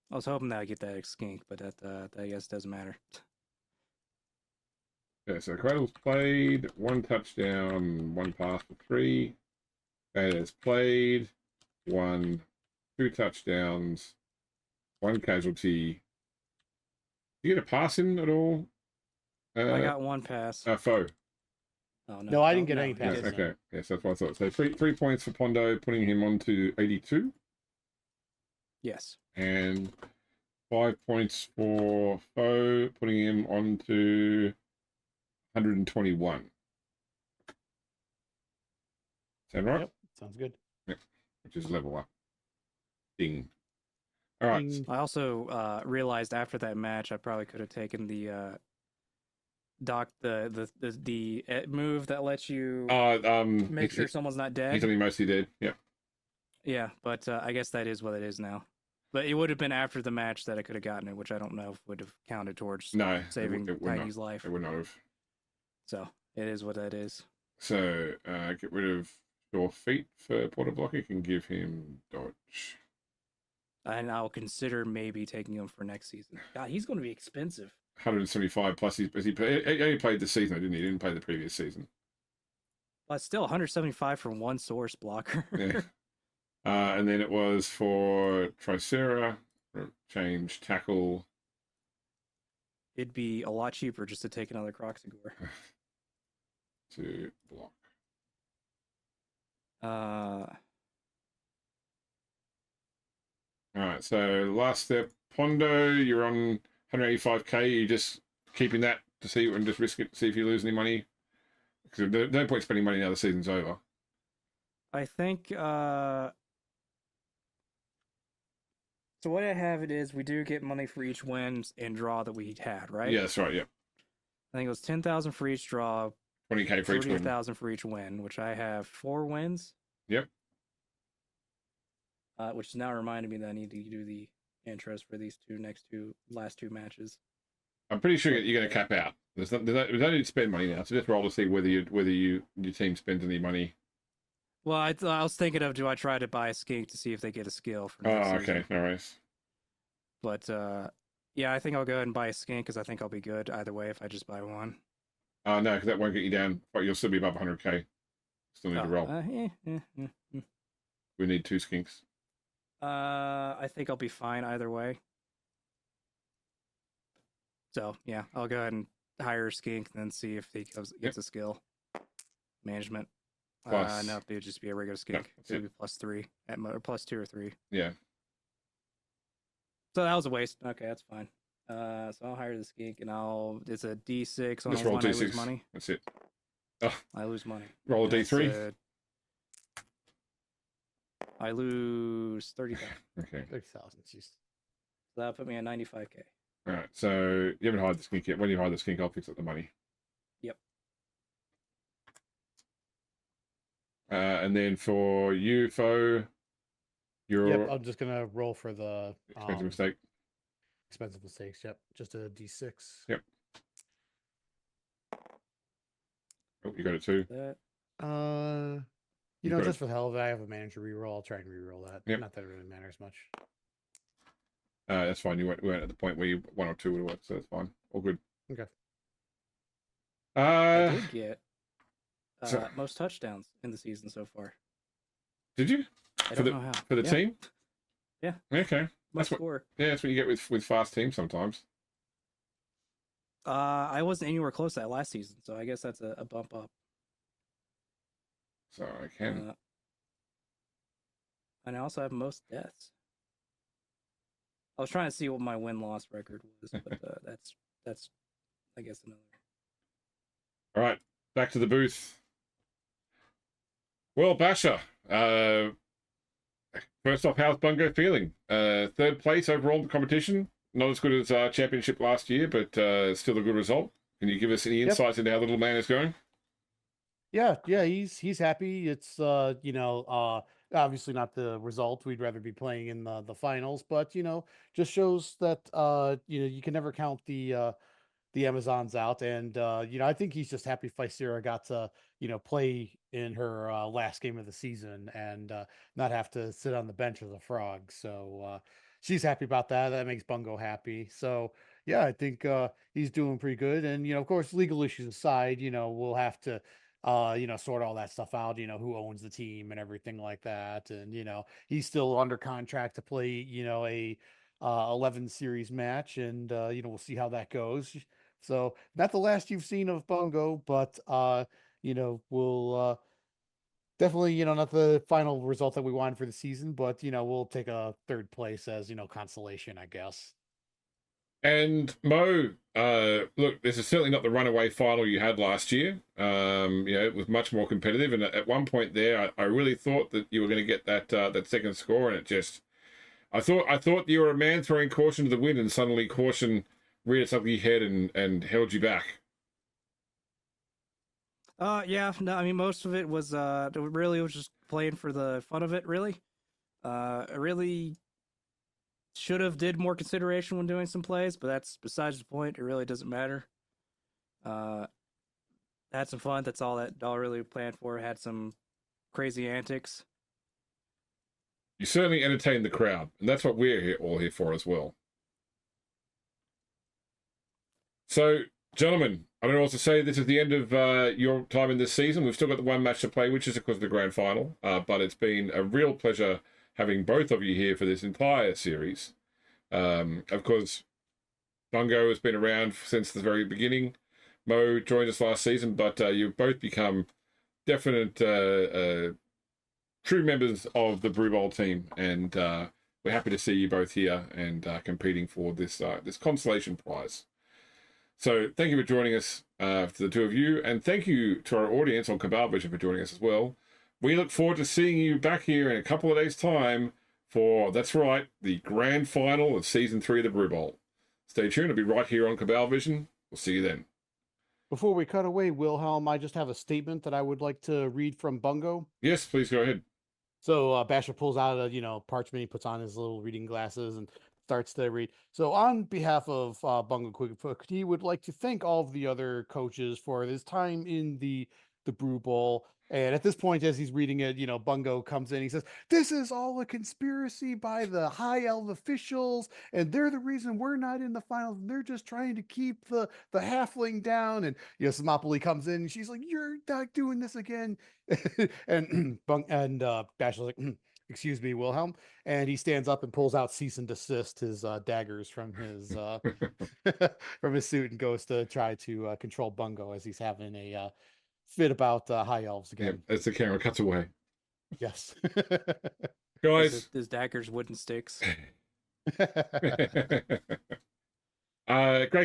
I was hoping that I'd get that skink, but that I guess doesn't matter. Yeah, so Coatls played, 1 touchdown, 1 pass for 3. Gladiators played, 2 touchdowns, 1 casualty. Did you get a pass in at all? I got 1 pass. Foe. Oh, No, I didn't get any he passes. didn't. Okay, yes, that's what I thought. So 3 points for Pondo, putting him on to 82, Yes. and 5 points for Foe, putting him on to 121. Sound right? Yep, sounds good. Which is level up. Ding. All right. Ding. I also realized after that match I probably could have taken the move that lets you make sure someone's not He's dead. only mostly dead. Yeah. Yeah, but I guess that is what it is now. But it would have been after the match that I could have gotten it, which I don't know if would have counted towards No, saving it would Tiny's life. It would not have. So it is what that is. So get rid of your feet for Porter Block. You can give him dodge. And I'll consider maybe taking him for next season. God, he's going to be expensive. 175 plus. He only played this season, didn't he? He didn't play the previous season. But still, 175 for 1 source blocker. Yeah. And then it was for Tricera, change tackle. It'd be a lot cheaper just to take another Croxigore. To block. Uh, All right, so last step, Pondo, you're on 185k. You just keeping that to see and just risk it, see if you lose any money. Because there's no point spending money now the season's over. I think. So what I have it is we do get money for each win and draw that we had, right? Yeah, that's right. Yeah, I think it was 10,000 for each draw, 20k for each win. 30,000 for each win, which I have 4 wins. Yep. Which is now reminding me that I need to do the intros for these last two matches. I'm pretty sure you're going to cap out. There's no need to spend money now. So just roll to see whether your team spends any money. Well, I was thinking of, do I try to buy a skink to see if they get a skill for next Oh, season? okay, no worries. But yeah, I think I'll go ahead and buy a skink because I think I'll be good either way if I just buy one. No, because that won't get you down. But you'll still be above 100k. Still need to roll. We need 2 skinks. I think I'll be fine either way. So yeah, I'll go ahead and hire a skink and then see if he gets a skill. Management. Plus, no, it would just be a regular skink. No, So it'd be +3 or +2 or 3. Yeah. So that was a waste. Okay, that's fine. So I'll hire the skink and it's a D6 on Just the roll one I D6. lose money. That's it. I lose money. Roll a That's, D3. I lose 30,000. Okay. 30,000. Jeez. So that put me at 95K. All right. So you haven't hired the skink yet. When you hire the skink, I'll fix up the money. Yep. And then for you, Fo, your Yep, I'm just gonna roll for the expensive mistake. expensive mistakes. Yep, just a d6. Yep. Oh, you got it too. That You You know, got just for the hell of it, I have a manager reroll. I'll try and reroll that. Yep. Not that it really matters much. That's fine. You weren't at the point where you 1 or 2 would have worked, so that's fine. All good. Okay. I did get so- most touchdowns in the season so far. Did you I For don't know how. for the Yeah, team? Yeah. Okay. my That's what. score. Yeah, that's what you get with fast teams sometimes. I wasn't anywhere close to that last season, so I guess that's a bump up. So I can. And I also have most deaths. I was trying to see what my win-loss record was, but that's I guess another. All right, back to the booth. Well, Basher, first off, how's Bungo feeling? 3rd place overall in the competition. Not as good as championship last year, but still a good result. Can you give us any insights into how the little man is going? Yeah, he's happy. It's obviously not the result. We'd rather be playing in the finals, but just shows that you can never count the Amazons out, and I think he's just happy Ficera got to play in her last game of the season and not have to sit on the bench as a frog. So she's happy about that. That makes Bungo happy. So yeah, I think he's doing pretty good. And of course, legal issues aside, we'll have to sort all that stuff out, who owns the team and everything like that. And, he's still under contract to play, a 11 series match. And, we'll see how that goes. So not the last you've seen of Bungo, but, we'll definitely, not the final result that we wanted for the season, but, we'll take a 3rd place as, consolation, I guess. And Mo, look, this is certainly not the runaway final you had last year. It was much more competitive, and at one point there, I really thought that you were going to get that 2nd score, and it just, I thought you were a man throwing caution to the wind, and suddenly caution reared its ugly head and held you back. Yeah, no, I mean most of it was really was just playing for the fun of it. Really, I really should have did more consideration when doing some plays, but that's besides the point. It really doesn't matter. Had some fun. That's all that I really planned for. Had some crazy antics. You certainly entertained the crowd, and that's what we're all here for as well. So, gentlemen, I don't know what to say. This is the end of your time in this season. We've still got the one match to play, which is, of course, the grand final. But it's been a real pleasure having both of you here for this entire series. Of course, Bungo has been around since the very beginning. Mo joined us last season, but you've both become definite true members of the Brew Bowl team, and we're happy to see you both here and competing for this consolation prize. So thank you for joining us, to the two of you, and thank you to our audience on Cabal Vision for joining us as well. We look forward to seeing you back here in a couple of days' time for, that's right, the grand final of Season 3 of the Brew Bowl. Stay tuned. It'll be right here on Cabal Vision. We'll see you then. Before we cut away, Wilhelm, I just have a statement that I would like to read from Bungo. Yes, please go ahead. So Basher pulls out a parchment, he puts on his little reading glasses and starts to read. So on behalf of Bungo Quickfoot, he would like to thank all of the other coaches for his time in the Brew Bowl. And at this point, as he's reading it, Bungo comes in. He says, "This is all a conspiracy by the High Elf officials, and they're the reason we're not in the finals. And they're just trying to keep the halfling down." And Samopoli comes in, and she's like, "You're not doing this again." and Basher's like, "Excuse me, Wilhelm." And he stands up and pulls out cease and desist his daggers from his from his suit and goes to try to control Bungo as he's having a fit about High Elves again. Yeah, as the camera cuts away. Yes. Guys. His daggers, wooden sticks. Great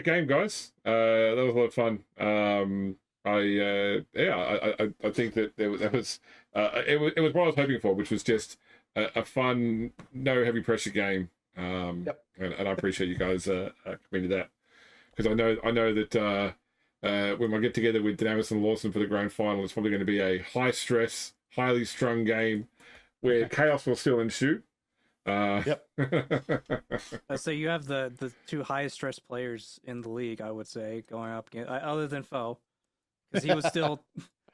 game, guys. That was a lot of fun. I think that there was it was what I was hoping for, which was just a fun, no heavy pressure game. Yep. And I appreciate you guys coming to that, because I know that when I get together with Davis and Lawson for the grand final, it's probably going to be a high stress, highly strung game where chaos will still ensue. Yep. I say you have the two highest stress players in the league. I would say going up against, other than Foe, because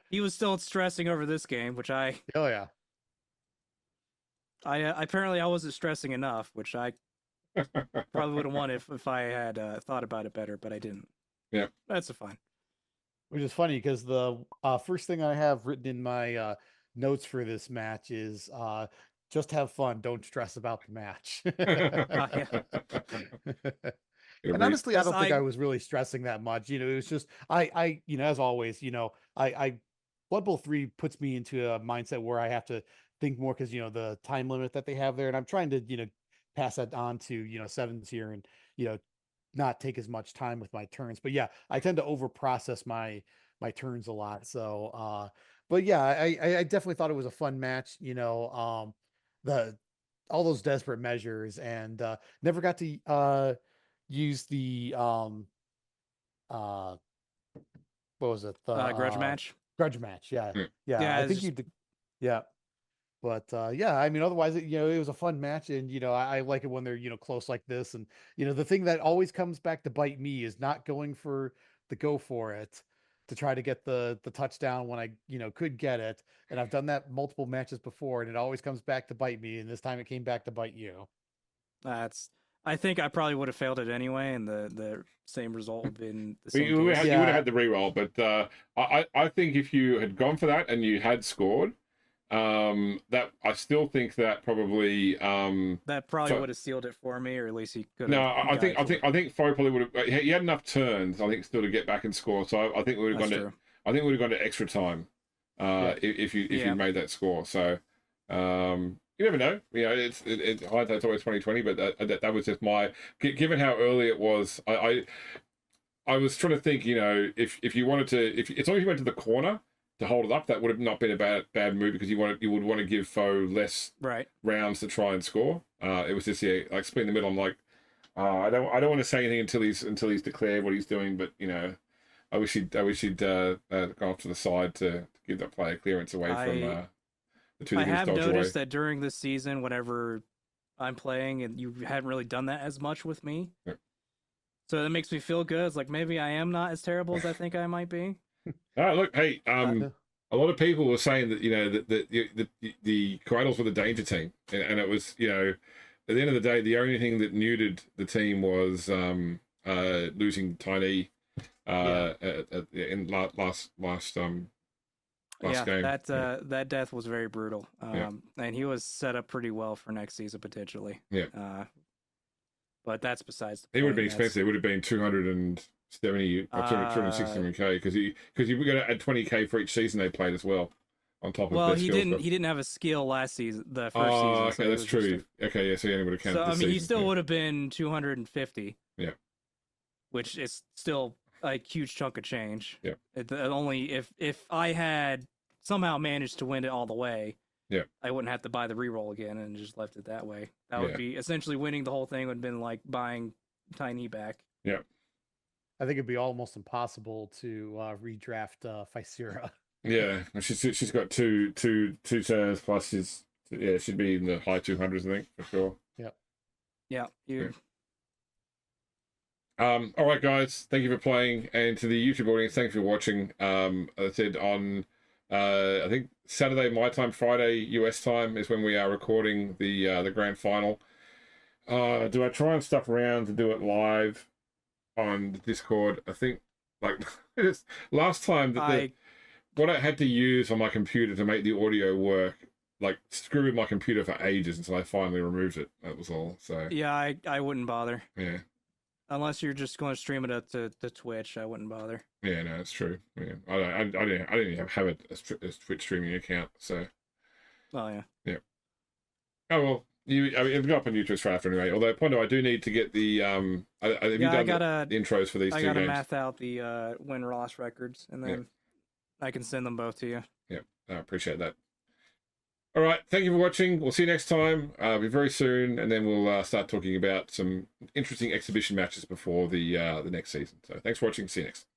he was still stressing over this game, which Oh yeah. I apparently I wasn't stressing enough, which I probably would have won if I had thought about it better, but I didn't. Yeah, that's fine. Which is funny because the first thing I have written in my notes for this match is just have fun, don't stress about the match. And honestly, I don't think I was really stressing that much. You know, it was just you know, as always, you know, Blood Bowl 3 puts me into a mindset where I have to think more because, you know, the time limit that they have there, and I'm trying to, you know, pass that on to, you know, sevens here, and, you know, not take as much time with my turns. But yeah, I tend to over process my turns a lot. So but yeah, I definitely thought it was a fun match, you know, the all those desperate measures, and never got to use the uh what was it, the grudge match. Yeah, yeah, I think you did. Yeah, but yeah, I mean, otherwise, you know, it was a fun match, and you know, I like it when they're, you know, close like this. And you know, the thing that always comes back to bite me is not going for the go for it to try to get the touchdown when I, you know, could get it. And I've done that multiple matches before, and it always comes back to bite me. And this time, it came back to bite you. I think I probably would have failed it anyway, and the same result would have been the same. You would have had the reroll, but I think if you had gone for that and you had scored, that I still think that probably that probably would have sealed it for me, or at least he could. No, I think Foe probably would have. He had enough turns, I think, still to get back and score. So I think we would have gone to. I think we would have gone to extra time, if you made that score. So you never know. You know, it's hindsight's always 2020, but that was just my. Given how early it was, I was trying to think. You know, if you wanted to, if it's only if you went to the corner to hold it up, that would have not been a bad move, because you would want to give Foe less rounds to try and score. It was just like split in the middle. I'm like, I don't want to say anything until he's declared what he's doing, but you know, I wish he'd go off to the side to give that player clearance away from the two. I have noticed that during this season, whenever I'm playing, and you hadn't really done that as much with me, so that makes me feel good. It's like maybe I am not as terrible as I think I might be. Look, hey, a lot of people were saying that, you know, that the Coatls were the danger team, and it was, you know, at the end of the day, the only thing that neutered the team was losing Tiny in last game. That death was very brutal, and he was set up pretty well for next season potentially. But that's besides the point. It would have been expensive. It would have been 270 or 260k, because you were going to add 20k for each season they played as well, on top of. Well, he didn't have a skill last season, the first season. Okay, so that's true. Okay, yeah, so he only would have counted. So I mean, he still would have been 250. Yeah, which is still a huge chunk of change. Yeah, only if I had somehow managed to win it all the way. Yeah, I wouldn't have to buy the reroll again and just left it that way. That would be essentially winning the whole thing. Would have been like buying Tiny back. Yeah. I think it'd be almost impossible to redraft Physera. Yeah, she's got two turns plus she'd be in the high 200s, I think, for sure. Yeah. All right, guys, thank you for playing, and to the YouTube audience, thanks for watching. As I said, on I think Saturday my time, Friday US time is when we are recording the grand final. Do I try and stuff around to do it live on the Discord? I think, like, last time what I had to use on my computer to make the audio work, like, screwed with my computer for ages until I finally removed it. That was all. So yeah, I wouldn't bother. Yeah, unless you're just going to stream it up to Twitch, I wouldn't bother. Yeah, no, it's true. Yeah, I didn't even have a Twitch streaming account. So. Oh yeah. Yeah. Oh well. It'll go up on YouTube straight after anyway. Although, Pondo, I do need to get the have you done the intros for these two games? I gotta math out the win-loss records, and then I can send them both to you. Yeah, I appreciate that. All right, thank you for watching. We'll see you next time. Be very soon, and then we'll start talking about some interesting exhibition matches before the next season. So thanks for watching. See you next.